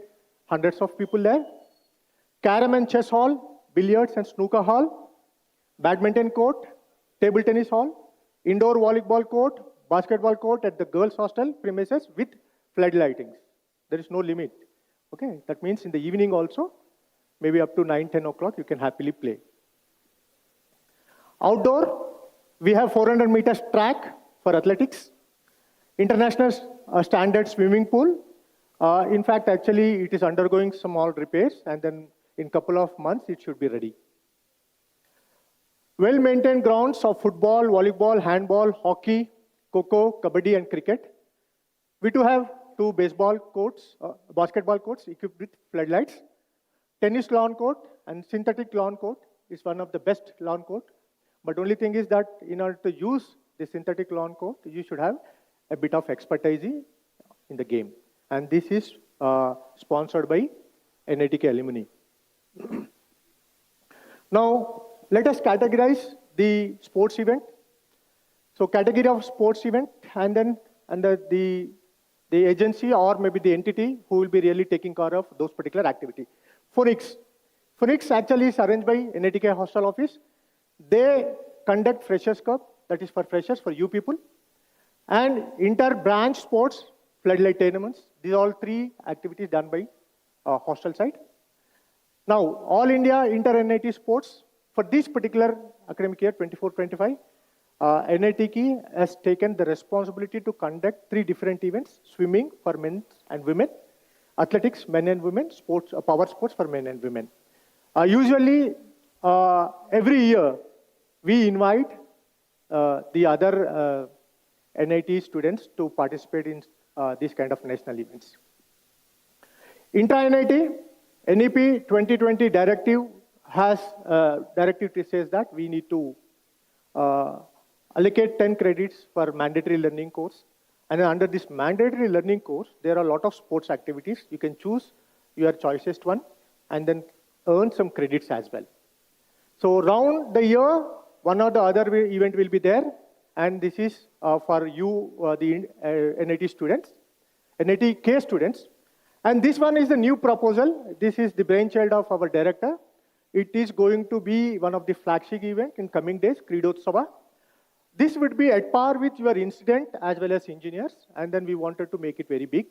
hundreds of people there. Carom and chess hall, billiards and snooker hall, badminton court, table tennis hall, indoor volleyball court, basketball court at the girls' hostel premises with flood lightings. There is no limit. Okay, that means in the evening also, maybe up to 9, 10 o'clock, you can happily play. Outdoor, we have 400 meters track for athletics, international standard swimming pool. In fact, actually, it is undergoing small repairs, and then in couple of months, it should be ready. Well-maintained grounds of football, volleyball, handball, hockey, kho-kho, kabaddi, and cricket. We do have 2 baseball courts, basketball courts equipped with floodlights. Tennis lawn court and synthetic lawn court is one of the best lawn court. But only thing is that in order to use the synthetic lawn court, you should have a bit of expertise in the game. And this is sponsored by NITK Alumni. Now, let us categorize the sports event. So category of sports event, and then the agency or maybe the entity who will be really taking care of those particular activity. Phoenix. Phoenix actually is arranged by NITK Hostel office. They conduct Freshers Cup, that is for freshers, for you people, and inter-branch sports, floodlight tournaments. These are all 3 activities done by hostel side. Now, All India Inter-NIT Sports, for this particular academic year, 24-25, NITK has taken the responsibility to conduct 3 different events: swimming for men and women, athletics, men and women, sports, power sports for men and women. Usually, every year, we invite the other NIT students to participate in this kind of national events. Intra-NIT, NEP 2020 directive has directive says that we need to allocate 10 credits for mandatory learning course. And under this mandatory learning course, there are a lot of sports activities. You can choose your choicest one and then earn some credits as well. So round the year, one or the other event will be there. And this is for you, the NIT students, NITK students. And this one is the new proposal. This is the brainchild of our director. It is going to be one of the flagship event in coming days, Kridotsava. This would be at par with your incident as well as engineers. And then we wanted to make it very big.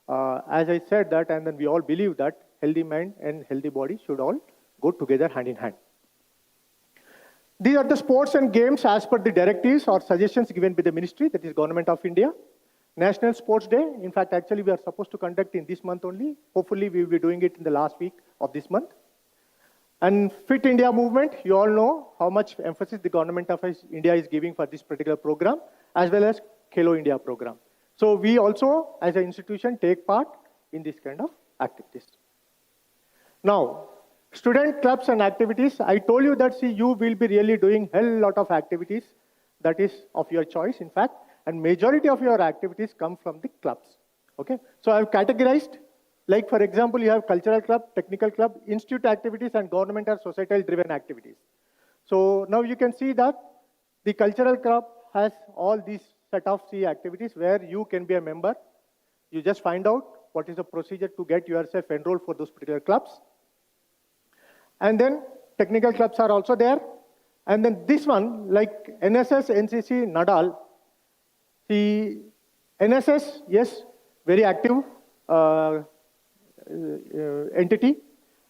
As I said that, and then we all believe that healthy mind and healthy body should all go together hand in hand. These are the sports and games as per the directives or suggestions given by the ministry, that is Government of India. National Sports Day, in fact, actually we are supposed to conduct in this month only. Hopefully we will be doing it in the last week of this month. And Fit India movement, you all know how much emphasis the Government of India is giving for this particular program, as well as Khelo India program. So we also, as an institution, take part in this kind of activities. Now, student clubs and activities, I told you that, see, you will be really doing a hell lot of activities that is of your choice, in fact, and majority of your activities come from the clubs, okay? So I've categorized, like for example, you have cultural club, technical club, institute activities, and government or societal driven activities. So now you can see that the cultural club has all these set of activities where you can be a member. You just find out what is the procedure to get yourself enrolled for those particular clubs. And then technical clubs are also there. And then this one, like NSS, NCC, Nadal, the NSS, yes, very active entity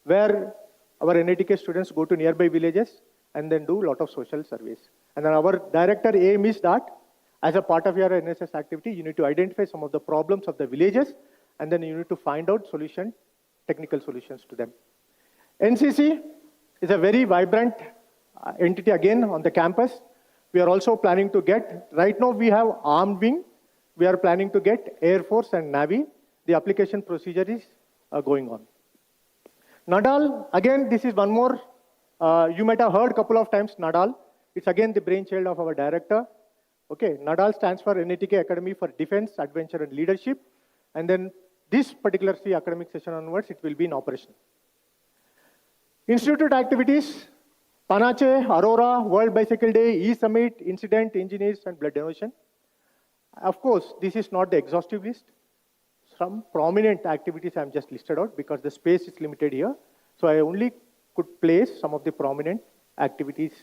where our NITK students go to nearby villages and then do a lot of social service. And then our director aim is that as a part of your NSS activity, you need to identify some of the problems of the villages and then you need to find out solution, technical solutions to them. NCC is a very vibrant entity again on the campus. We are also planning to get, right now we have armed wing. We are planning to get Air Force and Navy. The application procedure is going on. Nadal, again, this is one more. You might have heard a couple of times Nadal. It's again the brainchild of our director. Okay, NADAL stands for NITK Academy for Defense, Adventure and Leadership. And then this particular academic session onwards, it will be in operation. Institute activities, Panache, Aurora, World Bicycle Day, E-Summit, Incident, Engineers and Blood Donation. Of course, this is not the exhaustive list. Some prominent activities I am just listed out because the space is limited here. So I only could place some of the prominent activities.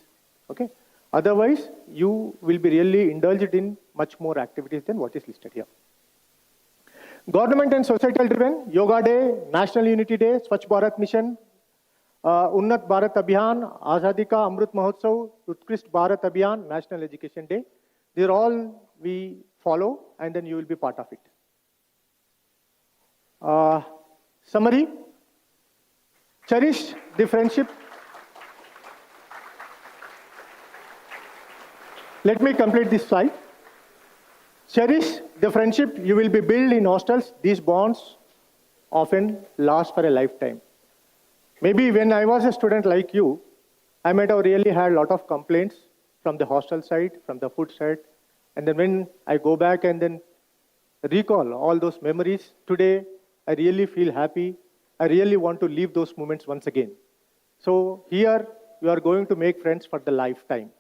Okay. Otherwise, you will be really indulged in much more activities than what is listed here. Government and societal driven, Yoga Day, National Unity Day, Swachh Bharat Mission, Unnat Bharat Abhiyan, Azadi Ka Amrit Mahotsav, Utkrisht Bharat Abhiyan, National Education Day. These are all we follow and then you will be part of it. Summary, cherish the friendship. Let me complete this slide. Cherish the friendship you will be built in hostels. These bonds often last for a lifetime. Maybe when I was a student like you, I might have really had a lot of complaints from the hostel side, from the food side. And then when I go back and then recall all those memories, today I really feel happy. I really want to live those moments once again. So here you are going to make friends for the lifetime.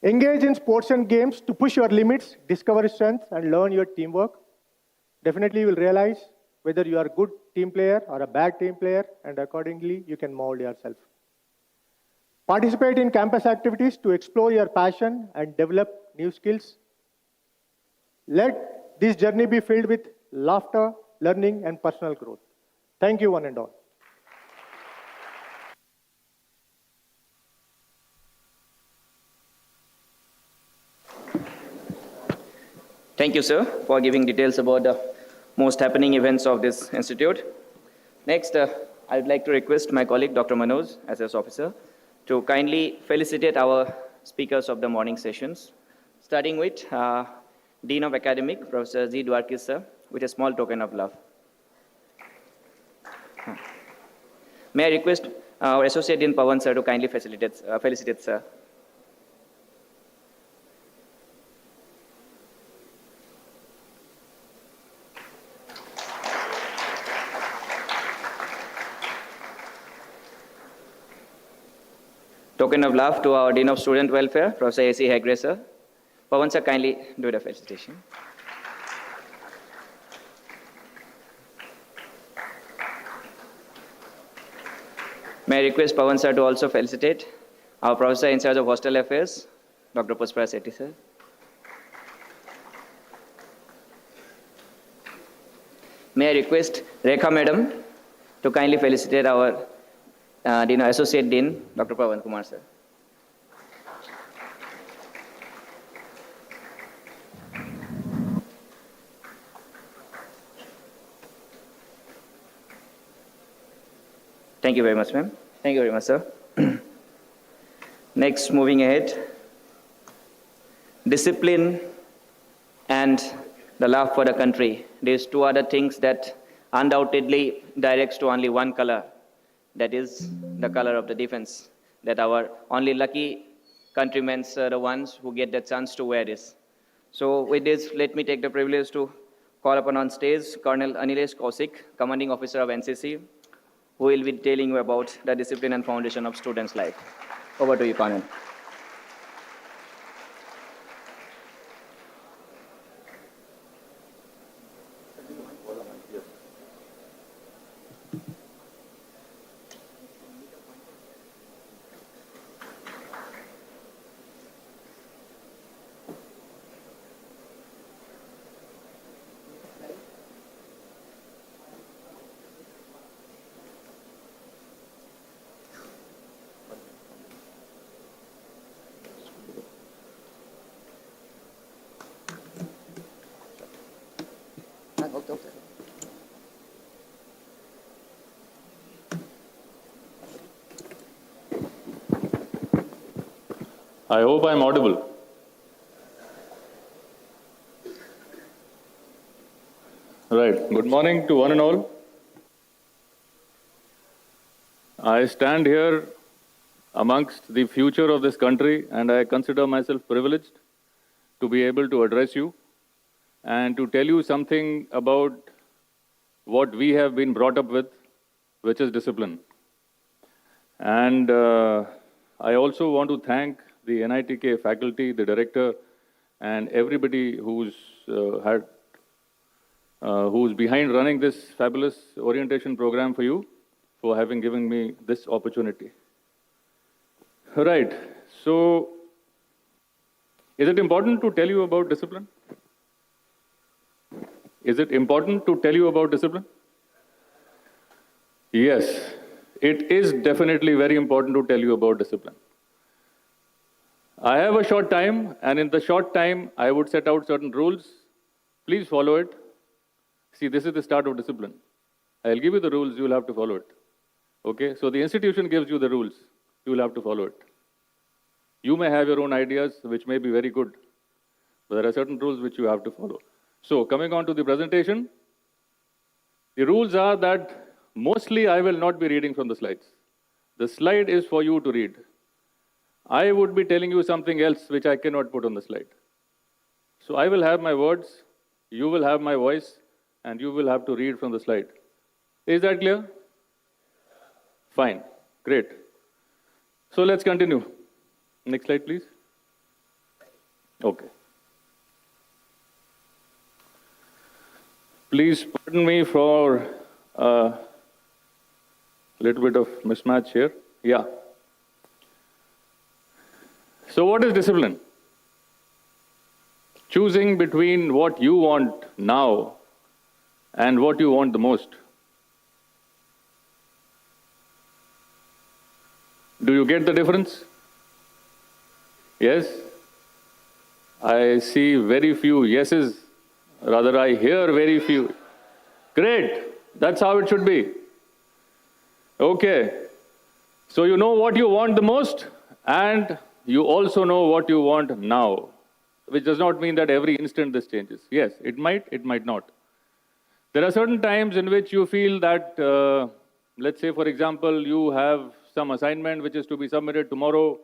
Engage in sports and games to push your limits, discover strength, and learn your teamwork. Definitely you will realize whether you are a good team player or a bad team player, and accordingly you can mold yourself. Participate in campus activities to explore your passion and develop new skills. Let this journey be filled with laughter, learning, and personal growth. Thank you, one and all. Thank you, sir, for giving details about the most happening events of this institute. Next, I would like to request my colleague, Dr. Manoj, SS officer, to kindly felicitate our speakers of the morning sessions, starting with Dean of Academic, Professor Z. Dwarkis, sir, with a small token of love. May I request our Associate Dean Pawan, sir, to kindly felicitate, sir. Token of love to our Dean of Student Welfare, Professor A.C. Hegre, sir. Pawan, sir, kindly do the felicitation. May I request Pawan, sir, to also felicitate our Professor in charge of Hostel Affairs, Dr. Puspara Sethi, sir. May I request Rekha, madam, to kindly felicitate our Associate Dean, Dr. Pawan Kumar, sir. Thank you very much, ma'am. Thank you very much, sir. Next, moving ahead, discipline and the love for the country. These two other things that undoubtedly directs to only one color. That is the color of the defense, that our only lucky countrymen are the ones who get the chance to wear this. So with this, let me take the privilege to call upon on stage Colonel Anilesh Kausik, Commanding Officer of NCC, who will be telling you about the discipline and foundation of students' life. Over to you, Colonel. I hope I'm audible. Right. Good morning to one and all. I stand here amongst the future of this country, and I consider myself privileged to be able to address you and to tell you something about what we have been brought up with, which is discipline. And I also want to thank the NITK faculty, the director, and everybody who's behind running this fabulous orientation program for you, for having given me this opportunity. Right. So, is it important to tell you about discipline? Is it important to tell you about discipline? Yes, it is definitely very important to tell you about discipline. I have a short time, and in the short time, I would set out certain rules. Please follow it. See, this is the start of discipline. I'll give you the rules, you will have to follow it. Okay? So the institution gives you the rules, you will have to follow it. You may have your own ideas, which may be very good, but there are certain rules which you have to follow. So, coming on to the presentation, the rules are that mostly I will not be reading from the slides. The slide is for you to read. I would be telling you something else which I cannot put on the slide. So I will have my words, you will have my voice, and you will have to read from the slide. Is that clear? Fine. Great. So let's continue. Next slide, please. Okay. Please pardon me for a little bit of mismatch here. Yeah. So what is discipline? Choosing between what you want now and what you want the most. Do you get the difference? Yes? I see very few yeses. Rather, I hear very few. Great. That's how it should be. Okay. So you know what you want the most, and you also know what you want now, which does not mean that every instant this changes. Yes, it might not. There are certain times in which you feel that, let's say, for example, you have some assignment which is to be submitted tomorrow,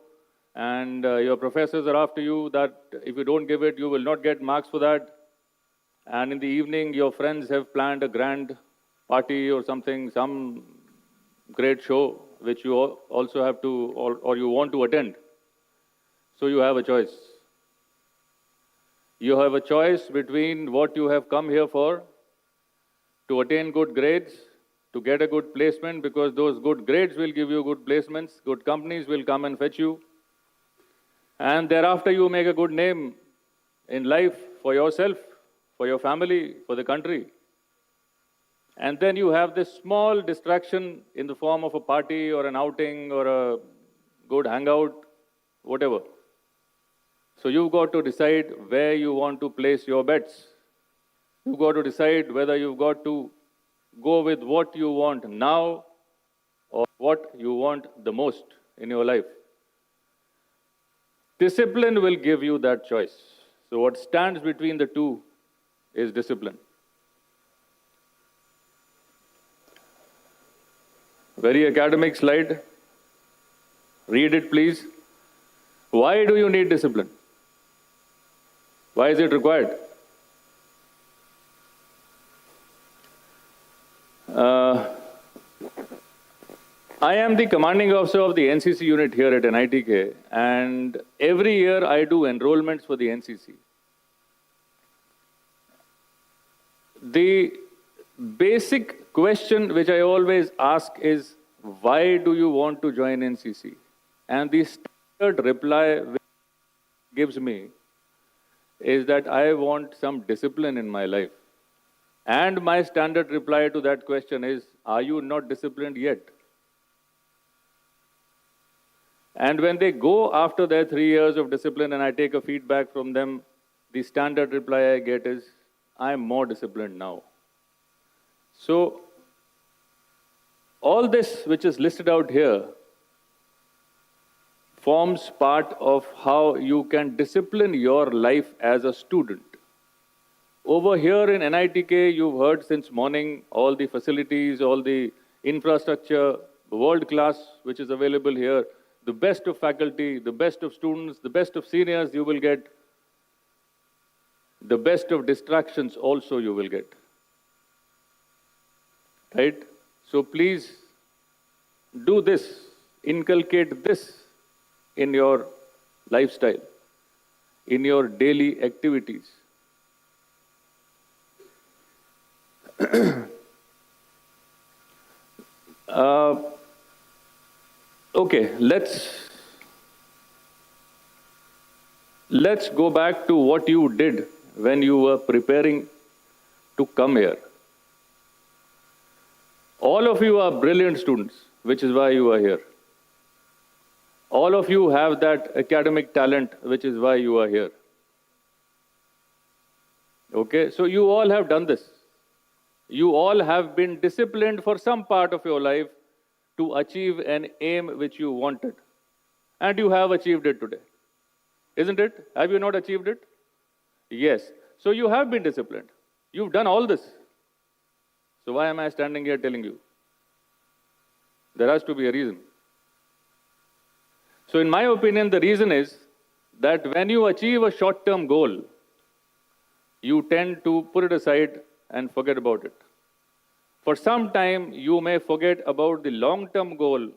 and your professors are after you that if you don't give it, you will not get marks for that. And in the evening, your friends have planned a grand party or something, some great show, which you also have to, or you want to attend. So you have a choice. You have a choice between what you have come here for, to attain good grades, to get a good placement, because those good grades will give you good placements, good companies will come and fetch you. And thereafter you make a good name in life for yourself, for your family, for the country. And then you have this small distraction in the form of a party or an outing or a good hangout, whatever. So you've got to decide where you want to place your bets. You've got to decide whether you've got to go with what you want now or what you want the most in your life. Discipline will give you that choice. So what stands between the two is discipline. Very academic slide. Read it, please. Why do you need discipline? Why is it required? I am the commanding officer of the NCC unit here at NITK, and every year I do enrollments for the NCC. The basic question which I always ask is, why do you want to join NCC? And the standard reply which it gives me is that I want some discipline in my life. And my standard reply to that question is, are you not disciplined yet? And when they go after their 3 years of discipline and I take a feedback from them, the standard reply I get is, I'm more disciplined now. So, all this which is listed out here forms part of how you can discipline your life as a student. Over here in NITK, you've heard since morning all the facilities, all the infrastructure, world class which is available here. the best of faculty, the best of students, the best of seniors you will get. The best of distractions also you will get. Right? So please do this, inculcate this in your lifestyle, in your daily activities. Okay, let's go back to what you did when you were preparing to come here. All of you are brilliant students, which is why you are here. All of you have that academic talent, which is why you are here. Okay, so you all have done this. You all have been disciplined for some part of your life to achieve an aim which you wanted. And you have achieved it today. Isn't it? Have you not achieved it? Yes. So you have been disciplined. You've done all this. So why am I standing here telling you? There has to be a reason. So in my opinion, the reason is that when you achieve a short-term goal, you tend to put it aside and forget about it. For some time, you may forget about the long-term goal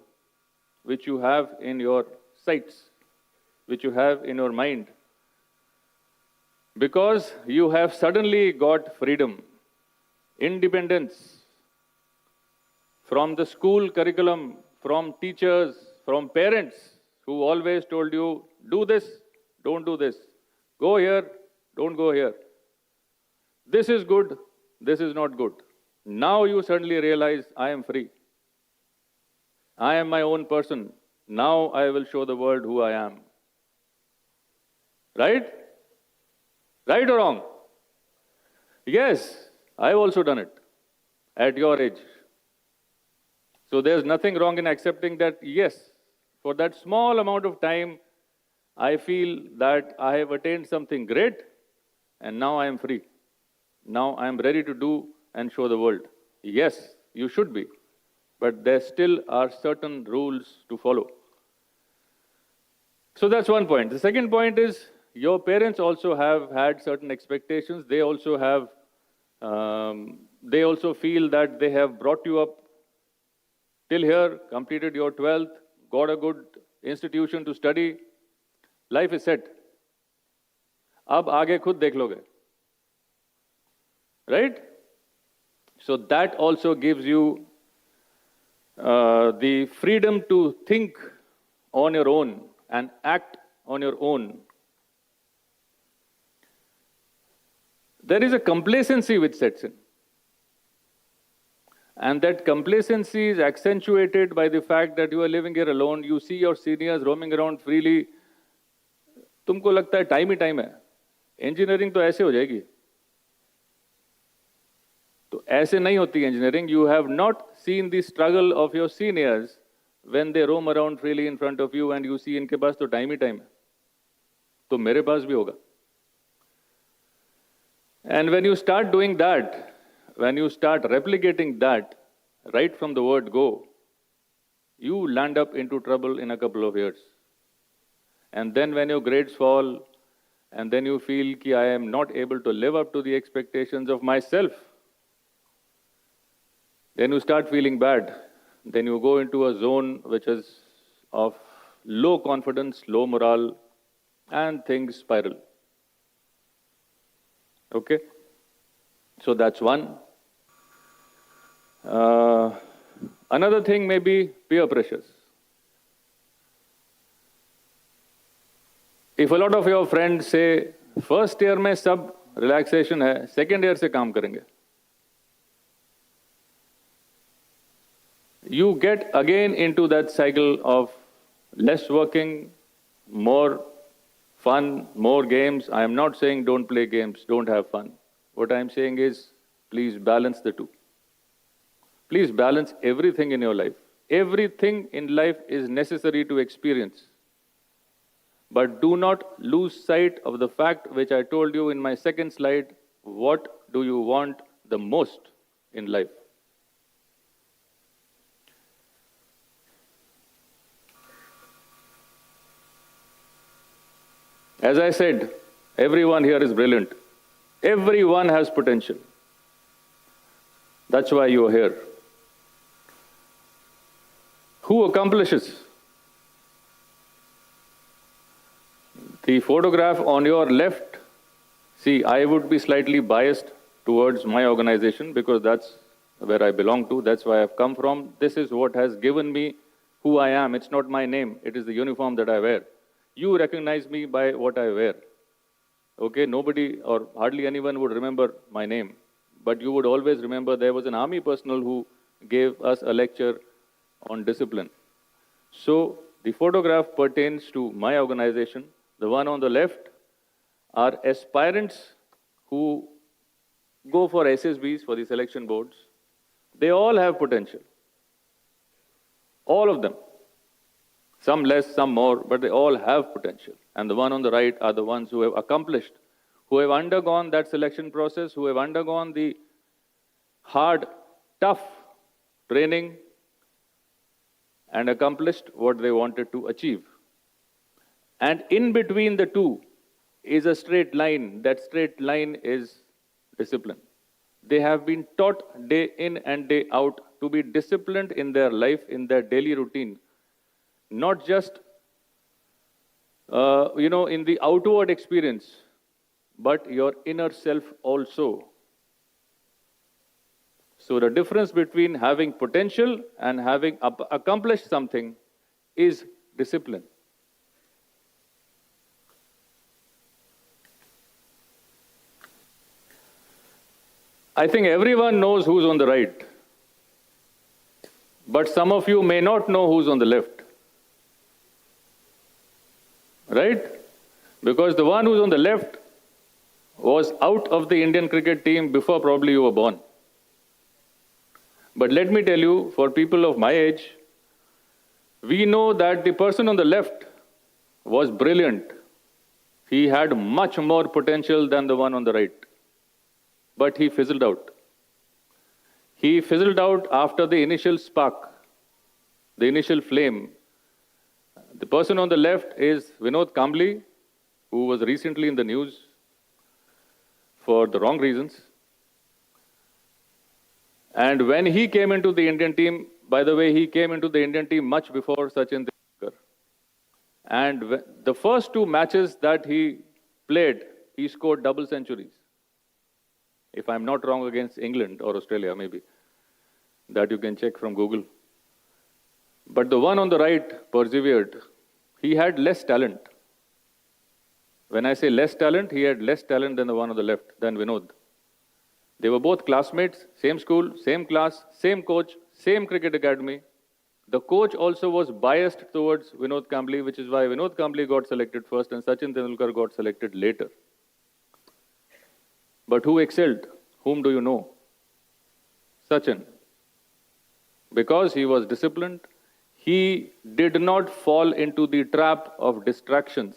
which you have in your sights, which you have in your mind. Because you have suddenly got freedom, independence from the school curriculum, from teachers, from parents who always told you, do this, don't do this. Go here, don't go here. This is good, this is not good. Now you suddenly realize, I am free. I am my own person. Now I will show the world who I am. Right? Right or wrong? Yes, I've also done it at your age. So there's nothing wrong in accepting that, yes, for that small amount of time, I feel that I have attained something great and now I am free. Now I am ready to do and show the world. Yes, you should be. But there still are certain rules to follow. So that's one point. The second point is your parents also have had certain expectations. They also have, they also feel that they have brought you up till here, completed your 12th, got a good institution to study. Life is set. अब आगे खुद देख लोगे. Right? So that also gives you the freedom to think on your own and act on your own. There is a complacency which sets in. And that complacency is accentuated by the fact that you are living here alone. You see your seniors roaming around freely. तुमको लगता है time ही time है. Engineering तो ऐसे हो जाएगी. तो ऐसे नहीं होती engineering. You have not seen the struggle of your seniors when they roam around freely in front of you and you see इनके पास तो टाइम ही टाइम है. तो मेरे पास भी होगा. And when you start doing that, when you start replicating that right from the word go, you land up into trouble in a couple of years. And then when your grades fall, and then you feel that I am not able to live up to the expectations of myself, then you start feeling bad. Then you go into a zone which is of low confidence, low morale, and things spiral. Okay? So that's one. Another thing may be peer pressures. If a lot of your friends say, first year में सब relaxation है, second year से काम करेंगे. You get again into that cycle of less working, more fun, more games. I am not saying don't play games, don't have fun. What I am saying is, please balance the two. Please balance everything in your life. Everything in life is necessary to experience. But do not lose sight of the fact which I told you in my second slide. What do you want the most in life? As I said, everyone here is brilliant. Everyone has potential. That's why you are here. Who accomplishes? The photograph on your left, see, I would be slightly biased towards my organization because that's where I belong to, that's where I've come from. This is what has given me who I am. It's not my name, it is the uniform that I wear. You recognize me by what I wear. Okay, nobody or hardly anyone would remember my name, but you would always remember there was an army personnel who gave us a lecture on discipline. So the photograph pertains to my organization. The one on the left are aspirants who go for SSBs, for the selection boards. They all have potential. All of them. Some less, some more, but they all have potential. And the one on the right are the ones who have accomplished, who have undergone that selection process, who have undergone the hard, tough training and accomplished what they wanted to achieve. And in between the two is a straight line. That straight line is discipline. They have been taught day in and day out to be disciplined in their life, in their daily routine. Not just, in the outward experience, but your inner self also. So the difference between having potential and having accomplished something is discipline. I think everyone knows who's on the right, but some of you may not know who's on the left. Right? Because the one who's on the left was out of the Indian cricket team before probably you were born. But let me tell you, for people of my age, we know that the person on the left was brilliant. He had much more potential than the one on the right. But he fizzled out. He fizzled out after the initial spark, the initial flame. The person on the left is Vinod Kambli, who was recently in the news for the wrong reasons. And when he came into the Indian team, by the way, he came into the Indian team much before Sachin Tendulkar. And the first two matches that he played, he scored double centuries. If I'm not wrong, against England or Australia, maybe. That you can check from Google. But the one on the right persevered. He had less talent. When I say less talent, he had less talent than the one on the left, than Vinod. They were both classmates, same school, same class, same coach, same cricket academy. The coach also was biased towards Vinod Kambli, which is why Vinod Kambli got selected first and Sachin Tendulkar got selected later. But who excelled? Whom do you know? Sachin. Because he was disciplined, he did not fall into the trap of distractions.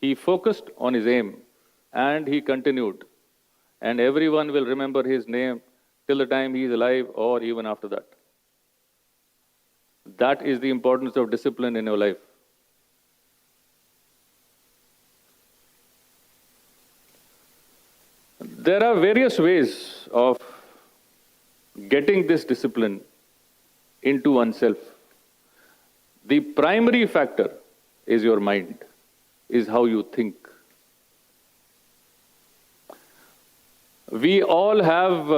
He focused on his aim and he continued. And everyone will remember his name till the time he is alive or even after that. That is the importance of discipline in your life. There are various ways of getting this discipline into oneself. The primary factor is your mind, is how you think. We all have,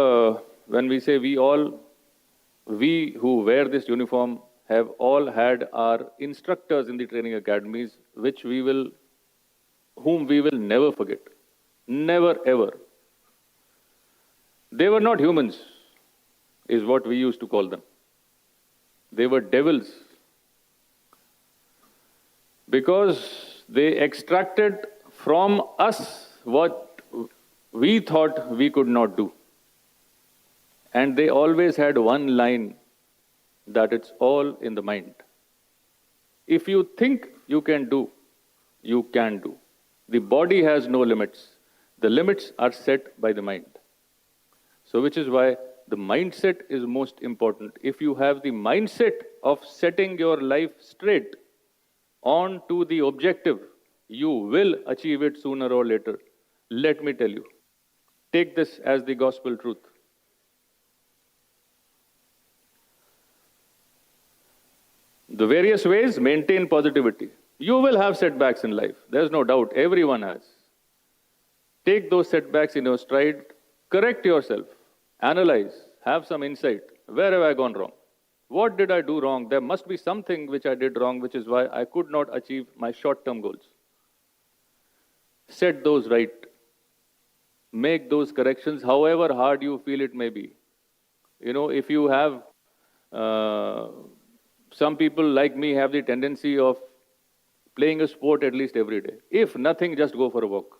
when we say we all, we who wear this uniform have all had our instructors in the training academies, whom we will never forget. Never ever. They were not humans, is what we used to call them. They were devils. Because they extracted from us what we thought we could not do. And they always had one line, that it's all in the mind. If you think you can do, you can do. The body has no limits. The limits are set by the mind. So which is why the mindset is most important. If you have the mindset of setting your life straight on to the objective, You will achieve it sooner or later. Let me tell you. Take this as the gospel truth. The various ways, maintain positivity. You will have setbacks in life. There's no doubt. Everyone has. Take those setbacks in your stride. Correct yourself. Analyze. Have some insight. Where have I gone wrong? What did I do wrong? There must be something which I did wrong, which is why I could not achieve my short-term goals. Set those right. Make those corrections, however hard you feel it may be. You know, if you have, some people like me have the tendency of playing a sport at least every day. If nothing, just go for a walk.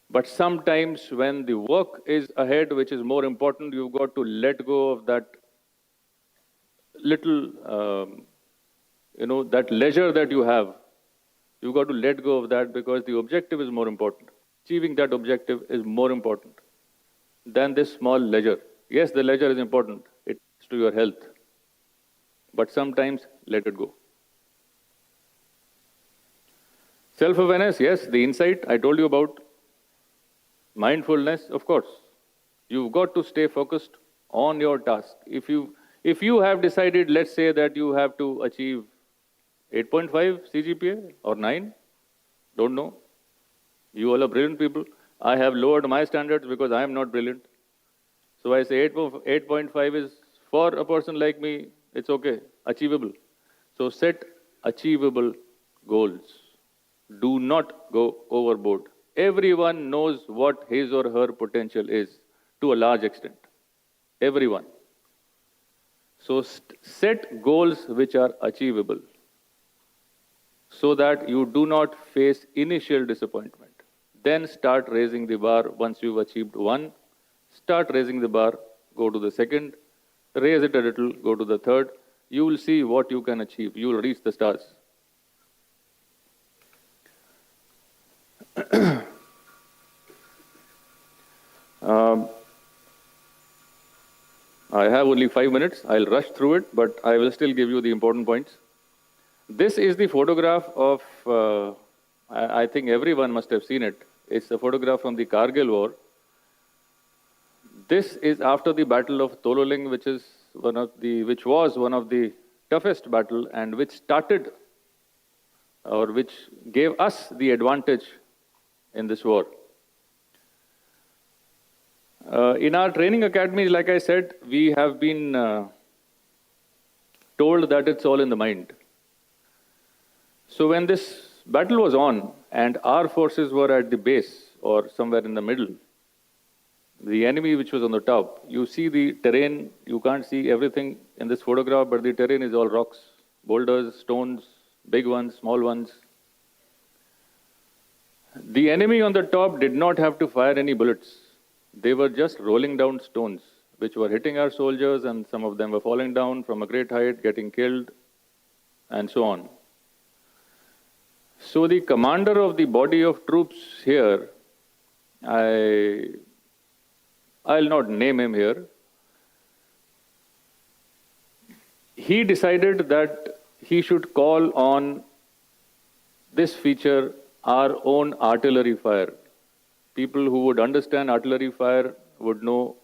But sometimes when the work is ahead, which is more important, you've got to let go of that little, that leisure that you have. You've got to let go of that because the objective is more important. Achieving that objective is more important than this small leisure. Yes, the leisure is important. It's to your health. But sometimes let it go. Self-awareness, yes, the insight I told you about. Mindfulness, of course. You've got to stay focused on your task. If you have decided, let's say that you have to achieve 8.5 CGPA or 9, don't know. You all are brilliant people. I have lowered my standards because I am not brilliant. So I say 8.5 is for a person like me, it's okay, achievable. So set achievable goals. Do not go overboard. Everyone knows what his or her potential is to a large extent. Everyone. So set goals which are achievable so that you do not face initial disappointment. Then start raising the bar. Once you've achieved one, start raising the bar, go to the second, raise it a little, go to the third. You will see what you can achieve. You will reach the stars. I have only 5 minutes. I'll rush through it, but I will still give you the important points. This is the photograph of, I think everyone must have seen it. It's a photograph from the Kargil War. This is after the Battle of Tololing, which was one of the toughest battle and which started or which gave us the advantage in this war. In our training academy, like I said, we have been told that it's all in the mind. So when this battle was on and our forces were at the base or somewhere in the middle, the enemy which was on the top, you see the terrain, you can't see everything in this photograph, but the terrain is all rocks, boulders, stones, big ones, small ones. The enemy on the top did not have to fire any bullets. They were just rolling down stones, which were hitting our soldiers, and some of them were falling down from a great height, getting killed, and so on. So the commander of the body of troops here, I'll not name him here, he decided that he should call on this feature, our own artillery fire. People who would understand artillery fire would know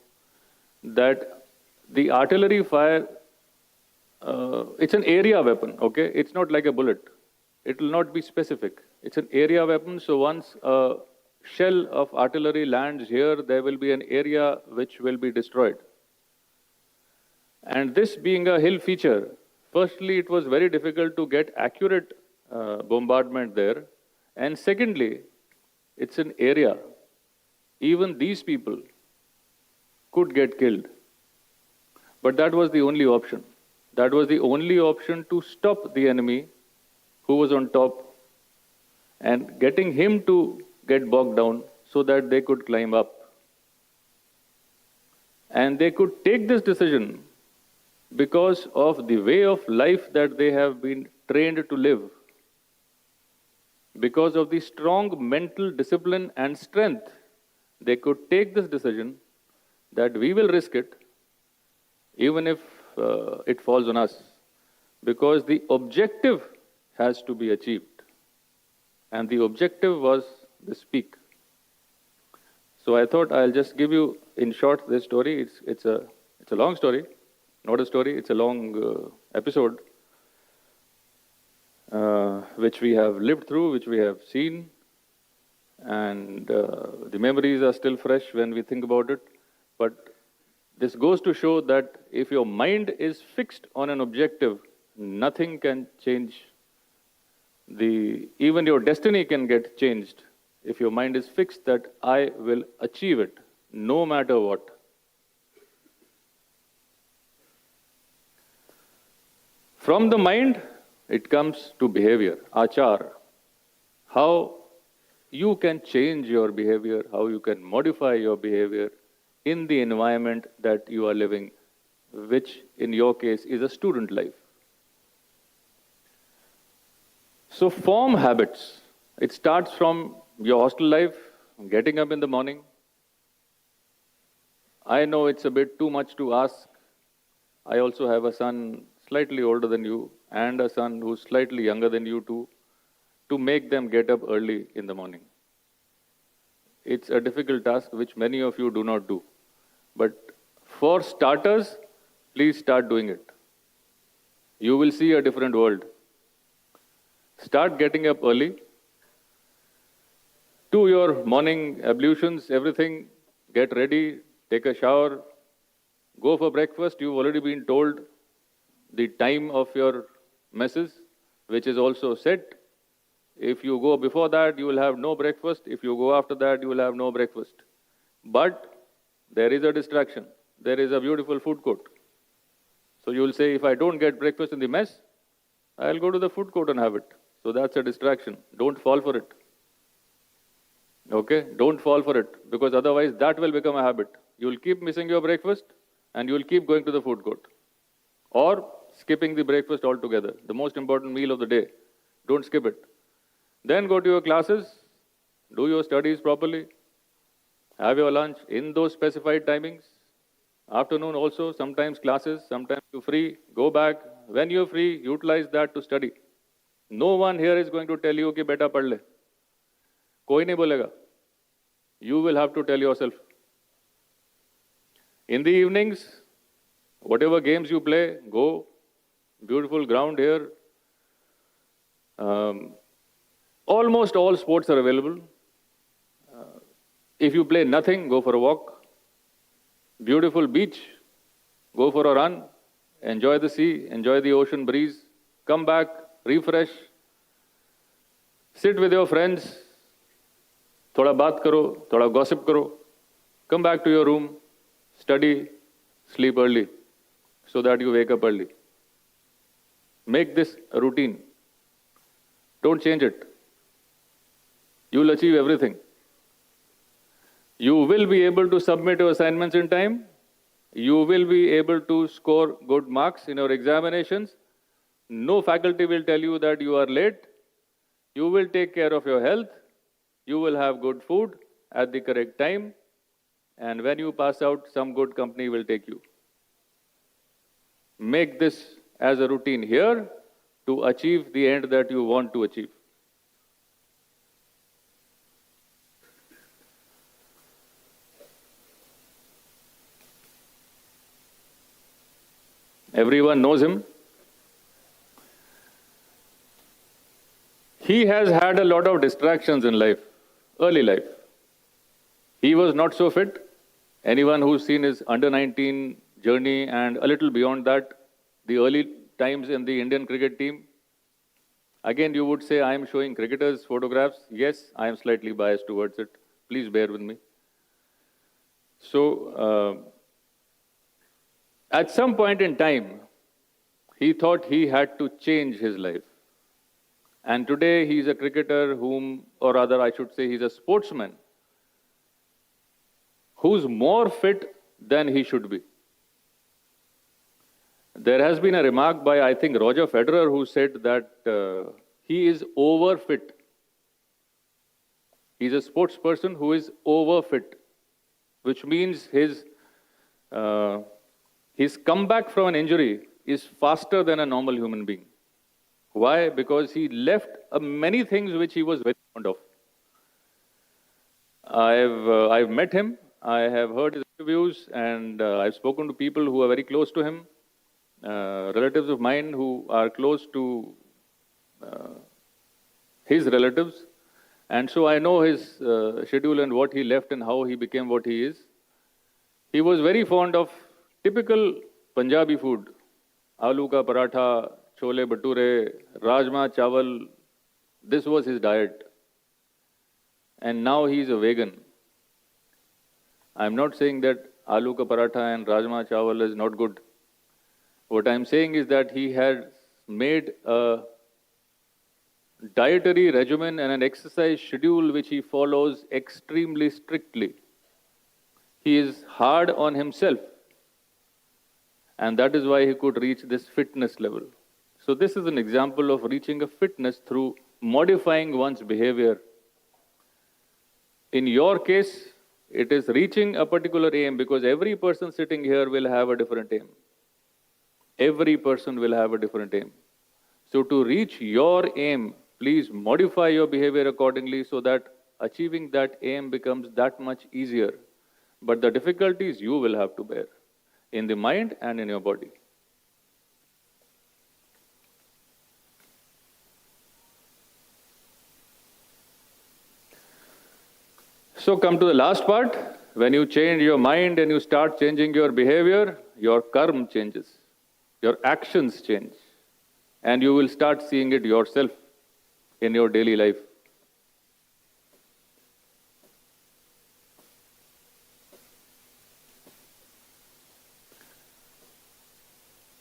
that the artillery fire, it's an area weapon, okay? It's not like a bullet. It will not be specific. It's an area weapon, so once a shell of artillery lands here, there will be an area which will be destroyed. And this being a hill feature, firstly, it was very difficult to get accurate bombardment there. And secondly, it's an area. Even these people could get killed. But that was the only option. That was the only option to stop the enemy who was on top and getting him to get bogged down so that they could climb up. And they could take this decision because of the way of life that they have been trained to live. Because of the strong mental discipline and strength, they could take this decision that we will risk it, even if it falls on us, because the objective has to be achieved. and the objective was this peak. So I thought I'll just give you, in short, this story. It's a long story, not a story. It's a long episode, which we have lived through, which we have seen, and the memories are still fresh when we think about it. But this goes to show that if your mind is fixed on an objective, nothing can change. Even your destiny can get changed if your mind is fixed that I will achieve it, no matter what. From the mind, it comes to behavior, achar. How you can change your behavior, how you can modify your behavior in the environment that you are living, which in your case is a student life. So form habits. It starts from your hostel life, getting up in the morning. I know it's a bit too much to ask. I also have a son slightly older than you and a son who's slightly younger than you too, to make them get up early in the morning. It's a difficult task which many of you do not do. But for starters, please start doing it. You will see a different world. Start getting up early. Do your morning ablutions, everything. Get ready, take a shower, go for breakfast. You've already been told the time of your messes, which is also set. If you go before that, you will have no breakfast. If you go after that, you will have no breakfast. But there is a distraction. There is a beautiful food court. So you will say, if I don't get breakfast in the mess, I'll go to the food court and have it. So that's a distraction. Don't fall for it. Okay? Don't fall for it, because otherwise that will become a habit. You will keep missing your breakfast and you will keep going to the food court. Or skipping the breakfast altogether. The most important meal of the day. Don't skip it. Then go to your classes, do your studies properly, have your lunch in those specified timings. Afternoon also, sometimes classes, sometimes you're free, go back. When you're free, utilize that to study. No one here is going to tell you कि बेटा पढ़ ले. कोई नहीं बोलेगा. You will have to tell yourself. In the evenings, whatever games you play, go. Beautiful ground here. Almost all sports are available. If you play nothing, go for a walk. Beautiful beach, go for a run. Enjoy the sea, enjoy the ocean breeze. Come back, refresh. Sit with your friends. Thoda baat karo, thoda gossip karo. Come back to your room, study, sleep early, so that you wake up early. Make this a routine. Don't change it. You will achieve everything. You will be able to submit your assignments in time. You will be able to score good marks in your examinations. No faculty will tell you that you are late. You will take care of your health. You will have good food at the correct time. And when you pass out, some good company will take you. Make this as a routine here to achieve the end that you want to achieve. Everyone knows him. He has had a lot of distractions in life, early life. He was not so fit. Anyone who's seen his under-19 journey and a little beyond that, the early times in the Indian cricket team, again you would say I am showing cricketers' photographs. Yes, I am slightly biased towards it. Please bear with me. So, at some point in time, he thought he had to change his life. And today he is a cricketer or rather I should say he's a sportsman who's more fit than he should be. There has been a remark by, I think, Roger Federer, who said that he is overfit. He's a sports person who is overfit, which means his comeback from an injury is faster than a normal human being. Why? Because he left many things which he was very fond of. I've met him, I have heard his interviews, and I've spoken to people who are very close to him, relatives of mine who are close to his relatives. And so I know his schedule and what he left and how he became what he is. He was very fond of typical Punjabi food. Aloo ka paratha, chole bhature, rajma chawal. This was his diet. And now he is a vegan. I'm not saying that aloo ka paratha and rajma chawal is not good. What I'm saying is that he had made a dietary regimen and an exercise schedule which he follows extremely strictly. He is hard on himself, and that is why he could reach this fitness level. So this is an example of reaching a fitness through modifying one's behavior. In your case, it is reaching a particular aim, because every person sitting here will have a different aim. Every person will have a different aim. So to reach your aim, please modify your behavior accordingly so that achieving that aim becomes that much easier. But the difficulties you will have to bear in the mind and in your body. So come to the last part. When you change your mind and you start changing your behavior, your karma changes, your actions change, and you will start seeing it yourself in your daily life.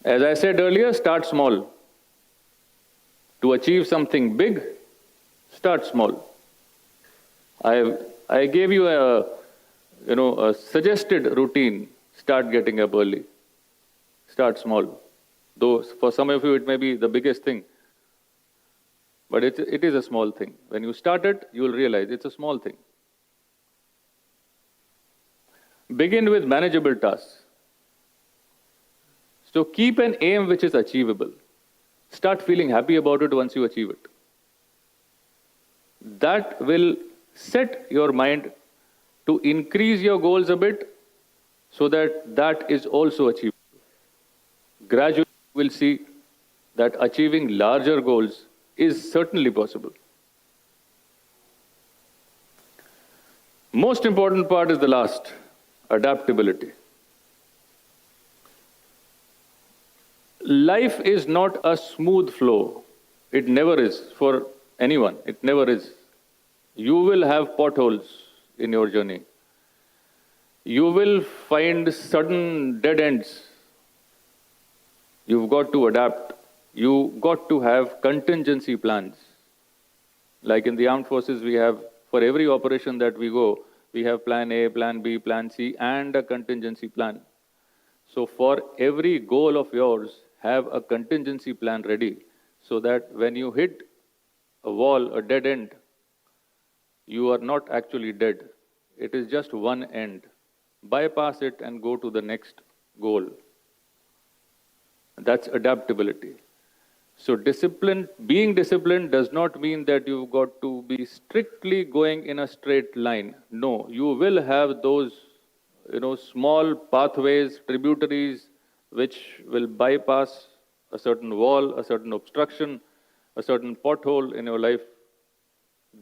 As I said earlier, start small. To achieve something big, start small. I gave you a suggested routine. Start getting up early. Start small. Though for some of you it may be the biggest thing, but it is a small thing. When you start it, you will realize it's a small thing. Begin with manageable tasks. So keep an aim which is achievable. Start feeling happy about it once you achieve it. That will set your mind to increase your goals a bit so that that is also achievable. Gradually, you will see that achieving larger goals is certainly possible. Most important part is the last, adaptability. Life is not a smooth flow. It never is for anyone. It never is. You will have potholes in your journey. You will find sudden dead ends. You've got to adapt. You've got to have contingency plans. Like in the armed forces, we have, for every operation that we go, we have plan A, plan B, plan C, and a contingency plan. So for every goal of yours, have a contingency plan ready so that when you hit a wall, a dead end, you are not actually dead. It is just one end. Bypass it and go to the next goal. That's adaptability. So being disciplined does not mean that you've got to be strictly going in a straight line. No, you will have those, small pathways, tributaries, which will bypass a certain wall, a certain obstruction, a certain pothole in your life.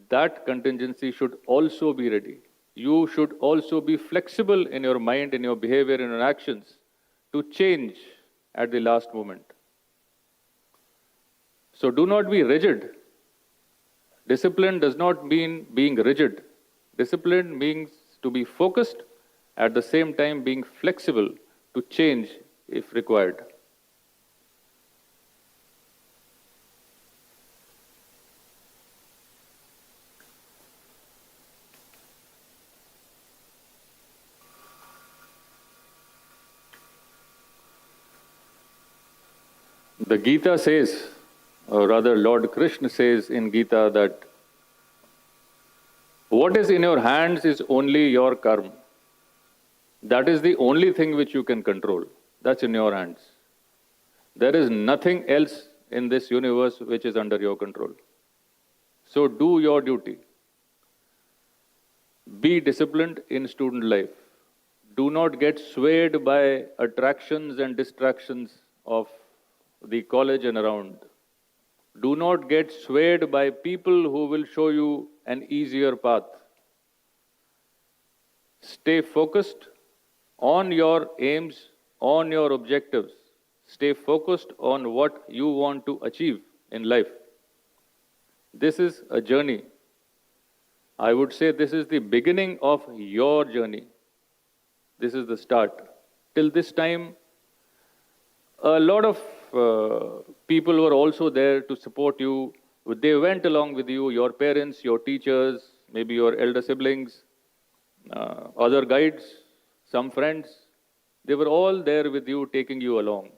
That contingency should also be ready. You should also be flexible in your mind, in your behavior, in your actions to change at the last moment. So do not be rigid. Discipline does not mean being rigid. Discipline means to be focused, at the same time being flexible to change if required. The Gita says, or rather Lord Krishna says in Gita, that what is in your hands is only your karma. That is the only thing which you can control. That's in your hands. There is nothing else in this universe which is under your control. So do your duty. Be disciplined in student life. Do not get swayed by attractions and distractions of the college and around. Do not get swayed by people who will show you an easier path. Stay focused on your aims, on your objectives. Stay focused on what you want to achieve in life. This is a journey. I would say this is the beginning of your journey. This is the start. Till this time, a lot of people were also there to support you. They went along with you, your parents, your teachers, maybe your elder siblings, other guides, some friends. They were all there with you, taking you along.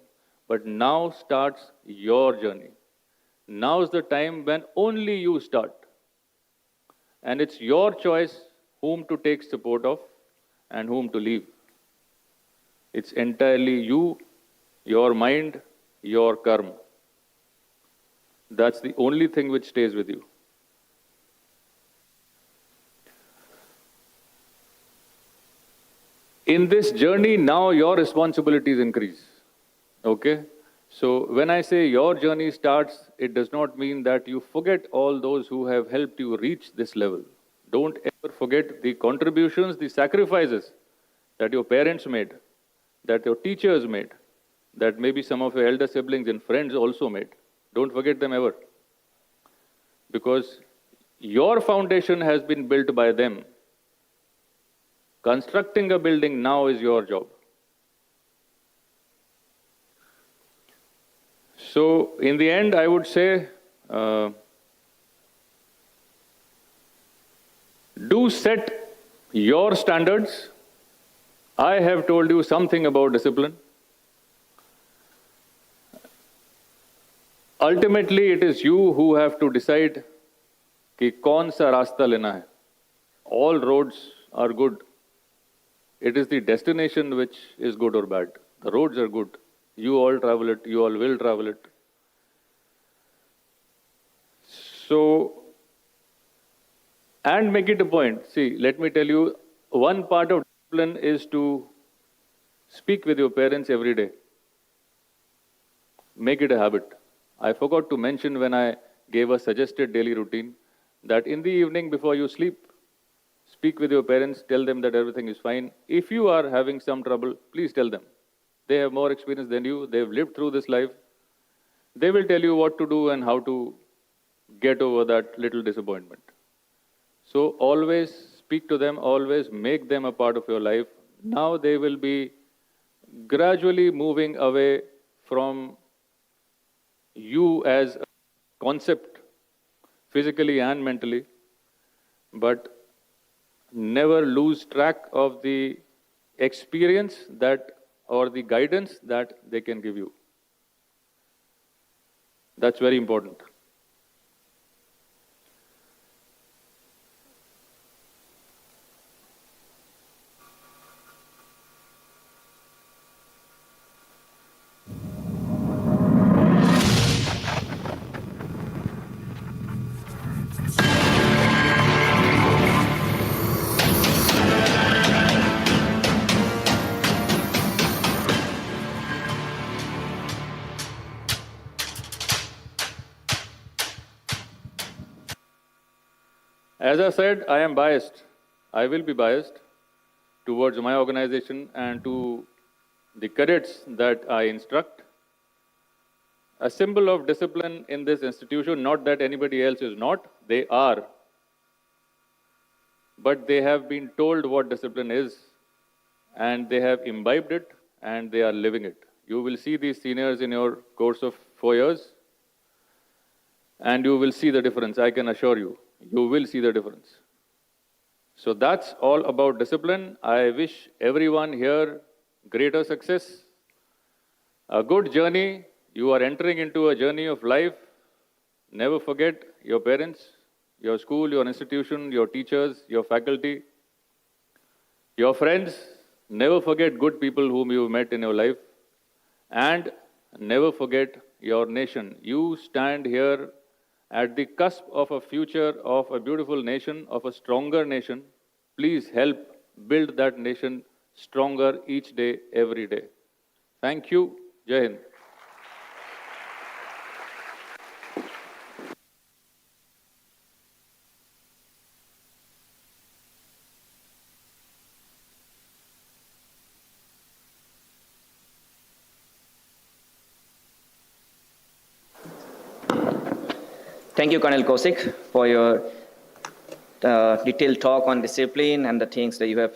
But now starts your journey. Now is the time when only you start. And it's your choice whom to take support of and whom to leave. It's entirely you, your mind, your karma. That's the only thing which stays with you. In this journey, now your responsibilities increase. Okay? So when I say your journey starts, it does not mean that you forget all those who have helped you reach this level. Don't ever forget the contributions, the sacrifices that your parents made, that your teachers made, that maybe some of your elder siblings and friends also made. Don't forget them ever. Because your foundation has been built by them. Constructing a building now is your job. So, in the end, I would say, do set your standards. I have told you something about discipline. Ultimately, it is you who have to decide कि कौन सा रास्ता लेना है. All roads are good. It is the destination which is good or bad. The roads are good. You all travel it. You all will travel it. So, and make it a point. See, let me tell you, one part of discipline is to speak with your parents every day. Make it a habit. I forgot to mention when I gave a suggested daily routine that in the evening before you sleep, speak with your parents, tell them that everything is fine. If you are having some trouble, please tell them. They have more experience than you. They have lived through this life. They will tell you what to do and how to get over that little disappointment. So always speak to them, always make them a part of your life. Now they will be gradually moving away from you as a concept, physically and mentally, but never lose track of the experience that or the guidance that they can give you. That's very important. As I said, I am biased. I will be biased towards my organization and to the cadets that I instruct. A symbol of discipline in this institution, not that anybody else is not, they are. But they have been told what discipline is, and they have imbibed it, and they are living it. You will see these seniors in your course of 4 years, and you will see the difference, I can assure you. You will see the difference. So that's all about discipline. I wish everyone here greater success, a good journey. You are entering into a journey of life. Never forget your parents, your school, your institution, your teachers, your faculty, your friends. Never forget good people whom you met in your life. And never forget your nation. You stand here at the cusp of a future of a beautiful nation, of a stronger nation. Please help build that nation stronger each day, every day. Thank you. Jai Hind. Thank you, Colonel Kosik, for your detailed talk on discipline and the things that you have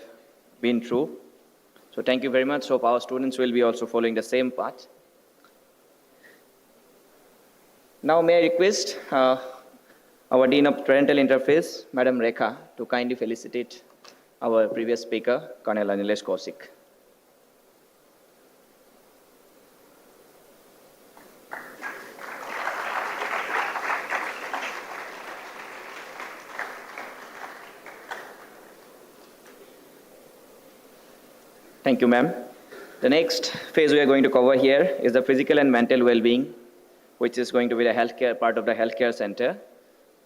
been through. So thank you very much. Hope our students will be also following the same path. Now may I request our Dean of Parental Interface, Madam Rekha, to kindly felicitate our previous speaker, Colonel Anilesh Kosik. Thank you, ma'am. The next phase we are going to cover here is the physical and mental well-being, which is going to be the healthcare part of the healthcare center.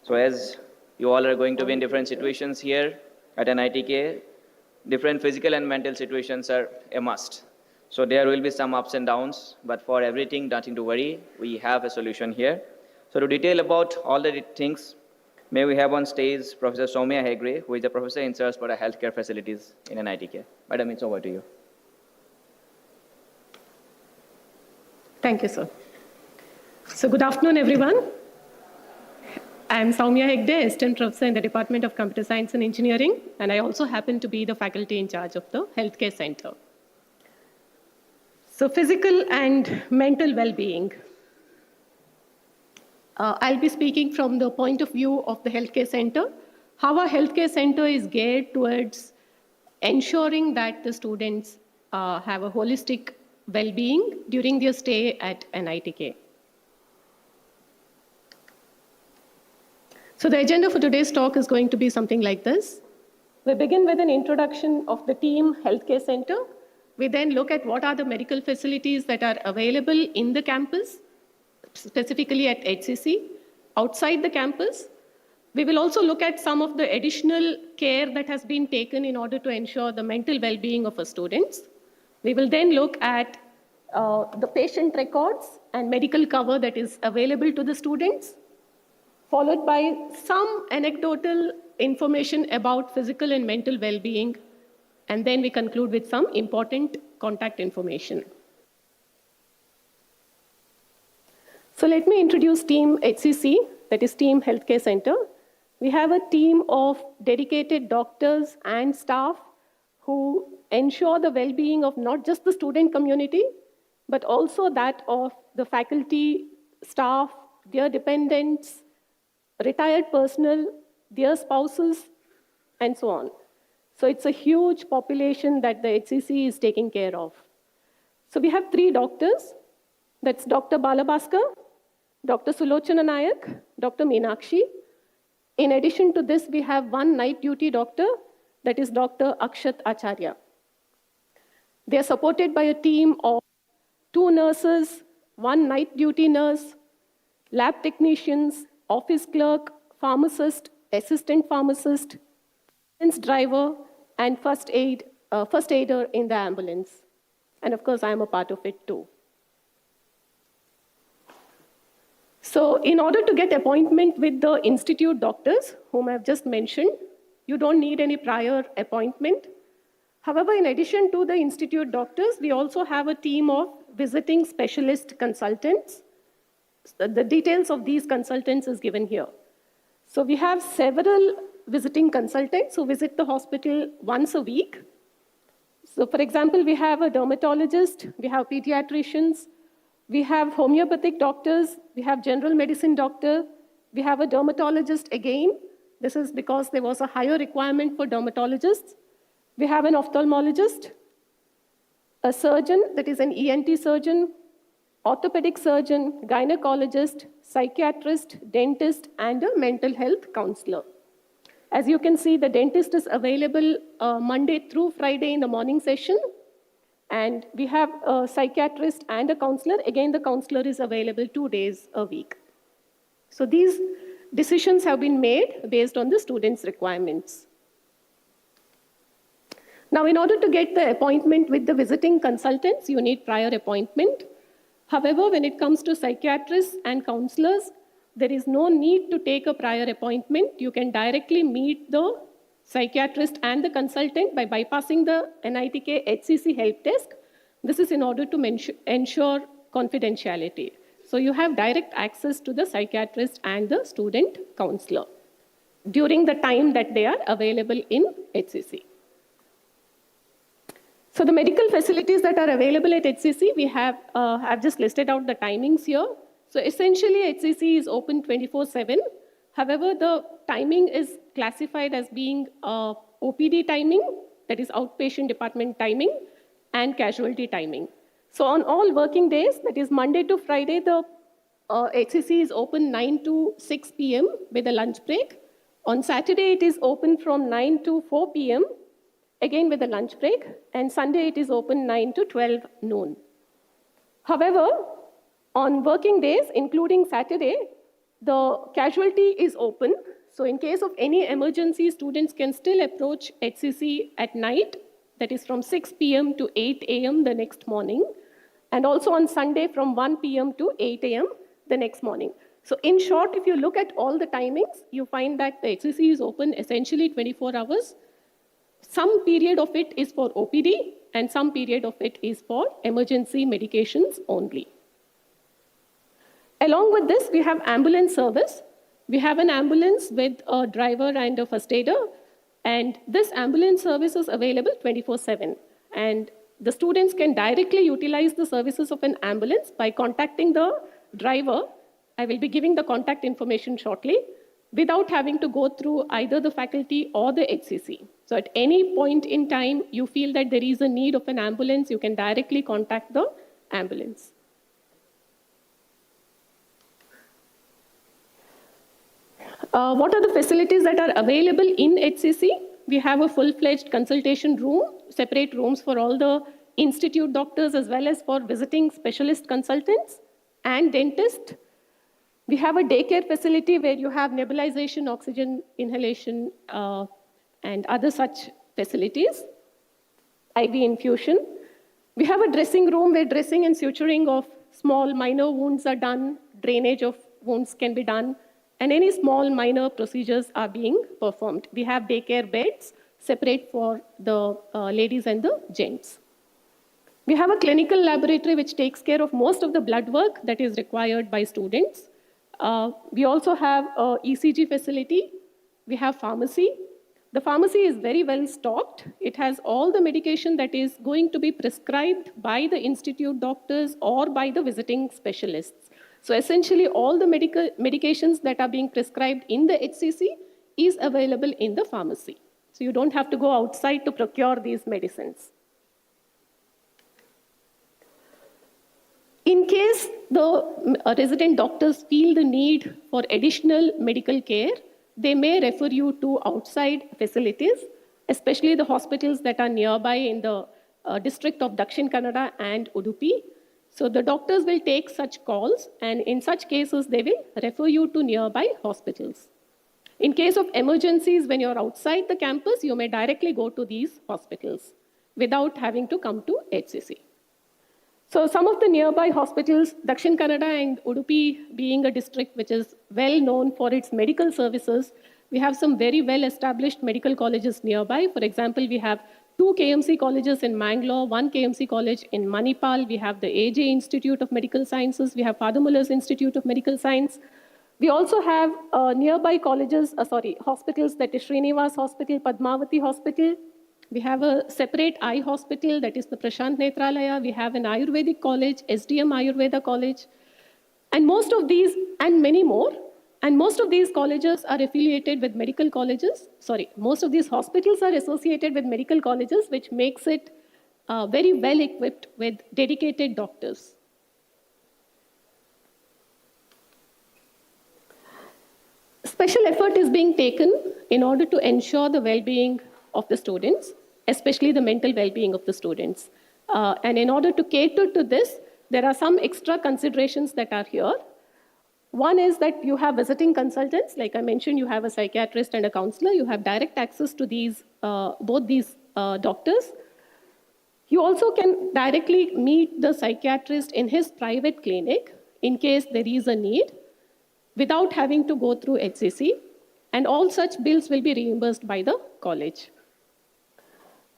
So as you all are going to be in different situations here at NITK, different physical and mental situations are a must. So there will be some ups and downs, but for everything, nothing to worry. We have a solution here. So to detail about all the things, may we have on stage Professor Soumya Hegde, who is the professor in charge for the healthcare facilities in NITK. Madam, it's over to you. Thank you, sir. So good afternoon, everyone. I am Soumya Hegde, Assistant Professor in the Department of Computer Science and Engineering, and I also happen to be the faculty in charge of the Healthcare Center. So physical and mental well-being. I'll be speaking from the point of view of the Healthcare Center, how our Healthcare Center is geared towards ensuring that the students have a holistic well-being during their stay at NITK. So the agenda for today's talk is going to be something like this. We begin with an introduction of the team Healthcare Center. We then look at what are the medical facilities that are available in the campus, specifically at HCC, outside the campus. We will also look at some of the additional care that has been taken in order to ensure the mental well-being of our students. We will then look at the patient records and medical cover that is available to the students, followed by some anecdotal information about physical and mental well-being, and then we conclude with some important contact information. So let me introduce Team HCC, that is Team Healthcare Center. We have a team of dedicated doctors and staff who ensure the well-being of not just the student community, but also that of the faculty, staff, their dependents, retired personnel, their spouses, and so on. So it's a huge population that the HCC is taking care of. So we have 3 doctors. That's Dr. Balabhaskar, Dr. Sulochana Nayak, Dr. Meenakshi. In addition to this, we have 1 night duty doctor, that is Dr. Akshat Acharya. They are supported by a team of 2 nurses, 1 night duty nurse, lab technicians, office clerk, pharmacist, assistant pharmacist, ambulance driver, and first aider in the ambulance. And of course, I am a part of it too. So in order to get appointment with the institute doctors, whom I've just mentioned, you don't need any prior appointment. However, in addition to the institute doctors, we also have a team of visiting specialist consultants. The details of these consultants is given here. So we have several visiting consultants who visit the hospital once a week. So for example, we have a dermatologist, we have pediatricians, we have homeopathic doctors, we have general medicine doctor, we have a dermatologist again. This is because there was a higher requirement for dermatologists. We have an ophthalmologist, a surgeon, that is an ENT surgeon, orthopedic surgeon, gynecologist, psychiatrist, dentist, and a mental health counselor. As you can see, the dentist is available Monday through Friday in the morning session, And we have a psychiatrist and a counselor. Again, the counselor is available 2 days a week. So these decisions have been made based on the students' requirements. Now, in order to get the appointment with the visiting consultants, you need prior appointment. However, when it comes to psychiatrists and counselors, there is no need to take a prior appointment. You can directly meet the psychiatrist and the consultant by bypassing the NITK HCC help desk. This is in order to ensure confidentiality. So you have direct access to the psychiatrist and the student counselor during the time that they are available in HCC. So the medical facilities that are available at HCC, we have, I've just listed out the timings here. So essentially, HCC is open 24/7. However, the timing is classified as being OPD timing, that is outpatient department timing, and casualty timing. So on all working days, that is Monday to Friday, the HCC is open 9 to 6 p.m. with a lunch break. On Saturday, it is open from 9 to 4 p.m., again with a lunch break, and Sunday it is open 9 to 12 noon. However, on working days, including Saturday, the casualty is open. So in case of any emergency, students can still approach HCC at night, that is from 6 p.m. to 8 a.m. the next morning, and also on Sunday from 1 p.m. to 8 a.m. the next morning. So in short, if you look at all the timings, you find that the HCC is open essentially 24 hours. Some period of it is for OPD, and some period of it is for emergency medications only. Along with this, we have ambulance service. We have an ambulance with a driver and a first aider, and this ambulance service is available 24/7. And the students can directly utilize the services of an ambulance by contacting the driver. I will be giving the contact information shortly, without having to go through either the faculty or the HCC. So at any point in time, you feel that there is a need of an ambulance, you can directly contact the ambulance. What are the facilities that are available in HCC? We have a full-fledged consultation room, separate rooms for all the institute doctors as well as for visiting specialist consultants and dentists. We have a daycare facility where you have nebulization, oxygen inhalation, and other such facilities, IV infusion. We have a dressing room where dressing and suturing of small minor wounds are done, drainage of wounds can be done, and any small minor procedures are being performed. We have daycare beds separate for the ladies and the gents. We have a clinical laboratory which takes care of most of the blood work that is required by students. We also have a ECG facility. We have pharmacy. The pharmacy is very well stocked. It has all the medication that is going to be prescribed by the institute doctors or by the visiting specialists. So essentially, all the medications that are being prescribed in the HCC is available in the pharmacy. So you don't have to go outside to procure these medicines. In case the resident doctors feel the need for additional medical care, they may refer you to outside facilities, especially the hospitals that are nearby in the district of Dakshin Kannada and Udupi. So the doctors will take such calls, and in such cases, they will refer you to nearby hospitals. In case of emergencies, when you're outside the campus, you may directly go to these hospitals without having to come to HCC. So some of the nearby hospitals, Dakshin Kannada and Udupi being a district which is well known for its medical services, we have some very well established medical colleges nearby. For example, we have 2 KMC colleges in Mangalore, 1 KMC college in Manipal. We have the AJ Institute of Medical Sciences. We have Father Muller's Institute of Medical Science. We also have nearby colleges, hospitals, that is Srinivas Hospital, Padmavati Hospital. We have a separate eye hospital, that is the Prashant Netralaya. We have an Ayurvedic college, SDM Ayurveda College. And most of these, and many more, and most of these colleges are affiliated with medical colleges. Most of these hospitals are associated with medical colleges, which makes it very well equipped with dedicated doctors. Special effort is being taken in order to ensure the well-being of the students, especially the mental well-being of the students. And in order to cater to this, there are some extra considerations that are here. One is that you have visiting consultants. Like I mentioned, you have a psychiatrist and a counselor. You have direct access to both these doctors. You also can directly meet the psychiatrist in his private clinic in case there is a need without having to go through HCC. And all such bills will be reimbursed by the college.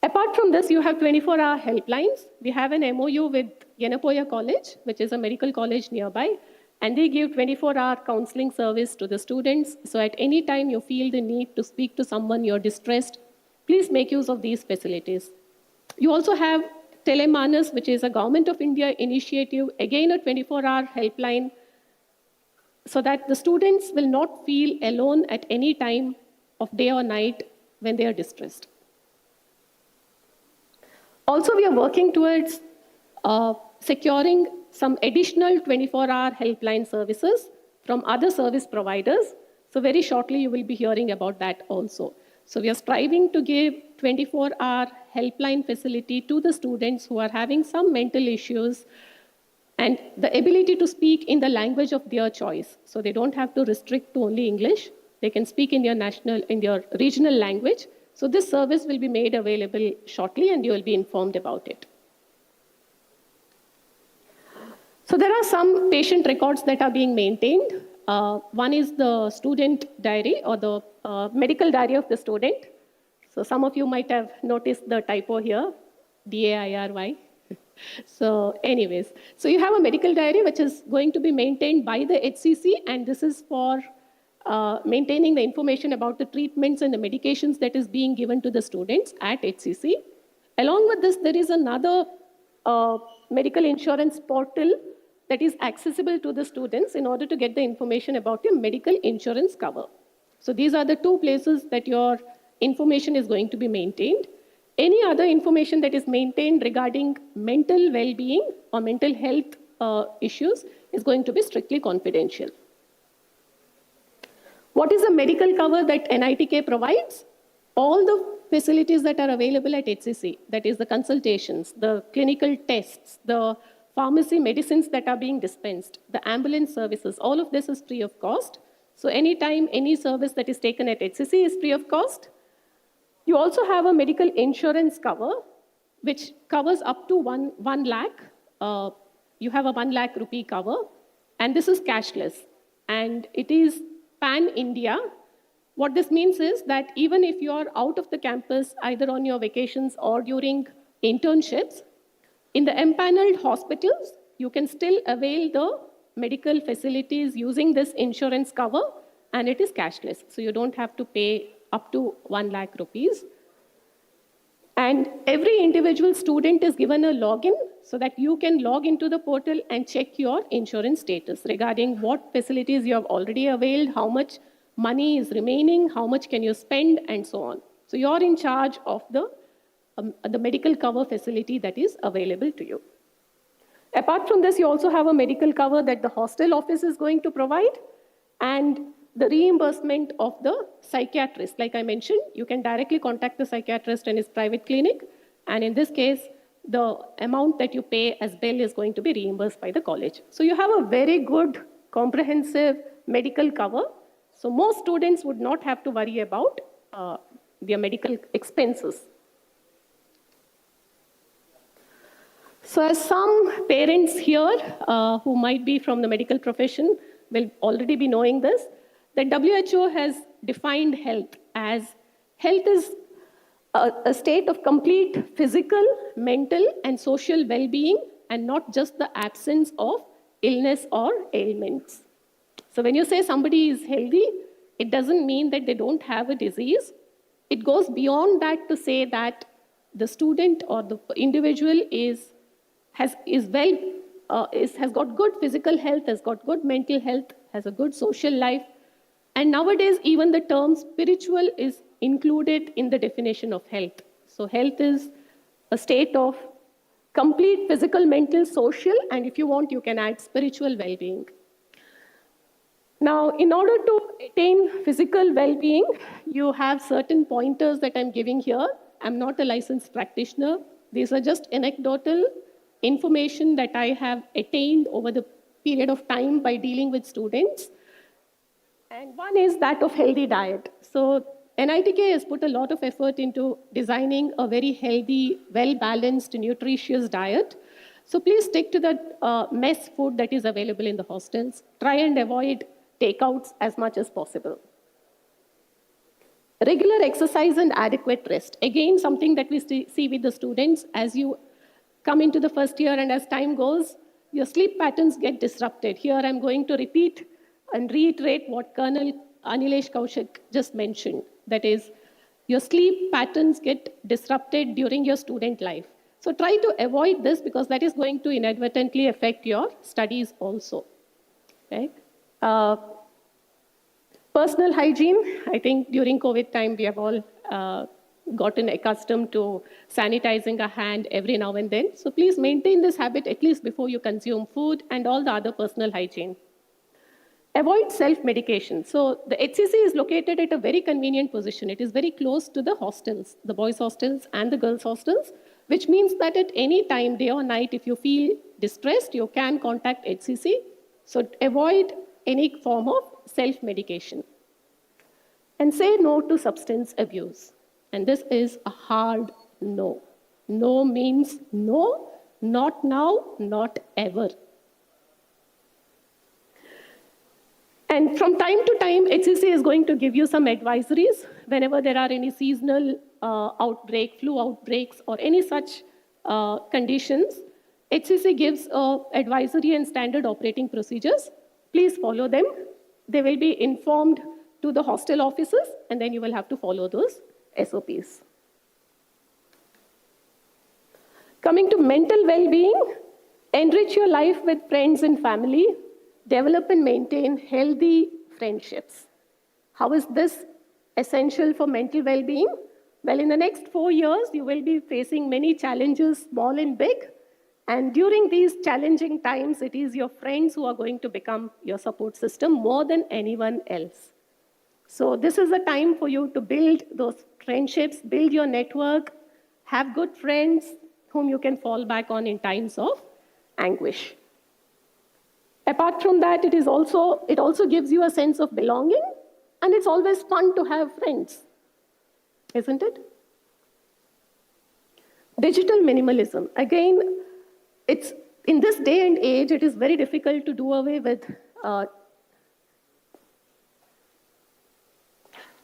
Apart from this, you have 24-hour helplines. We have an MOU with Yenapoya College, which is a medical college nearby, and they give 24-hour counseling service to the students. So at any time you feel the need to speak to someone, you're distressed, please make use of these facilities. You also have Telemanas, which is a Government of India initiative, again a 24-hour helpline, so that the students will not feel alone at any time of day or night when they are distressed. Also, we are working towards securing some additional 24-hour helpline services from other service providers. So very shortly, you will be hearing about that also. So we are striving to give 24-hour helpline facility to the students who are having some mental issues and the ability to speak in the language of their choice. So they don't have to restrict to only English. They can speak in their regional language. So this service will be made available shortly and you will be informed about it. So there are some patient records that are being maintained. One is the student diary or the medical diary of the student. So some of you might have noticed the typo here, DAIRY. So anyways, so you have a medical diary which is going to be maintained by the HCC, and this is for maintaining the information about the treatments and the medications that is being given to the students at HCC. Along with this, there is another medical insurance portal that is accessible to the students in order to get the information about your medical insurance cover. So these are the two places that your information is going to be maintained. Any other information that is maintained regarding mental well-being or mental health issues is going to be strictly confidential. What is the medical cover that NITK provides? All the facilities that are available at HCC, that is the consultations, the clinical tests, the pharmacy medicines that are being dispensed, the ambulance services, all of this is free of cost. So anytime any service that is taken at HCC is free of cost. You also have a medical insurance cover, which covers up to 1 lakh. You have a 1 lakh rupee cover, and this is cashless. And it is pan-India. What this means is that even if you are out of the campus, either on your vacations or during internships, in the empaneled hospitals, you can still avail the medical facilities using this insurance cover, and it is cashless. So you don't have to pay up to 1 lakh rupees. And every individual student is given a login so that you can log into the portal and check your insurance status regarding what facilities you have already availed, how much money is remaining, how much can you spend, and so on. So you're in charge of the medical cover facility that is available to you. Apart from this, you also have a medical cover that the hostel office is going to provide, and the reimbursement of the psychiatrist. Like I mentioned, you can directly contact the psychiatrist in his private clinic, and in this case, the amount that you pay as bill is going to be reimbursed by the college. So you have a very good, comprehensive medical cover. So most students would not have to worry about their medical expenses. So as some parents here who might be from the medical profession will already be knowing this, that WHO has defined health as health is a state of complete physical, mental, and social well-being, and not just the absence of illness or ailments. So when you say somebody is healthy, it doesn't mean that they don't have a disease. It goes beyond that to say that the student or the individual has got good physical health, has got good mental health, has a good social life. And nowadays, even the term spiritual is included in the definition of health. So health is a state of complete physical, mental, social, and if you want, you can add spiritual well-being. Now, in order to attain physical well-being, you have certain pointers that I'm giving here. I'm not a licensed practitioner. These are just anecdotal information that I have attained over the period of time by dealing with students. And one is that of healthy diet. So NITK has put a lot of effort into designing a very healthy, well-balanced, nutritious diet. So please stick to the mess food that is available in the hostels. Try and avoid takeouts as much as possible. Regular exercise and adequate rest. Again, something that we see with the students as you come into the first year and as time goes, your sleep patterns get disrupted. Here I'm going to repeat and reiterate what Colonel Anilesh Kaushik just mentioned. That is, your sleep patterns get disrupted during your student life. So try to avoid this because that is going to inadvertently affect your studies also. Right? Personal hygiene, I think during COVID time we have all gotten accustomed to sanitizing our hand every now and then. So please maintain this habit at least before you consume food and all the other personal hygiene. Avoid self-medication. So the HCC is located at a very convenient position. It is very close to the hostels, the boys' hostels and the girls' hostels, which means that at any time, day or night, if you feel distressed, you can contact HCC. So avoid any form of self-medication. And say no to substance abuse. And this is a hard no. No means no, not now, not ever. And from time to time, HCC is going to give you some advisories whenever there are any seasonal outbreak, flu outbreaks, or any such conditions. HCC gives advisory and standard operating procedures. Please follow them. They will be informed to the hostel officers, and then you will have to follow those SOPs. Coming to mental well-being, enrich your life with friends and family. Develop and maintain healthy friendships. How is this essential for mental well-being? Well, in the next 4 years, you will be facing many challenges, small and big. And during these challenging times, it is your friends who are going to become your support system more than anyone else. So this is a time for you to build those friendships, build your network, have good friends whom you can fall back on in times of anguish. Apart from that, it also gives you a sense of belonging, and it's always fun to have friends, isn't it? Digital minimalism. Again, it's in this day and age, it is very difficult to do away with.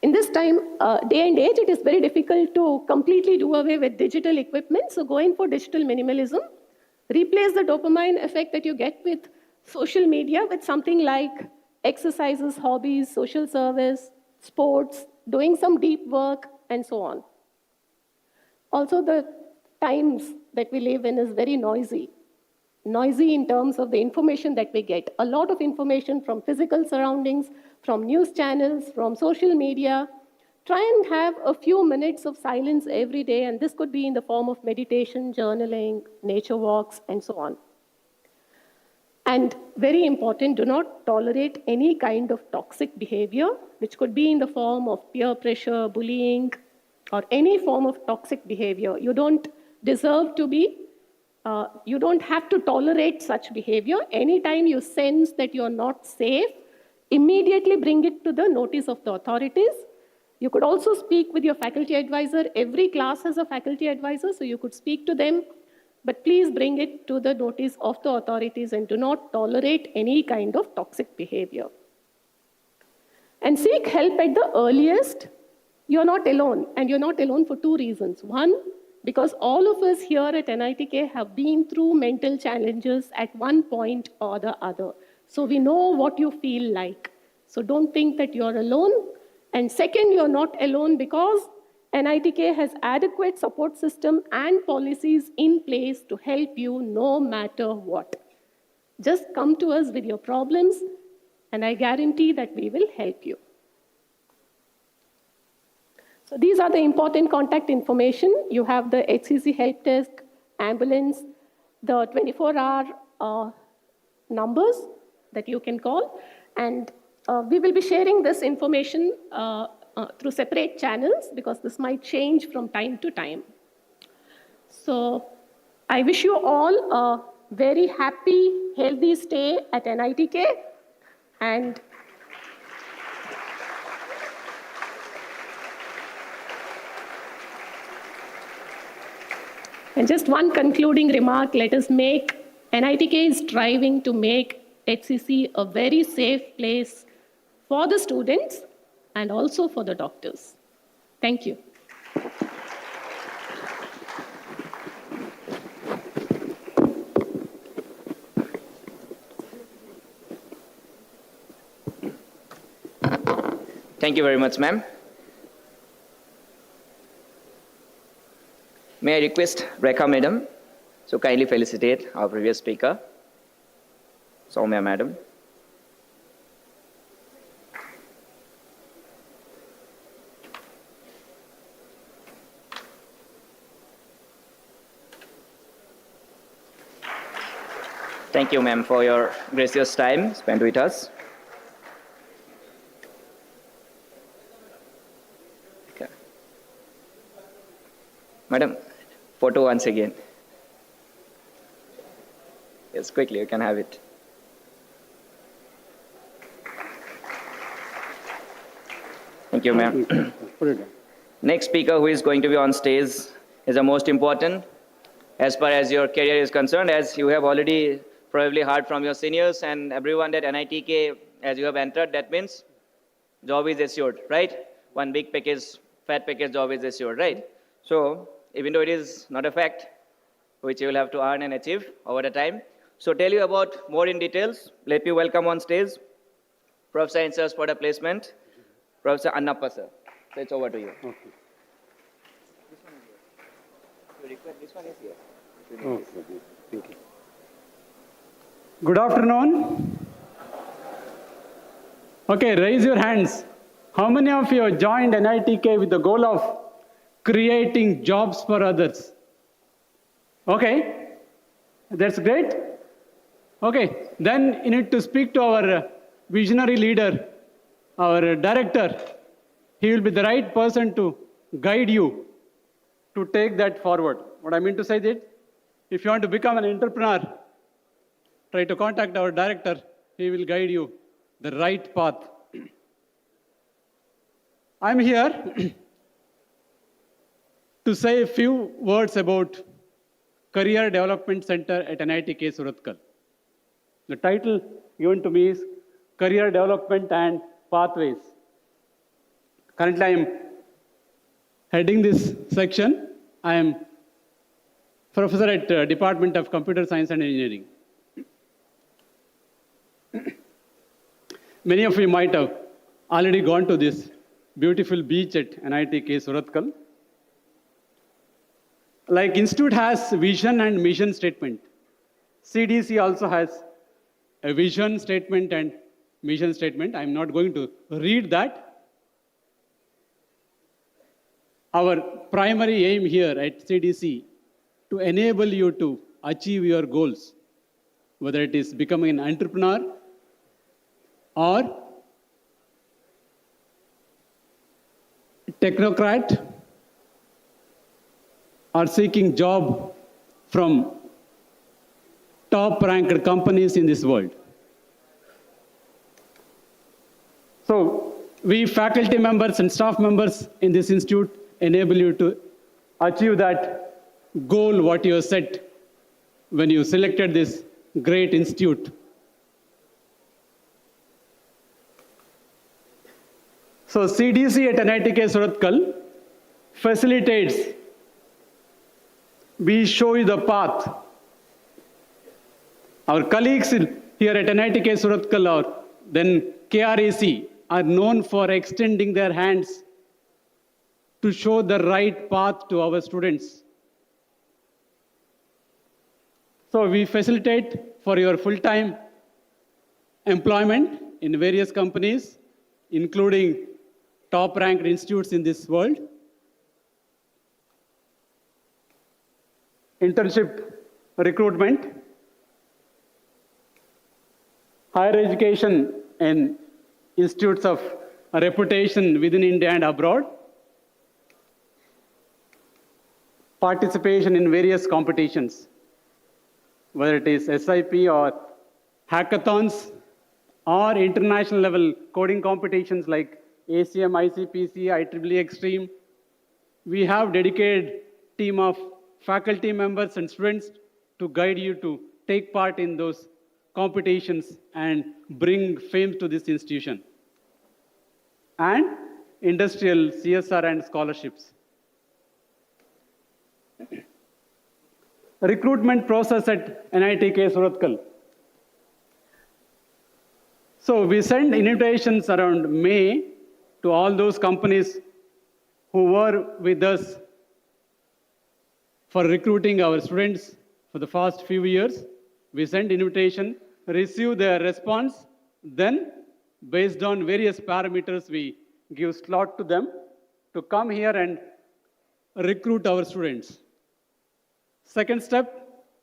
In this time, day and age, it is very difficult to completely do away with digital equipment. So going for digital minimalism, replace the dopamine effect that you get with social media with something like exercises, hobbies, social service, sports, doing some deep work, and so on. Also, the times that we live in is very noisy. Noisy in terms of the information that we get. A lot of information from physical surroundings, from news channels, from social media. Try and have a few minutes of silence every day, and this could be in the form of meditation, journaling, nature walks, and so on. And very important, do not tolerate any kind of toxic behavior, which could be in the form of peer pressure, bullying, or any form of toxic behavior. You don't deserve to be, you don't have to tolerate such behavior. Anytime you sense that you're not safe, immediately bring it to the notice of the authorities. You could also speak with your faculty advisor. Every class has a faculty advisor, so you could speak to them. But please bring it to the notice of the authorities and do not tolerate any kind of toxic behavior. And seek help at the earliest. You're not alone, and you're not alone for 2 reasons. One, because all of us here at NITK have been through mental challenges at one point or the other. So we know what you feel like. So don't think that you're alone. And second, you're not alone because NITK has adequate support system and policies in place to help you no matter what. Just come to us with your problems, and I guarantee that we will help you. So these are the important contact information. You have the HCC help desk, ambulance, the 24-hour numbers that you can call, and we will be sharing this information through separate channels because this might change from time to time. So I wish you all a very happy, healthy stay at NITK. And just one concluding remark, let us make, NITK is striving to make HCC a very safe place for the students and also for the doctors. Thank you. Thank you very much, ma'am. May I request Rekha madam to kindly felicitate our previous speaker, Soumya madam. Thank you, ma'am, for your gracious time spent with us. Okay. Madam, photo once again. Yes, quickly, you can have it. Thank you, ma'am. Next speaker who is going to be on stage is the most important as far as your career is concerned, as you have already probably heard from your seniors and everyone that NITK, as you have entered, that means job is assured, right? One big package, fat package job is assured, right? So even though it is not a fact, which you will have to earn and achieve over the time. So tell you about more in details, let me welcome on stage Professor in Search for the Placement, Professor Annappa sir. So it's over to you. Okay. This one is here. Okay. Thank you. Good afternoon. Okay, raise your hands. How many of you have joined NITK with the goal of creating jobs for others? Okay, that's great. Okay, then you need to speak to our visionary leader, our director. He will be the right person to guide you to take that forward. What I mean to say is, if you want to become an entrepreneur, try to contact our director. He will guide you the right path. I'm here to say a few words about Career Development Center at NITK Surathkal. The title given to me is Career Development and Pathways. Currently, I am heading this section. I am professor at Department of Computer Science and Engineering. Many of you might have already gone to this beautiful beach at NITK Surathkal. Like institute has vision and mission statement, CDC also has a vision statement and mission statement. I'm not going to read that. Our primary aim here at CDC to enable you to achieve your goals, whether it is becoming an entrepreneur or technocrat or seeking job from top ranked companies in this world. So we faculty members and staff members in this institute enable you to achieve that goal what you have set when you selected this great institute. So CDC at NITK Surathkal facilitates, we show you the path. Our colleagues here at NITK Surathkal or then KRAC are known for extending their hands to show the right path to our students. So we facilitate for your full-time employment in various companies, including top-ranked institutes in this world. Internship recruitment, higher education in institutes of reputation within India and abroad, participation in various competitions, whether it is SIP or hackathons or international level coding competitions like ACM, ICPC, IEEE Extreme. We have dedicated team of faculty members and students to guide you to take part in those competitions and bring fame to this institution. And industrial CSR and scholarships. Recruitment process at NITK Surathkal. So we send invitations around May to all those companies who were with us for recruiting our students for the past few years. We send invitation, receive their response, then based on various parameters, we give slot to them to come here and recruit our students. Second step,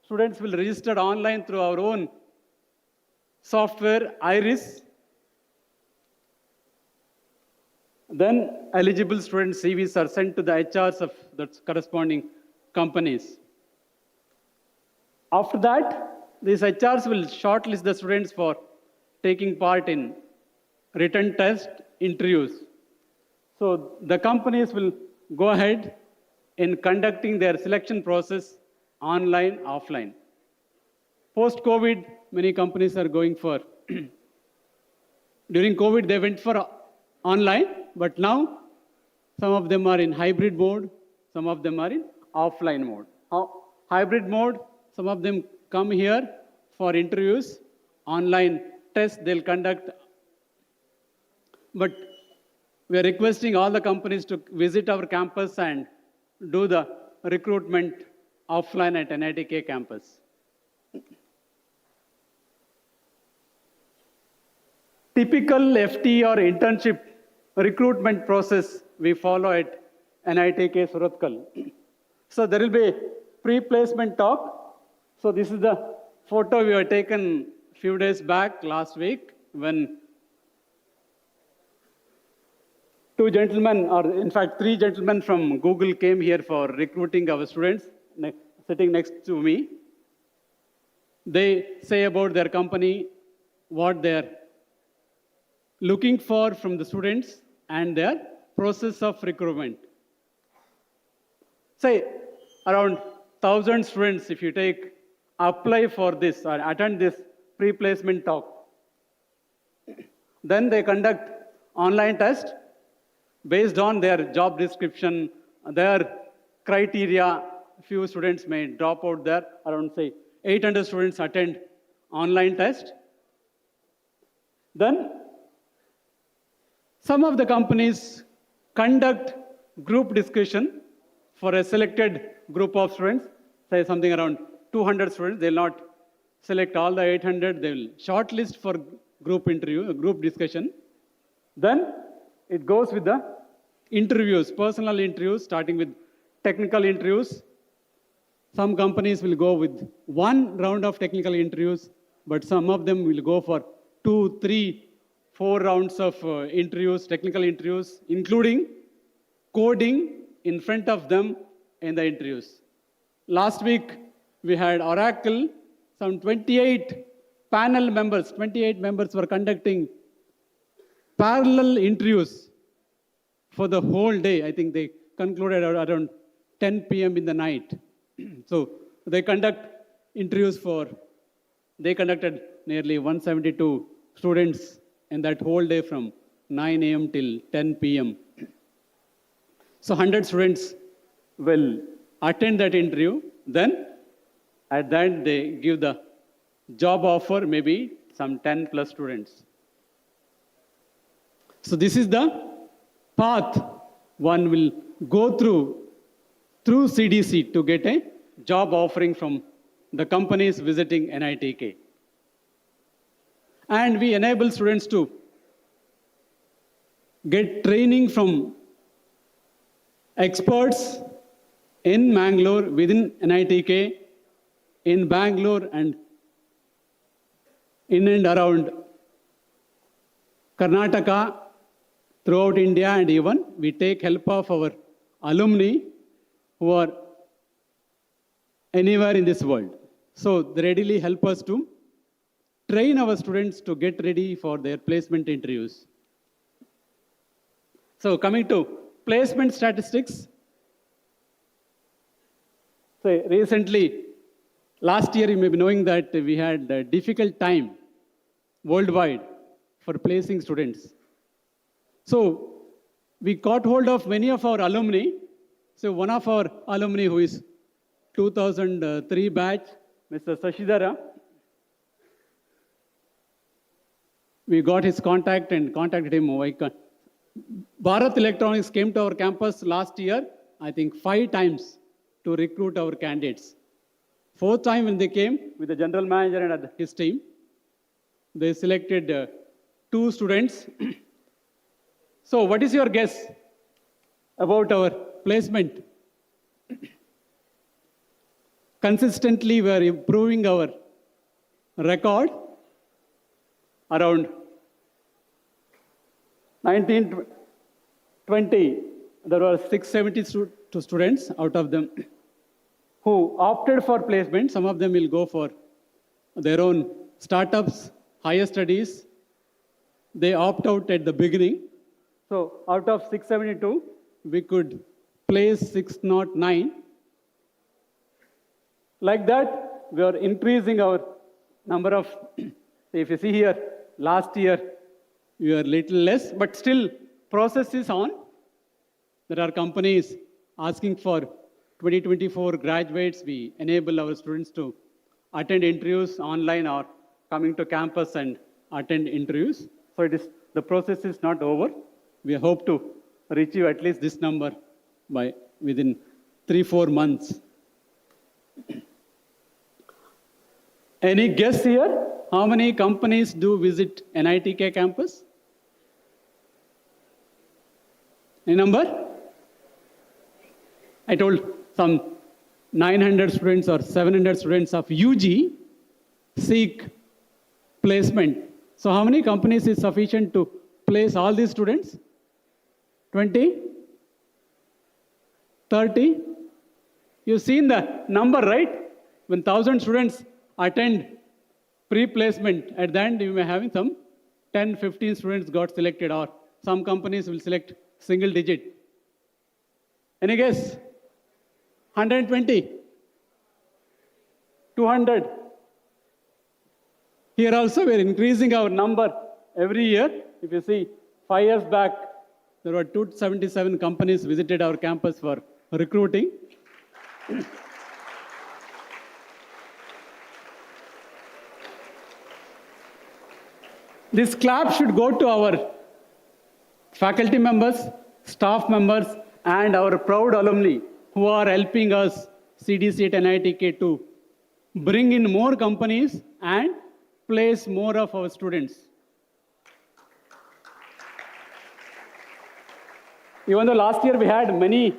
students will register online through our own software, Iris. Then eligible student CVs are sent to the HRs of the corresponding companies. After that, these HRs will shortlist the students for taking part in written test interviews. So the companies will go ahead in conducting their selection process online, offline. Post-COVID, many companies are going for, during COVID, they went for online, but now some of them are in hybrid mode, some of them are in offline mode. Hybrid mode, some of them come here for interviews, online tests they'll conduct. But we are requesting all the companies to visit our campus and do the recruitment offline at NITK campus. Typical FT or internship recruitment process we follow at NITK Surathkal. So there will be pre-placement talk. So this is the photo we were taken a few days back, last week, when two gentlemen, or in fact 3 gentlemen from Google came here for recruiting our students, sitting next to me. They say about their company, what they're looking for from the students and their process of recruitment. Say around 1,000 students, if you take, apply for this or attend this pre-placement talk. Then they conduct online test based on their job description, their criteria. Few students may drop out there. Around, say, 800 students attend online test. Then some of the companies conduct group discussion for a selected group of students, say something around 200 students. They'll not select all the 800. They will shortlist for group interview, group discussion. Then it goes with the interviews, personal interviews, starting with technical interviews. Some companies will go with 1 round of technical interviews, but some of them will go for 2, 3, 4 rounds of interviews, technical interviews, including coding in front of them in the interviews. Last week, we had Oracle, some 28 panel members, 28 members were conducting parallel interviews for the whole day. I think they concluded around 10 p.m. in the night. So they conduct interviews they conducted nearly 172 students in that whole day from 9 a.m. till 10 p.m. So 100 students will attend that interview. Then at that they give the job offer, maybe some 10 plus students. So this is the path one will go through CDC to get a job offering from the companies visiting NITK. And we enable students to get training from experts in Mangalore, within NITK, in Bangalore, and in and around Karnataka, throughout India, and even we take help of our alumni who are anywhere in this world. So they readily help us to train our students to get ready for their placement interviews. So coming to placement statistics. So recently, last year you may be knowing that we had a difficult time worldwide for placing students. So we caught hold of many of our alumni. So one of our alumni who is 2003 batch, Mr. Sashidhara, we got his contact and contacted him. Bharat Electronics came to our campus last year, I think 5 times to recruit our candidates. 4th time when they came with the general manager and his team, they selected 2 students. So what is your guess about our placement? Consistently, we are improving our record. Around 1920, there were 672 students out of them who opted for placement. Some of them will go for their own startups, higher studies. They opt out at the beginning. So out of 672, we could place 609. Like that, we are increasing our number of, if you see here, last year, we are little less, but still process is on. There are companies asking for 2024 graduates. We enable our students to attend interviews online or coming to campus and attend interviews. So the process is not over. We hope to achieve at least this number by within 3-4 months. Any guess here? How many companies do visit NITK campus? Any number? I told some 900 students or 700 students of UG seek placement. So how many companies is sufficient to place all these students? 20? 30? You've seen the number, right? When 1,000 students attend pre-placement, at the end you may have some 10, 15 students got selected, or some companies will select single digit. Any guess? 120? 200? Here also we are increasing our number every year. If you see, 5 years back, there were 277 companies visited our campus for recruiting. This clap should go to our faculty members, staff members, and our proud alumni who are helping us, CDC at NITK, to bring in more companies and place more of our students. Even though last year we had many,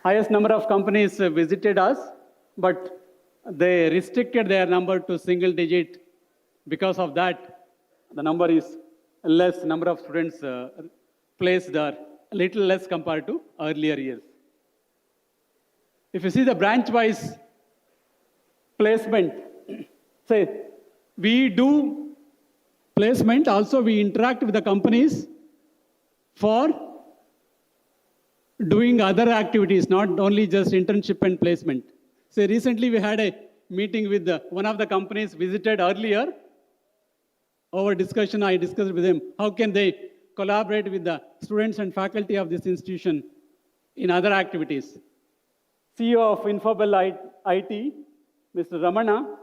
highest number of companies visited us, but they restricted their number to single digit. Because of that, the number is less, number of students placed are a little less compared to earlier years. If you see the branch-wise placement, say, we do placement, also we interact with the companies for doing other activities, not only just internship and placement. Say, recently we had a meeting with one of the companies visited earlier. Over discussion, I discussed with them, how can they collaborate with the students and faculty of this institution in other activities. CEO of Infobel IT, Mr. Ramana,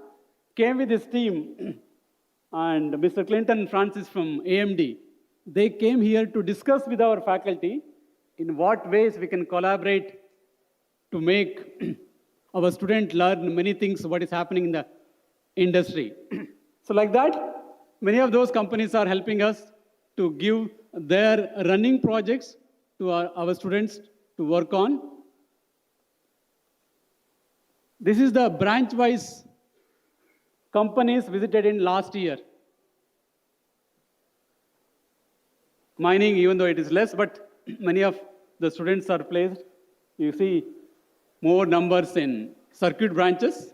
came with his team, and Mr. Clinton Francis from AMD. They came here to discuss with our faculty in what ways we can collaborate to make our students learn many things, what is happening in the industry. So like that, many of those companies are helping us to give their running projects to our students to work on. This is the branch-wise companies visited in last year. Mining, even though it is less, but many of the students are placed. You see more numbers in circuit branches,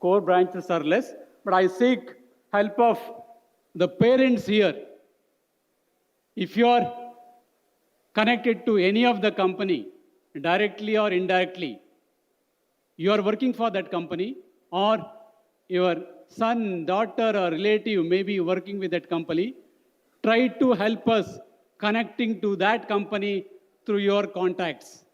core branches are less, but I seek help of the parents here. If you are connected to any of the company, directly or indirectly, you are working for that company, or your son, daughter, or relative may be working with that company, try to help us connecting to that company through your contacts.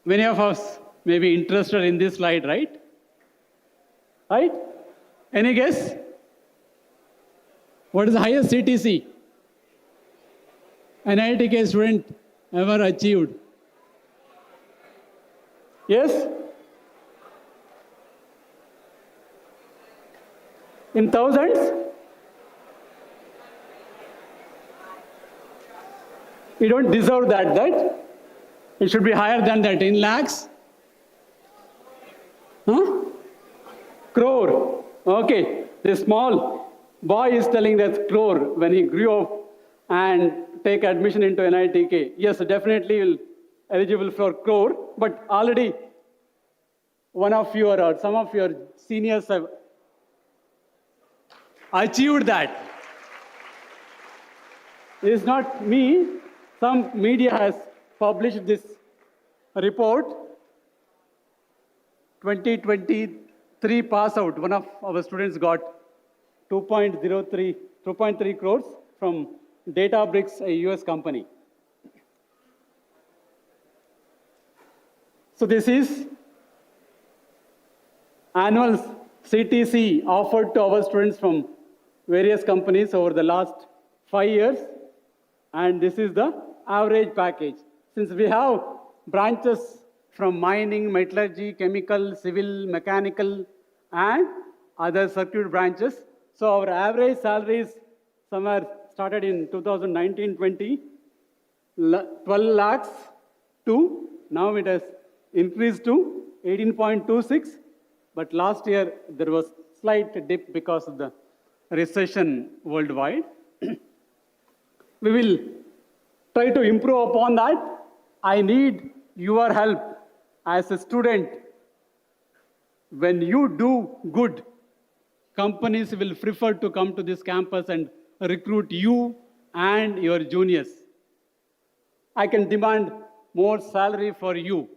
Many of us may be interested in this slide, right? Right? Any guess? What is the highest CTC an IITK student ever achieved? Yes? In thousands? You don't deserve that, right? It should be higher than that. In lakhs? Huh? Crore. Okay. The small boy is telling that crore when he grew up and take admission into NITK. Yes, definitely will eligible for crore, but already one of your or some of your seniors have achieved that. It is not me. Some media has published this report. 2023 pass out, one of our students got 2.3 crores from Databricks, a US company. So this is annual CTC offered to our students from various companies over the last 5 years. And this is the average package. Since we have branches from mining, metallurgy, chemical, civil, mechanical, and other circuit branches. So our average salaries somewhere started in 2019-20, 12 lakhs to now it has increased to 18.26. But last year there was slight dip because of the recession worldwide. We will try to improve upon that. I need your help as a student. When you do good, companies will prefer to come to this campus and recruit you and your juniors. I can demand more salary for you.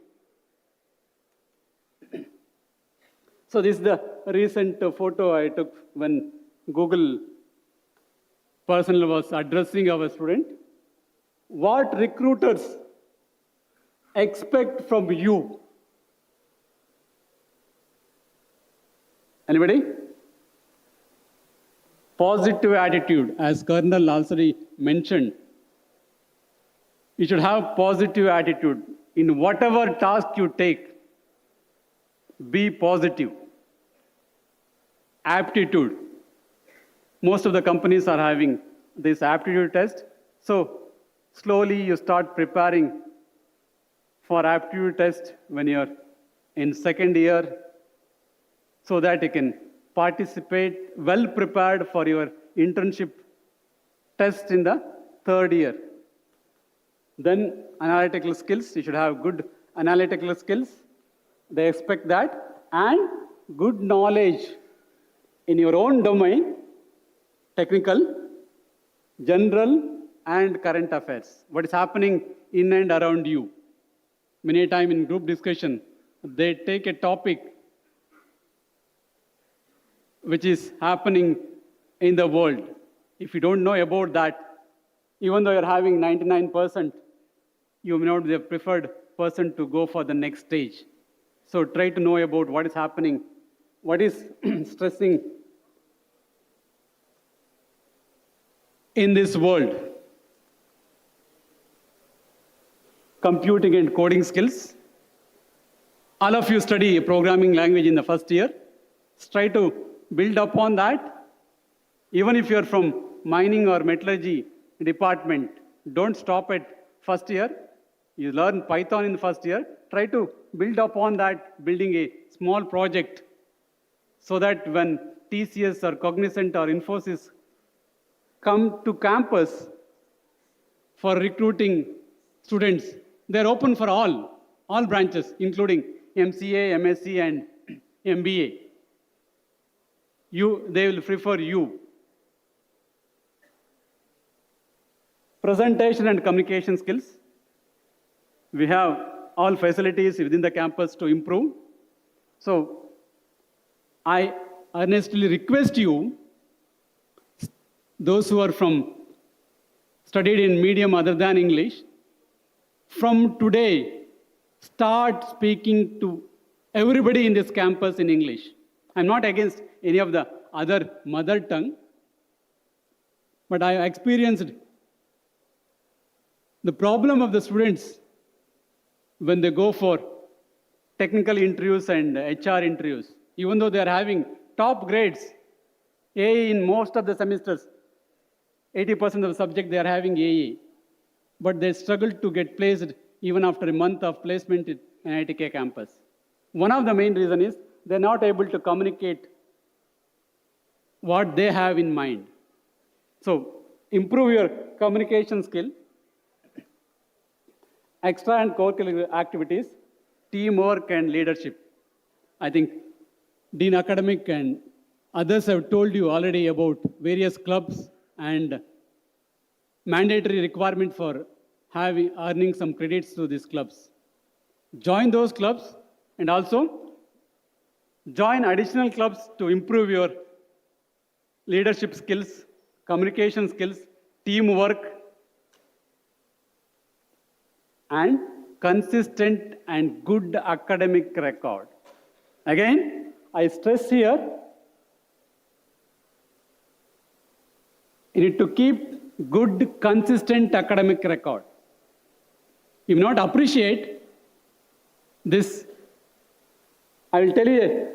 So this is the recent photo I took when Google personnel was addressing our student. What recruiters expect from you? Anybody? Positive attitude, as Colonel already mentioned. You should have positive attitude in whatever task you take. Be positive. Aptitude. Most of the companies are having this aptitude test. So slowly you start preparing for aptitude test when you're in second year, so that you can participate well prepared for your internship test in the third year. Then analytical skills, you should have good analytical skills. They expect that, and good knowledge in your own domain, technical, general, and current affairs. What is happening in and around you. Many times in group discussion, they take a topic which is happening in the world. If you don't know about that, even though you're having 99%, you may not be the preferred person to go for the next stage. So try to know about what is happening, what is stressing in this world. Computing and coding skills. All of you study a programming language in the first year. Try to build upon that. Even if you're from mining or metallurgy department, don't stop at first year. You learn Python in the first year. Try to build upon that, building a small project, so that when TCS or Cognizant or Infosys come to campus for recruiting students. They're open for all branches, including MCA, MSc, and MBA. They will prefer you. Presentation and communication skills. We have all facilities within the campus to improve. So I earnestly request you, those who are studied in medium other than English, from today, start speaking to everybody in this campus in English. I'm not against any of the other mother tongue, but I experienced the problem of the students when they go for technical interviews and HR interviews. Even though they are having top grades, AA in most of the semesters, 80% of the subject they are having AA, but they struggle to get placed even after a month of placement in NITK campus. One of the main reasons is they're not able to communicate what they have in mind. So improve your communication skill, extra and co-curricular activities, teamwork and leadership. I think Dean Academic and others have told you already about various clubs and mandatory requirement for earning some credits to these clubs. Join those clubs and also join additional clubs to improve your leadership skills, communication skills, teamwork, and consistent and good academic record. Again, I stress here, you need to keep good, consistent academic record. If you not appreciate this, I will tell you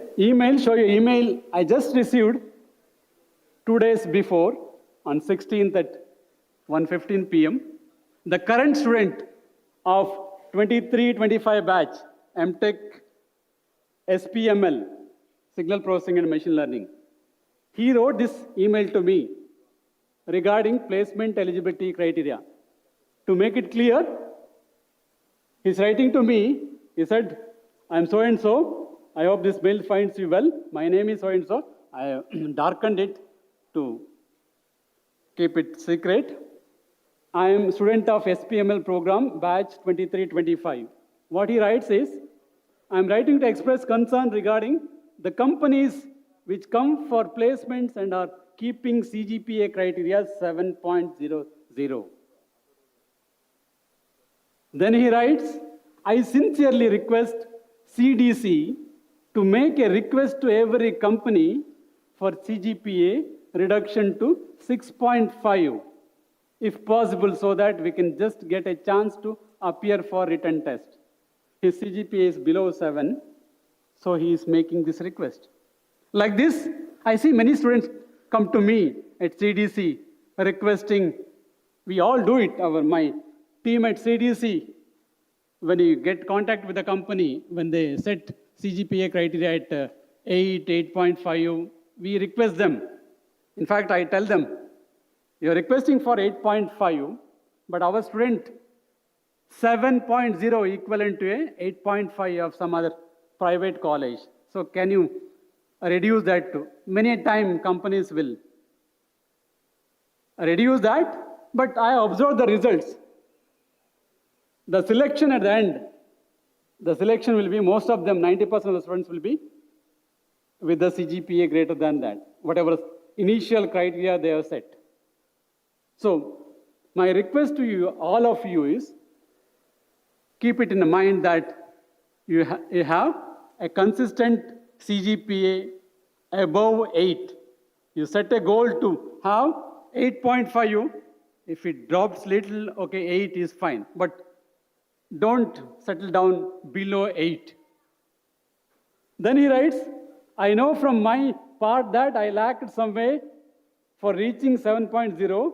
show you email I just received 2 days before on 16th at 1:15 p.m. The current student of 23-25 batch, MTech SPML, Signal Processing and Machine Learning. He wrote this email to me regarding placement eligibility criteria. To make it clear, he's writing to me, he said, I'm so-and-so, I hope this mail finds you well. My name is so-and-so. I darkened it to keep it secret. I am a student of SPML program, batch 23-25. What he writes is, I'm writing to express concern regarding the companies which come for placements and are keeping CGPA criteria 7.00. Then he writes, I sincerely request CDC to make a request to every company for CGPA reduction to 6.5, if possible, so that we can just get a chance to appear for written test. His CGPA is below 7, so he is making this request. Like this, I see many students come to me at CDC requesting, we all do it, my team at CDC, when you get contact with the company, when they set CGPA criteria at 8, 8.5, we request them. In fact, I tell them, you're requesting for 8.5, but our student 7.0 equivalent to a 8.5 of some other private college. So can you reduce that to? Many times companies will reduce that, but I observe the results. The selection at the end, the selection will be, most of them, 90% of the students will be with the CGPA greater than that, whatever initial criteria they have set. So my request to you, all of you, is keep it in mind that you have a consistent CGPA above 8. You set a goal to have 8.5. If it drops little, okay, 8 is fine. But don't settle down below 8. Then he writes, I know from my part that I lacked some way for reaching 7.0,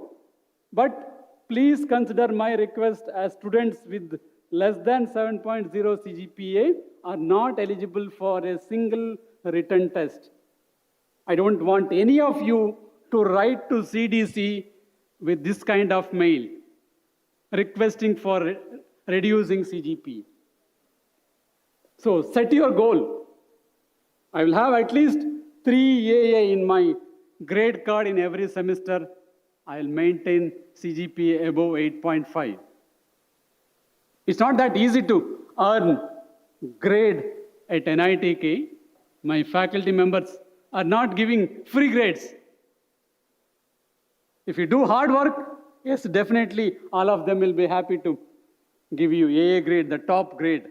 but please consider my request as students with less than 7.0 CGPA are not eligible for a single written test. I don't want any of you to write to CDC with this kind of mail, requesting for reducing CGP. So set your goal. I will have at least 3 AA in my grade card in every semester. I will maintain CGPA above 8.5. It's not that easy to earn grade at NITK. My faculty members are not giving free grades. If you do hard work, yes, definitely all of them will be happy to give you AA grade, the top grade.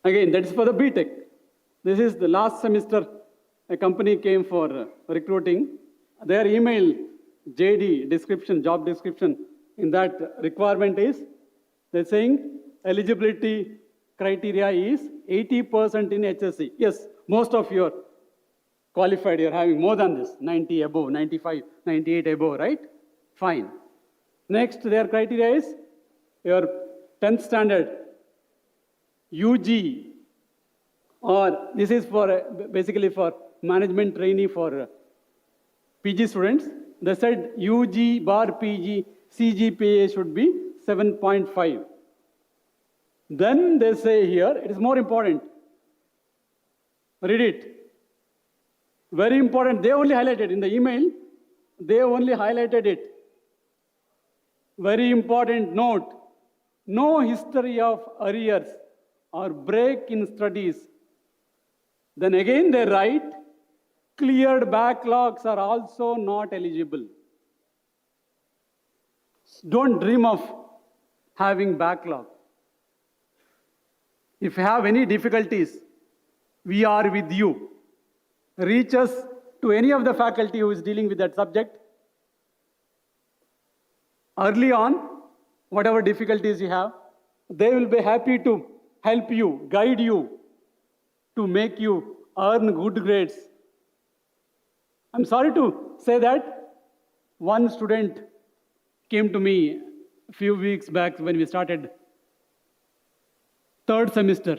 Again, that's for the BTech. This is the last semester, a company came for recruiting. Their email, JD description, job description, in that requirement is, they're saying eligibility criteria is 80% in HSC. Yes, most of you are qualified, you're having more than this, 90 above, 95, 98 above, right? Fine. Next, their criteria is your 10th standard, UG, or this is for basically for management trainee for PG students. They said UG bar PG CGPA should be 7.5. Then they say here, it is more important. Read it. Very important. They only highlighted in the email, they only highlighted it. Very important note. No history of arrears or break in studies. Then again they write, cleared backlogs are also not eligible. Don't dream of having backlog. If you have any difficulties, we are with you. Reach us to any of the faculty who is dealing with that subject. Early on, whatever difficulties you have, they will be happy to help you, guide you, to make you earn good grades. I'm sorry to say that one student came to me a few weeks back when we started 3rd semester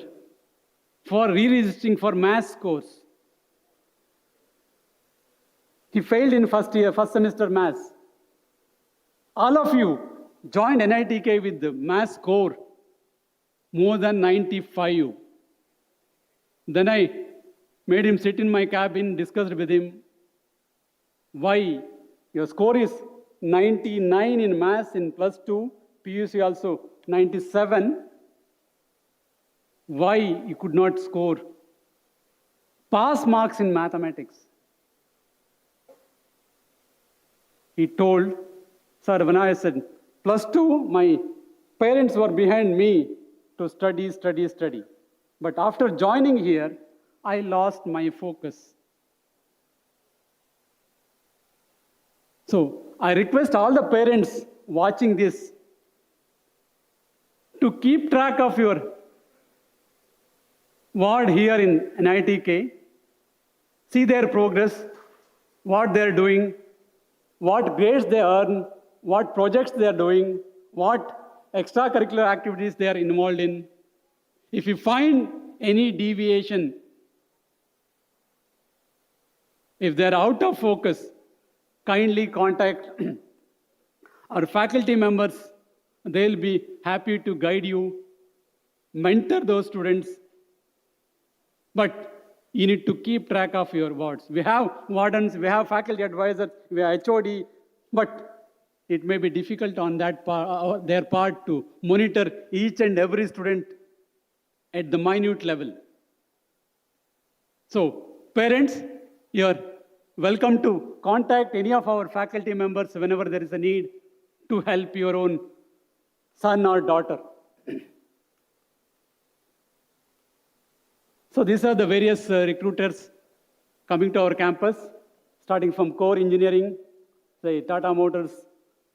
for re-registering for maths course. He failed in first semester maths. All of you joined NITK with the maths score more than 95. Then I made him sit in my cabin, discussed with him, why your score is 99 in maths in +2, PUC also 97. Why you could not score pass marks in mathematics? He told, sir, when I said +2, my parents were behind me to study. But after joining here, I lost my focus. So I request all the parents watching this to keep track of your ward here in NITK, see their progress, what they're doing, what grades they earn, what projects they are doing, what extracurricular activities they are involved in. If you find any deviation, if they're out of focus, kindly contact our faculty members. They'll be happy to guide you, mentor those students. But you need to keep track of your wards. We have wardens, we have faculty advisors, we have HOD, but it may be difficult on that their part to monitor each and every student at the minute level. So, parents, you're welcome to contact any of our faculty members whenever there is a need to help your own son or daughter. So these are the various recruiters coming to our campus, starting from core engineering, say Tata Motors,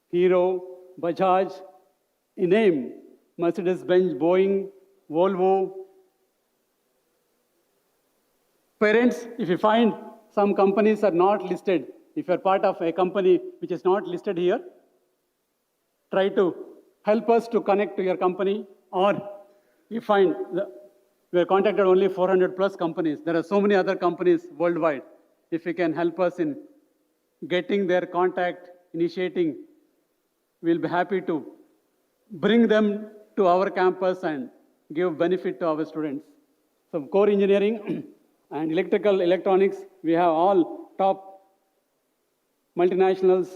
Hero, Bajaj, in name, Mercedes-Benz, Boeing, Volvo. Parents, if you find some companies are not listed, if you're part of a company which is not listed here, try to help us to connect to your company, or you find we have contacted only 400 plus companies. There are so many other companies worldwide. If you can help us in getting their contact, initiating we'll be happy to bring them to our campus and give benefit to our students. So core engineering and electrical electronics, we have all top multinationals.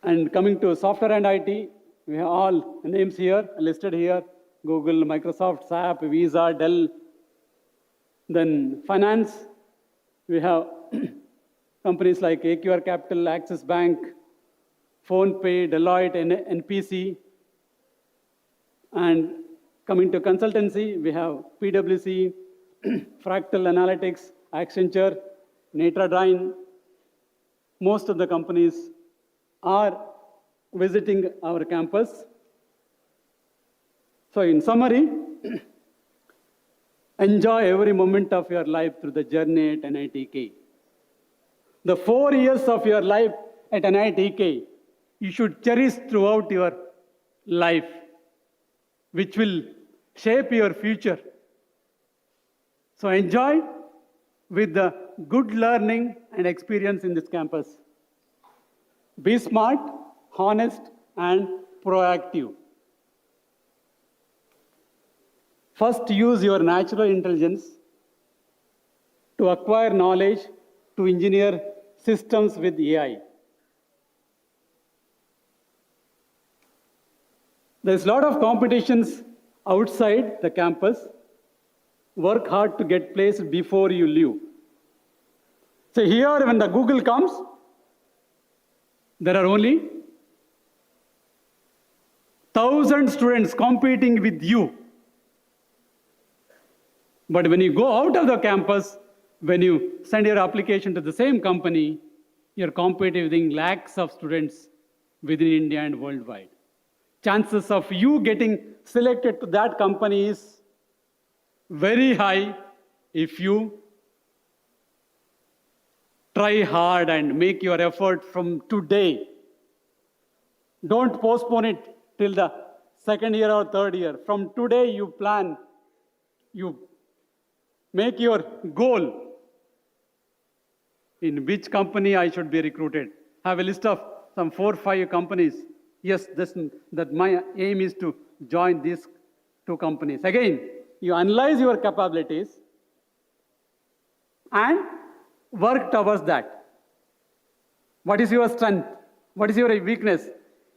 And coming to software and IT, we have all names here, listed here: Google, Microsoft, SAP, Visa, Dell. Then finance, we have companies like AQR Capital, Axis Bank, PhonePe, Deloitte, NPC. And coming to consultancy, we have PwC, Fractal Analytics, Accenture, Natradine. Most of the companies are visiting our campus. So in summary, enjoy every moment of your life through the journey at NITK. The 4 years of your life at NITK, you should cherish throughout your life, which will shape your future. So enjoy with the good learning and experience in this campus. Be smart, honest, and proactive. First, use your natural intelligence to acquire knowledge, to engineer systems with AI. There's a lot of competitions outside the campus. Work hard to get placed before you leave. So here, when the Google comes, there are only 1,000 students competing with you. But when you go out of the campus, when you send your application to the same company, you're competing with lakhs of students within India and worldwide. Chances of you getting selected to that company is very high if you try hard and make your effort from today. Don't postpone it till the second year or third year. From today, you plan, you make your goal. In which company I should be recruited? Have a list of some 4 or 5 companies. Yes, that my aim is to join these 2 companies. Again, you analyze your capabilities and work towards that. What is your strength? What is your weakness?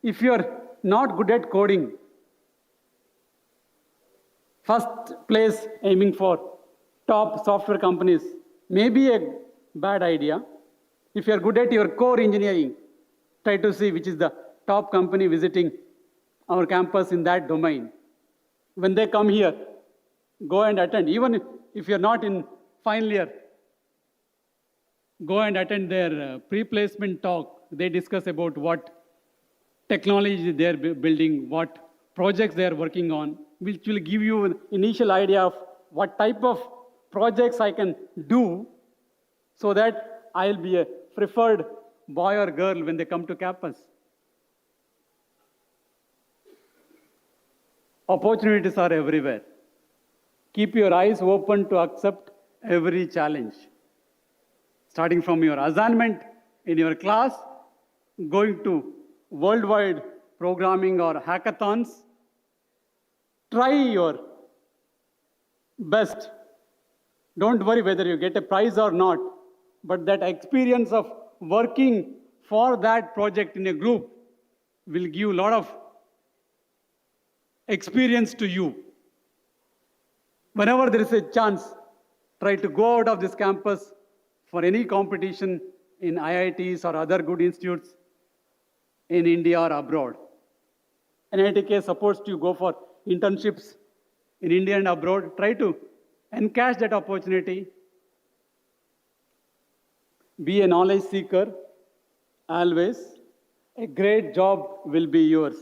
If you're not good at coding, first place aiming for top software companies may be a bad idea. If you're good at your core engineering, try to see which is the top company visiting our campus in that domain. When they come here, go and attend. Even if you're not in final year, go and attend their pre-placement talk. They discuss about what technology they're building, what projects they're working on, which will give you an initial idea of what type of projects I can do so that I'll be a preferred boy or girl when they come to campus. Opportunities are everywhere. Keep your eyes open to accept every challenge. Starting from your assignment in your class, going to worldwide programming or hackathons, try your best. Don't worry whether you get a prize or not, but that experience of working for that project in a group will give a lot of experience to you. Whenever there is a chance, try to go out of this campus for any competition in IITs or other good institutes in India or abroad. NITK supports you go for internships in India and abroad. Try to encash that opportunity. Be a knowledge seeker always. A great job will be yours.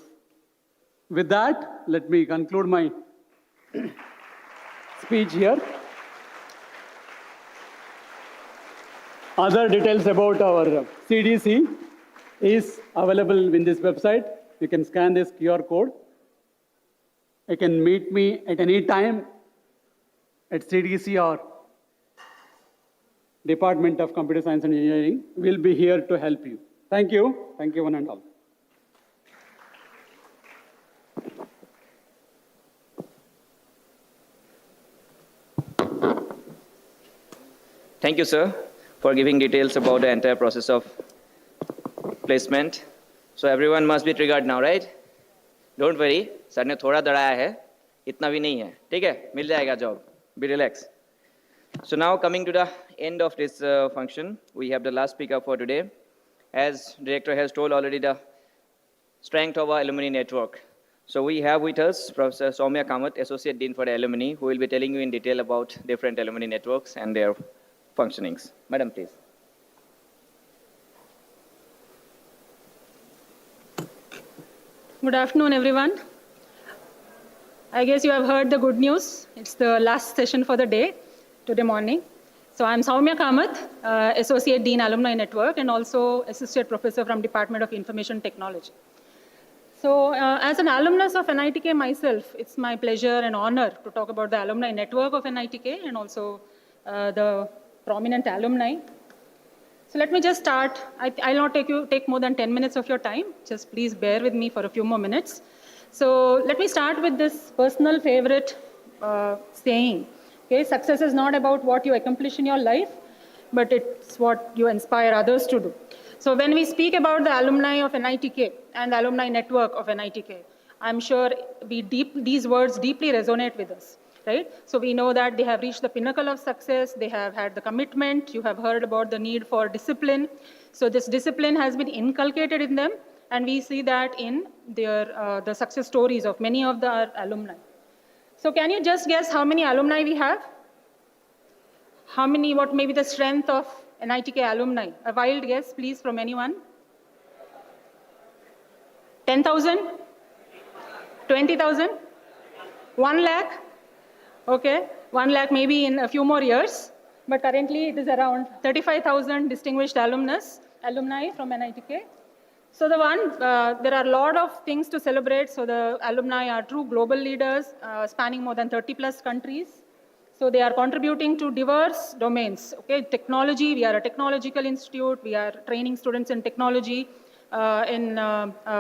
With that, let me conclude my speech here. Other details about our CDC is available in this website. You can scan this QR code. You can meet me at any time at CDC or Department of Computer Science and Engineering. We'll be here to help you. Thank you. Thank you, one and all. Thank you, sir, for giving details about the entire process of placement. So everyone must be triggered now, right? Don't worry, sir ने थोड़ा डराया है, इतना भी नहीं है, ठीक है? मिल जाएगा job. Be relaxed. So now coming to the end of this function, we have the last speaker for today. As director has told already the strength of our alumni network. So we have with us Professor Soumya Kamath, Associate Dean for the Alumni, who will be telling you in detail about different alumni networks and their functionings. Madam, please. Good afternoon, everyone. I guess you have heard the good news. It's the last session for the day, today morning. So I'm Soumya Kamath, Associate Dean Alumni Network, and also Associate Professor from Department of Information Technology. So as an alumnus of NITK myself, it's my pleasure and honor to talk about the alumni network of NITK and also the prominent alumni. So let me just start. I'll not take more than 10 minutes of your time. Just please bear with me for a few more minutes. So let me start with this personal favorite saying. Okay, success is not about what you accomplish in your life, but it's what you inspire others to do. So when we speak about the alumni of NITK and the alumni network of NITK, I'm sure these words deeply resonate with us, right? So we know that they have reached the pinnacle of success. They have had the commitment. You have heard about the need for discipline. So this discipline has been inculcated in them, and we see that in their the success stories of many of our alumni. So can you just guess how many alumni we have? How many, what may be the strength of NITK alumni? A wild guess, please, from anyone. 10,000? 20,000? 1 lakh? Okay, 1 lakh maybe in a few more years, but currently it is around 35,000 distinguished alumni from NITK. So there are a lot of things to celebrate. So the alumni are true global leaders spanning more than 30 plus countries. So they are contributing to diverse domains. Okay, technology, we are a technological institute. We are training students in technology, in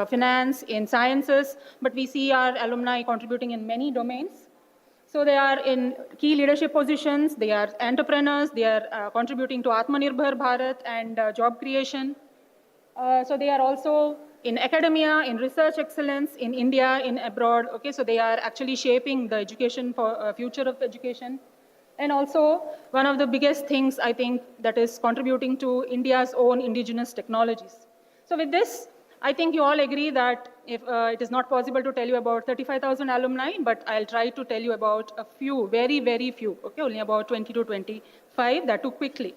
finance, in sciences, but we see our alumni contributing in many domains. So they are in key leadership positions. They are entrepreneurs. They are contributing to Atmanirbhar Bharat and job creation. So they are also in academia, in research excellence, in India, in abroad. Okay, so they are actually shaping the education for future of education. And also one of the biggest things I think that is contributing to India's own indigenous technologies. So with this, I think you all agree that if it is not possible to tell you about 35,000 alumni, but I'll try to tell you about a few, very, very few. Okay, only about 20 to 25, that too quickly.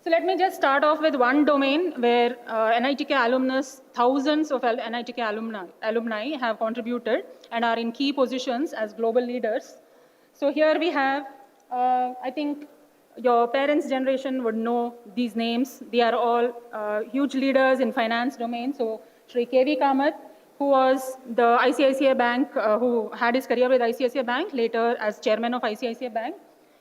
So let me just start off with one domain where NITK alumnus, thousands of NITK alumni have contributed and are in key positions as global leaders. So here we have, I think your parents' generation would know these names. They are all huge leaders in finance domain. So Shri K.V. Kamath, who was the ICICI Bank, who had his career with ICICI Bank, later as chairman of ICICI Bank,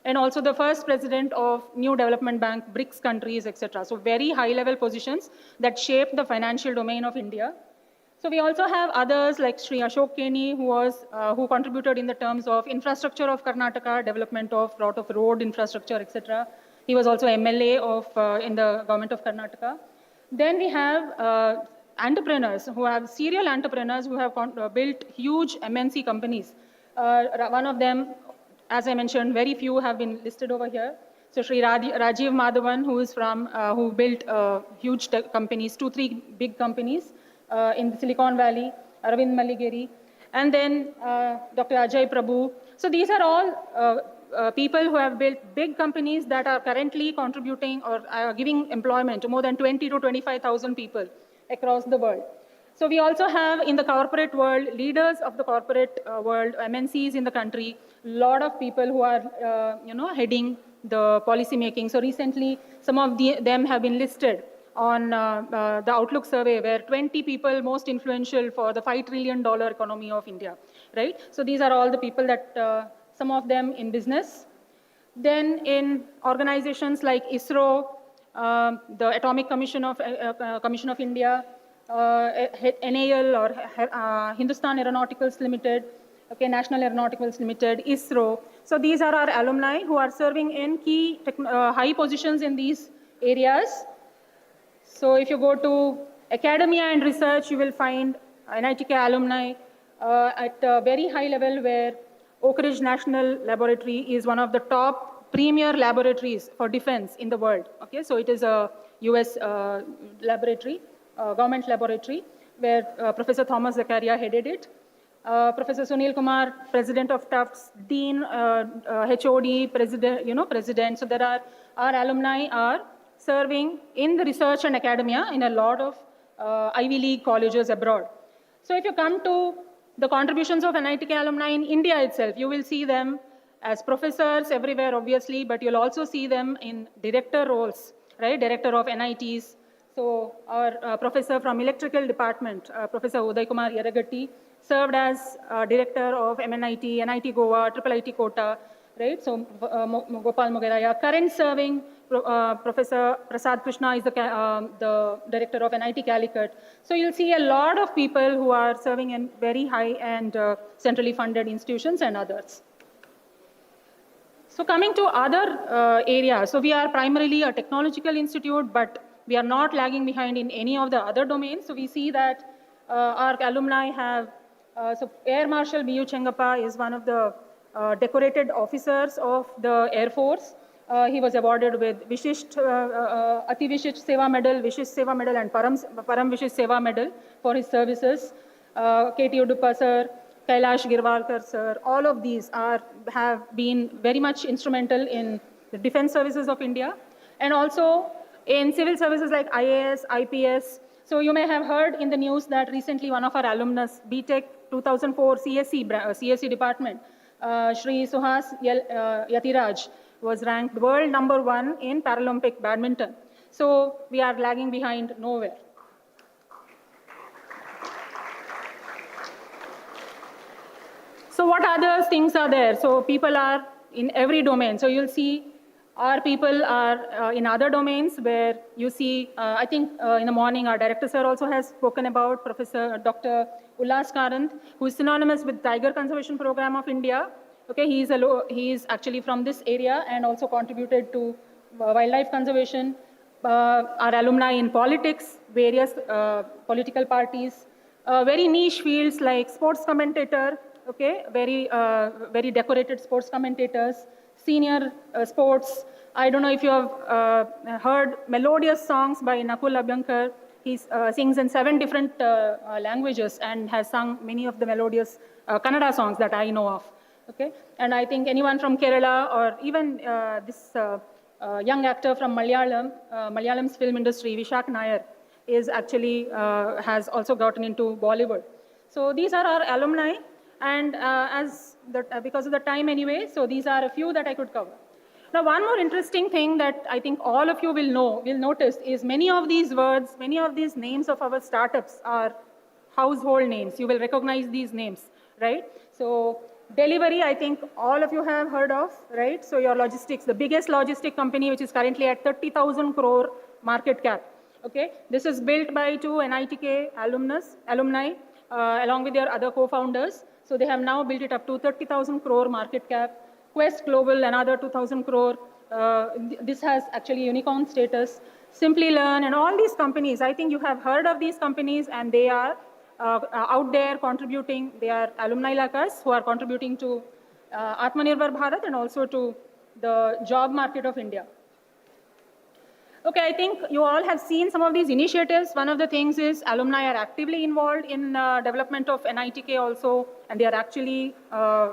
and also the first president of New Development Bank, BRICS countries, etc. So very high-level positions that shaped the financial domain of India. So we also have others like Sri Ashok Keni, who contributed in the terms of infrastructure of Karnataka, development of lot of road infrastructure, etc. He was also MLA in the government of Karnataka. Then we have entrepreneurs serial entrepreneurs who have built huge MNC companies. One of them, as I mentioned, very few have been listed over here. So Sri Rajiv Madhavan, who built huge companies, 2-3 big companies in Silicon Valley, Aravind Maligeri, and then Dr. Ajay Prabhu. So these are all people who have built big companies that are currently contributing or giving employment to more than 20 to 25,000 people across the world. So we also have in the corporate world, leaders of the corporate world, MNCs in the country, a lot of people who are heading the policy making. So recently, some of them have been listed on the Outlook survey, where 20 people most influential for the $5 trillion economy of India, right? So these are all the people that, some of them in business. Then in organizations like ISRO, the Atomic Commission of India, NAL or Hindustan Aeronautics Limited, okay, National Aeronautics Limited, ISRO. So these are our alumni who are serving in key high positions in these areas. So if you go to academia and research, you will find NITK alumni at a very high level, where Oak Ridge National Laboratory is one of the top premier laboratories for defense in the world. Okay, so it is a US laboratory, government laboratory, where Professor Thomas Zakaria headed it. Professor Sunil Kumar, president of Tufts, dean, HOD, president. So there are, our alumni are serving in the research and academia in a lot of Ivy League colleges abroad. So if you come to the contributions of NITK alumni in India itself, you will see them as professors everywhere, obviously, but you'll also see them in director roles, right? Director of NITs. So our professor from electrical department, Professor Uday Kumar Yeragatti, served as director of MNIT, NIT Goa, IIIT Kota, right? So Gopal Mogeraya, current serving Professor Prasad Krishna is the director of NIT Calicut. So you'll see a lot of people who are serving in very high and centrally funded institutions and others. So coming to other areas, so we are primarily a technological institute, but we are not lagging behind in any of the other domains. So we see that our alumni have, so Air Marshal B.U. Chengappa is one of the decorated officers of the Air Force. He was awarded with Vishisht, Ati Vishisht Seva Medal, Vishisht Seva Medal, and Param Vishisht Seva Medal for his services. K.T. Uduppa sir, Kailash Girwalkar sir, all of these have been very much instrumental in the defense services of India, and also in civil services like IAS, IPS. So you may have heard in the news that recently one of our alumnus, BTech 2004 CSE department, Shri Suhas Yatiraj, was ranked world #1 in Paralympic badminton. So we are lagging behind nowhere. So what other things are there? So people are in every domain. So you'll see our people are in other domains where you see, I think in the morning our director sir also has spoken about Professor Dr. Ullas Karant, who is synonymous with Tiger Conservation Program of India. Okay, he is actually from this area and also contributed to wildlife conservation. Our alumni in politics, various political parties, very niche fields like sports commentator, okay, very decorated sports commentators, senior sports. I don't know if you have heard melodious songs by Nakul Abhyankar. He sings in 7 different languages and has sung many of the melodious Kannada songs that I know of. Okay, and I think anyone from Kerala or even this young actor from Malayalam's film industry, Vishak Nair, is actually has also gotten into Bollywood. So these are our alumni, and because of the time anyway, so these are a few that I could cover. Now, one more interesting thing that I think all of you will notice is many of these words, many of these names of our startups are household names. You will recognize these names, right? So delivery, I think all of you have heard of, right? So your logistics, the biggest logistic company, which is currently at 30,000 crore market cap. Okay, this is built by 2 NITK alumni, along with their other co-founders. So they have now built it up to 30,000 crore market cap. Quest Global, another 2,000 crore. This has actually unicorn status. Simply Learn and all these companies, I think you have heard of these companies, and they are out there contributing. They are alumni like us who are contributing to Atmanirbhar Bharat and also to the job market of India. Okay, I think you all have seen some of these initiatives. One of the things is alumni are actively involved in development of NITK also, and they are actually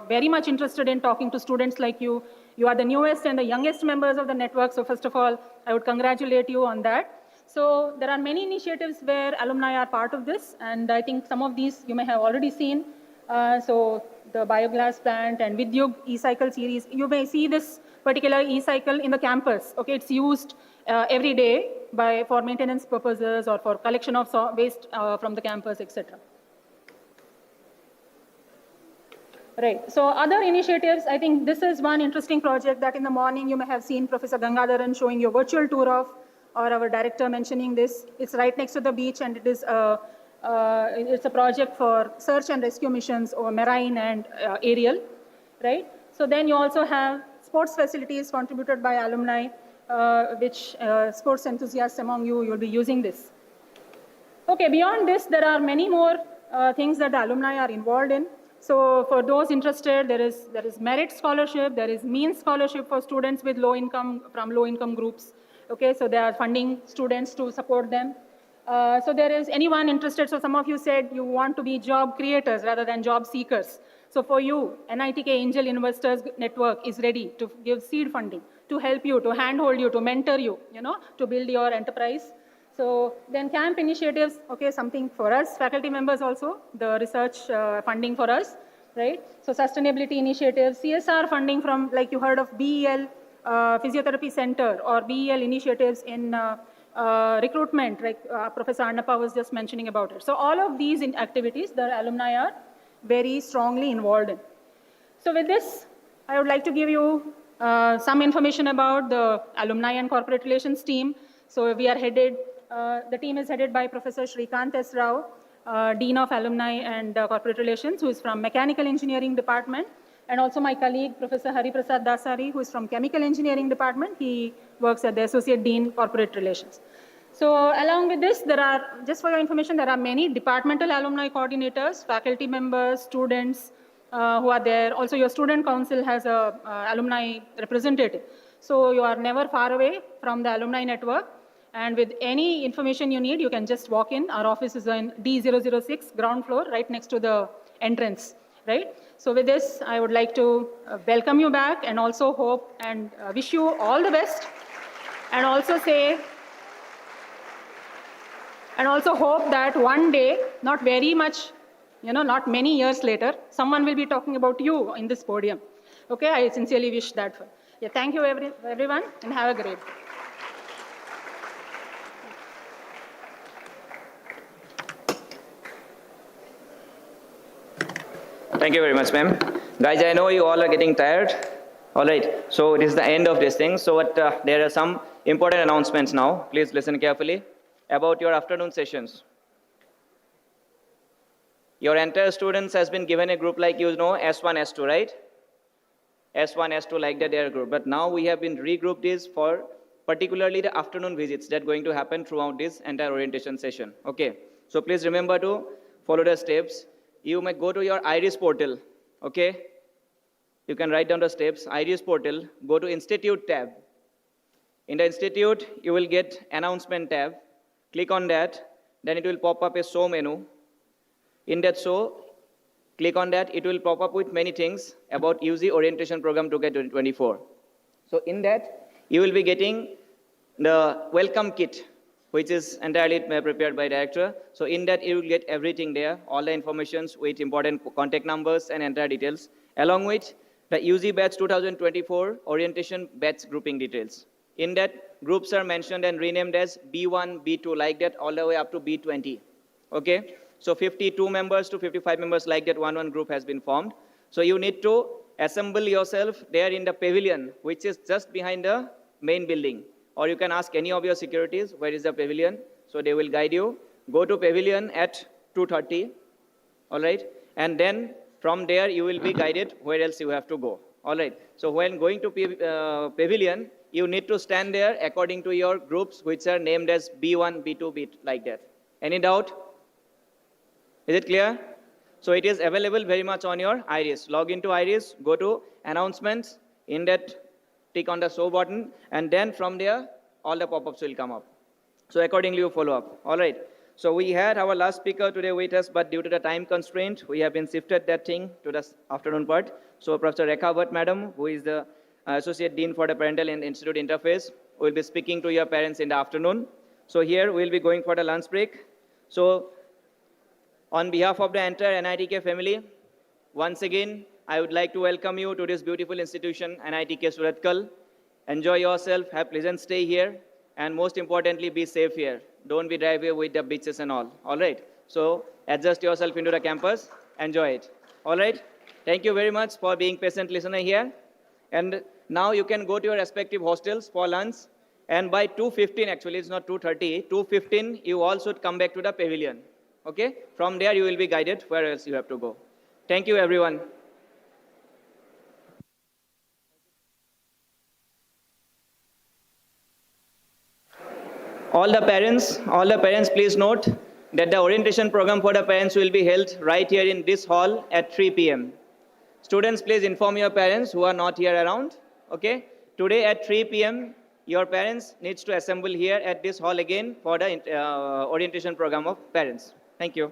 very much interested in talking to students like you. You are the newest and the youngest members of the network, so first of all, I would congratulate you on that. So there are many initiatives where alumni are part of this, and I think some of these you may have already seen. So the biogas plant and Vidyug e-cycle series, you may see this particular e-cycle in the campus. Okay, it's used every day for maintenance purposes or for collection of waste from the campus, etc. Right, so other initiatives, I think this is one interesting project that in the morning you may have seen Professor Gangadharan showing you a virtual tour of or our director mentioning this. It's right next to the beach, and it's a project for search and rescue missions or marine and aerial, right? So then you also have sports facilities contributed by alumni, which sports enthusiasts among you will be using this. Okay, beyond this, there are many more things that the alumni are involved in. So for those interested, there is merit scholarship, there is means scholarship for students with low income, from low income groups. Okay, so they are funding students to support them. So there is anyone interested, so some of you said you want to be job creators rather than job seekers. So for you, NITK Angel Investors Network is ready to give seed funding, to help you, to handhold you, to mentor you, to build your enterprise. So then camp initiatives, okay, something for us, faculty members also, the research funding for us, right? So sustainability initiatives, CSR funding from, like you heard of BEL Physiotherapy Center, or BEL initiatives in recruitment, like Professor Annappa was just mentioning about it. So all of these activities, the alumni are very strongly involved in. So with this, I would like to give you some information about the alumni and corporate relations team. So we are headed, the team is headed by Professor Shrikant S. Rao, Dean of Alumni and Corporate Relations, who is from Mechanical Engineering Department, and also my colleague, Professor Hari Prasad Dasari, who is from Chemical Engineering Department. He works at the Associate Dean, Corporate Relations. So along with this, there are, just for your information, there are many departmental alumni coordinators, faculty members, students who are there. Also, your student council has a alumni representative. So you are never far away from the alumni network. And with any information you need, you can just walk in. Our office is in D006, ground floor, right next to the entrance, right? So with this, I would like to welcome you back, and also hope and wish you all the best. And also say, and also hope that one day, not very much, not many years later, someone will be talking about you in this podium. Okay, I sincerely wish that. Yeah, thank you everyone, and have a great day. Thank you very much, ma'am. Guys, I know you all are getting tired. All right, so it is the end of this thing. So there are some important announcements now. Please listen carefully about your afternoon sessions. Your entire students has been given a group like S1, S2, right? S1, S2 like that, they are group. But now we have been regrouped this for particularly the afternoon visits that are going to happen throughout this entire orientation session. Okay, so please remember to follow the steps. You may go to your IRIS portal, okay? You can write down the steps. IRIS portal, go to Institute tab. In the Institute, you will get Announcement tab. Click on that, then it will pop up a show menu. In that show, click on that, it will pop up with many things about UG Orientation Program 2024. So in that, you will be getting the welcome kit, which is entirely prepared by director. So in that, you will get everything there, all the informations with important contact numbers and entire details, along with the UG batch 2024 orientation batch grouping details. In that, groups are mentioned and renamed as B1, B2, like that, all the way up to B20. Okay? So 52 members to 55 members, like that, one group has been formed. So you need to assemble yourself there in the pavilion, which is just behind the main building. Or you can ask any of your securities, where is the pavilion? So they will guide you. Go to pavilion at 2:30, all right? And then from there, you will be guided where else you have to go, all right? So when going to pavilion, you need to stand there according to your groups, which are named as B1, B2, B, like that. Any doubt? Is it clear? So it is available very much on your IRIS. Log into IRIS, go to announcements, in that click on the show button, and then from there, all the pop-ups will come up. So accordingly, you follow up. All right. So we had our last speaker today with us, but due to the time constraint, we have been shifted that thing to the afternoon part. So Professor Rekha Bhatt, madam, who is the Associate Dean for the Parental and Institute Interface, will be speaking to your parents in the afternoon. So here, we'll be going for the lunch break. So on behalf of the entire NITK family, once again, I would like to welcome you to this beautiful institution, NITK Surathkal. Enjoy yourself, have pleasant stay here, and most importantly, be safe here. Don't be driving with the beaches and all right? So adjust yourself into the campus, enjoy it, all right? Thank you very much for being patient listener here. And now you can go to your respective hostels for lunch. And by 2:15, actually, it's not 2:30, 2:15, you all should come back to the pavilion. Okay? From there, you will be guided where else you have to go. Thank you, everyone. All the parents, please note that the orientation program for the parents will be held right here in this hall at 3 p.m. Students, please inform your parents who are not here around. Okay? Today at 3 p.m., your parents needs to assemble here at this hall again for the orientation program of parents. Thank you.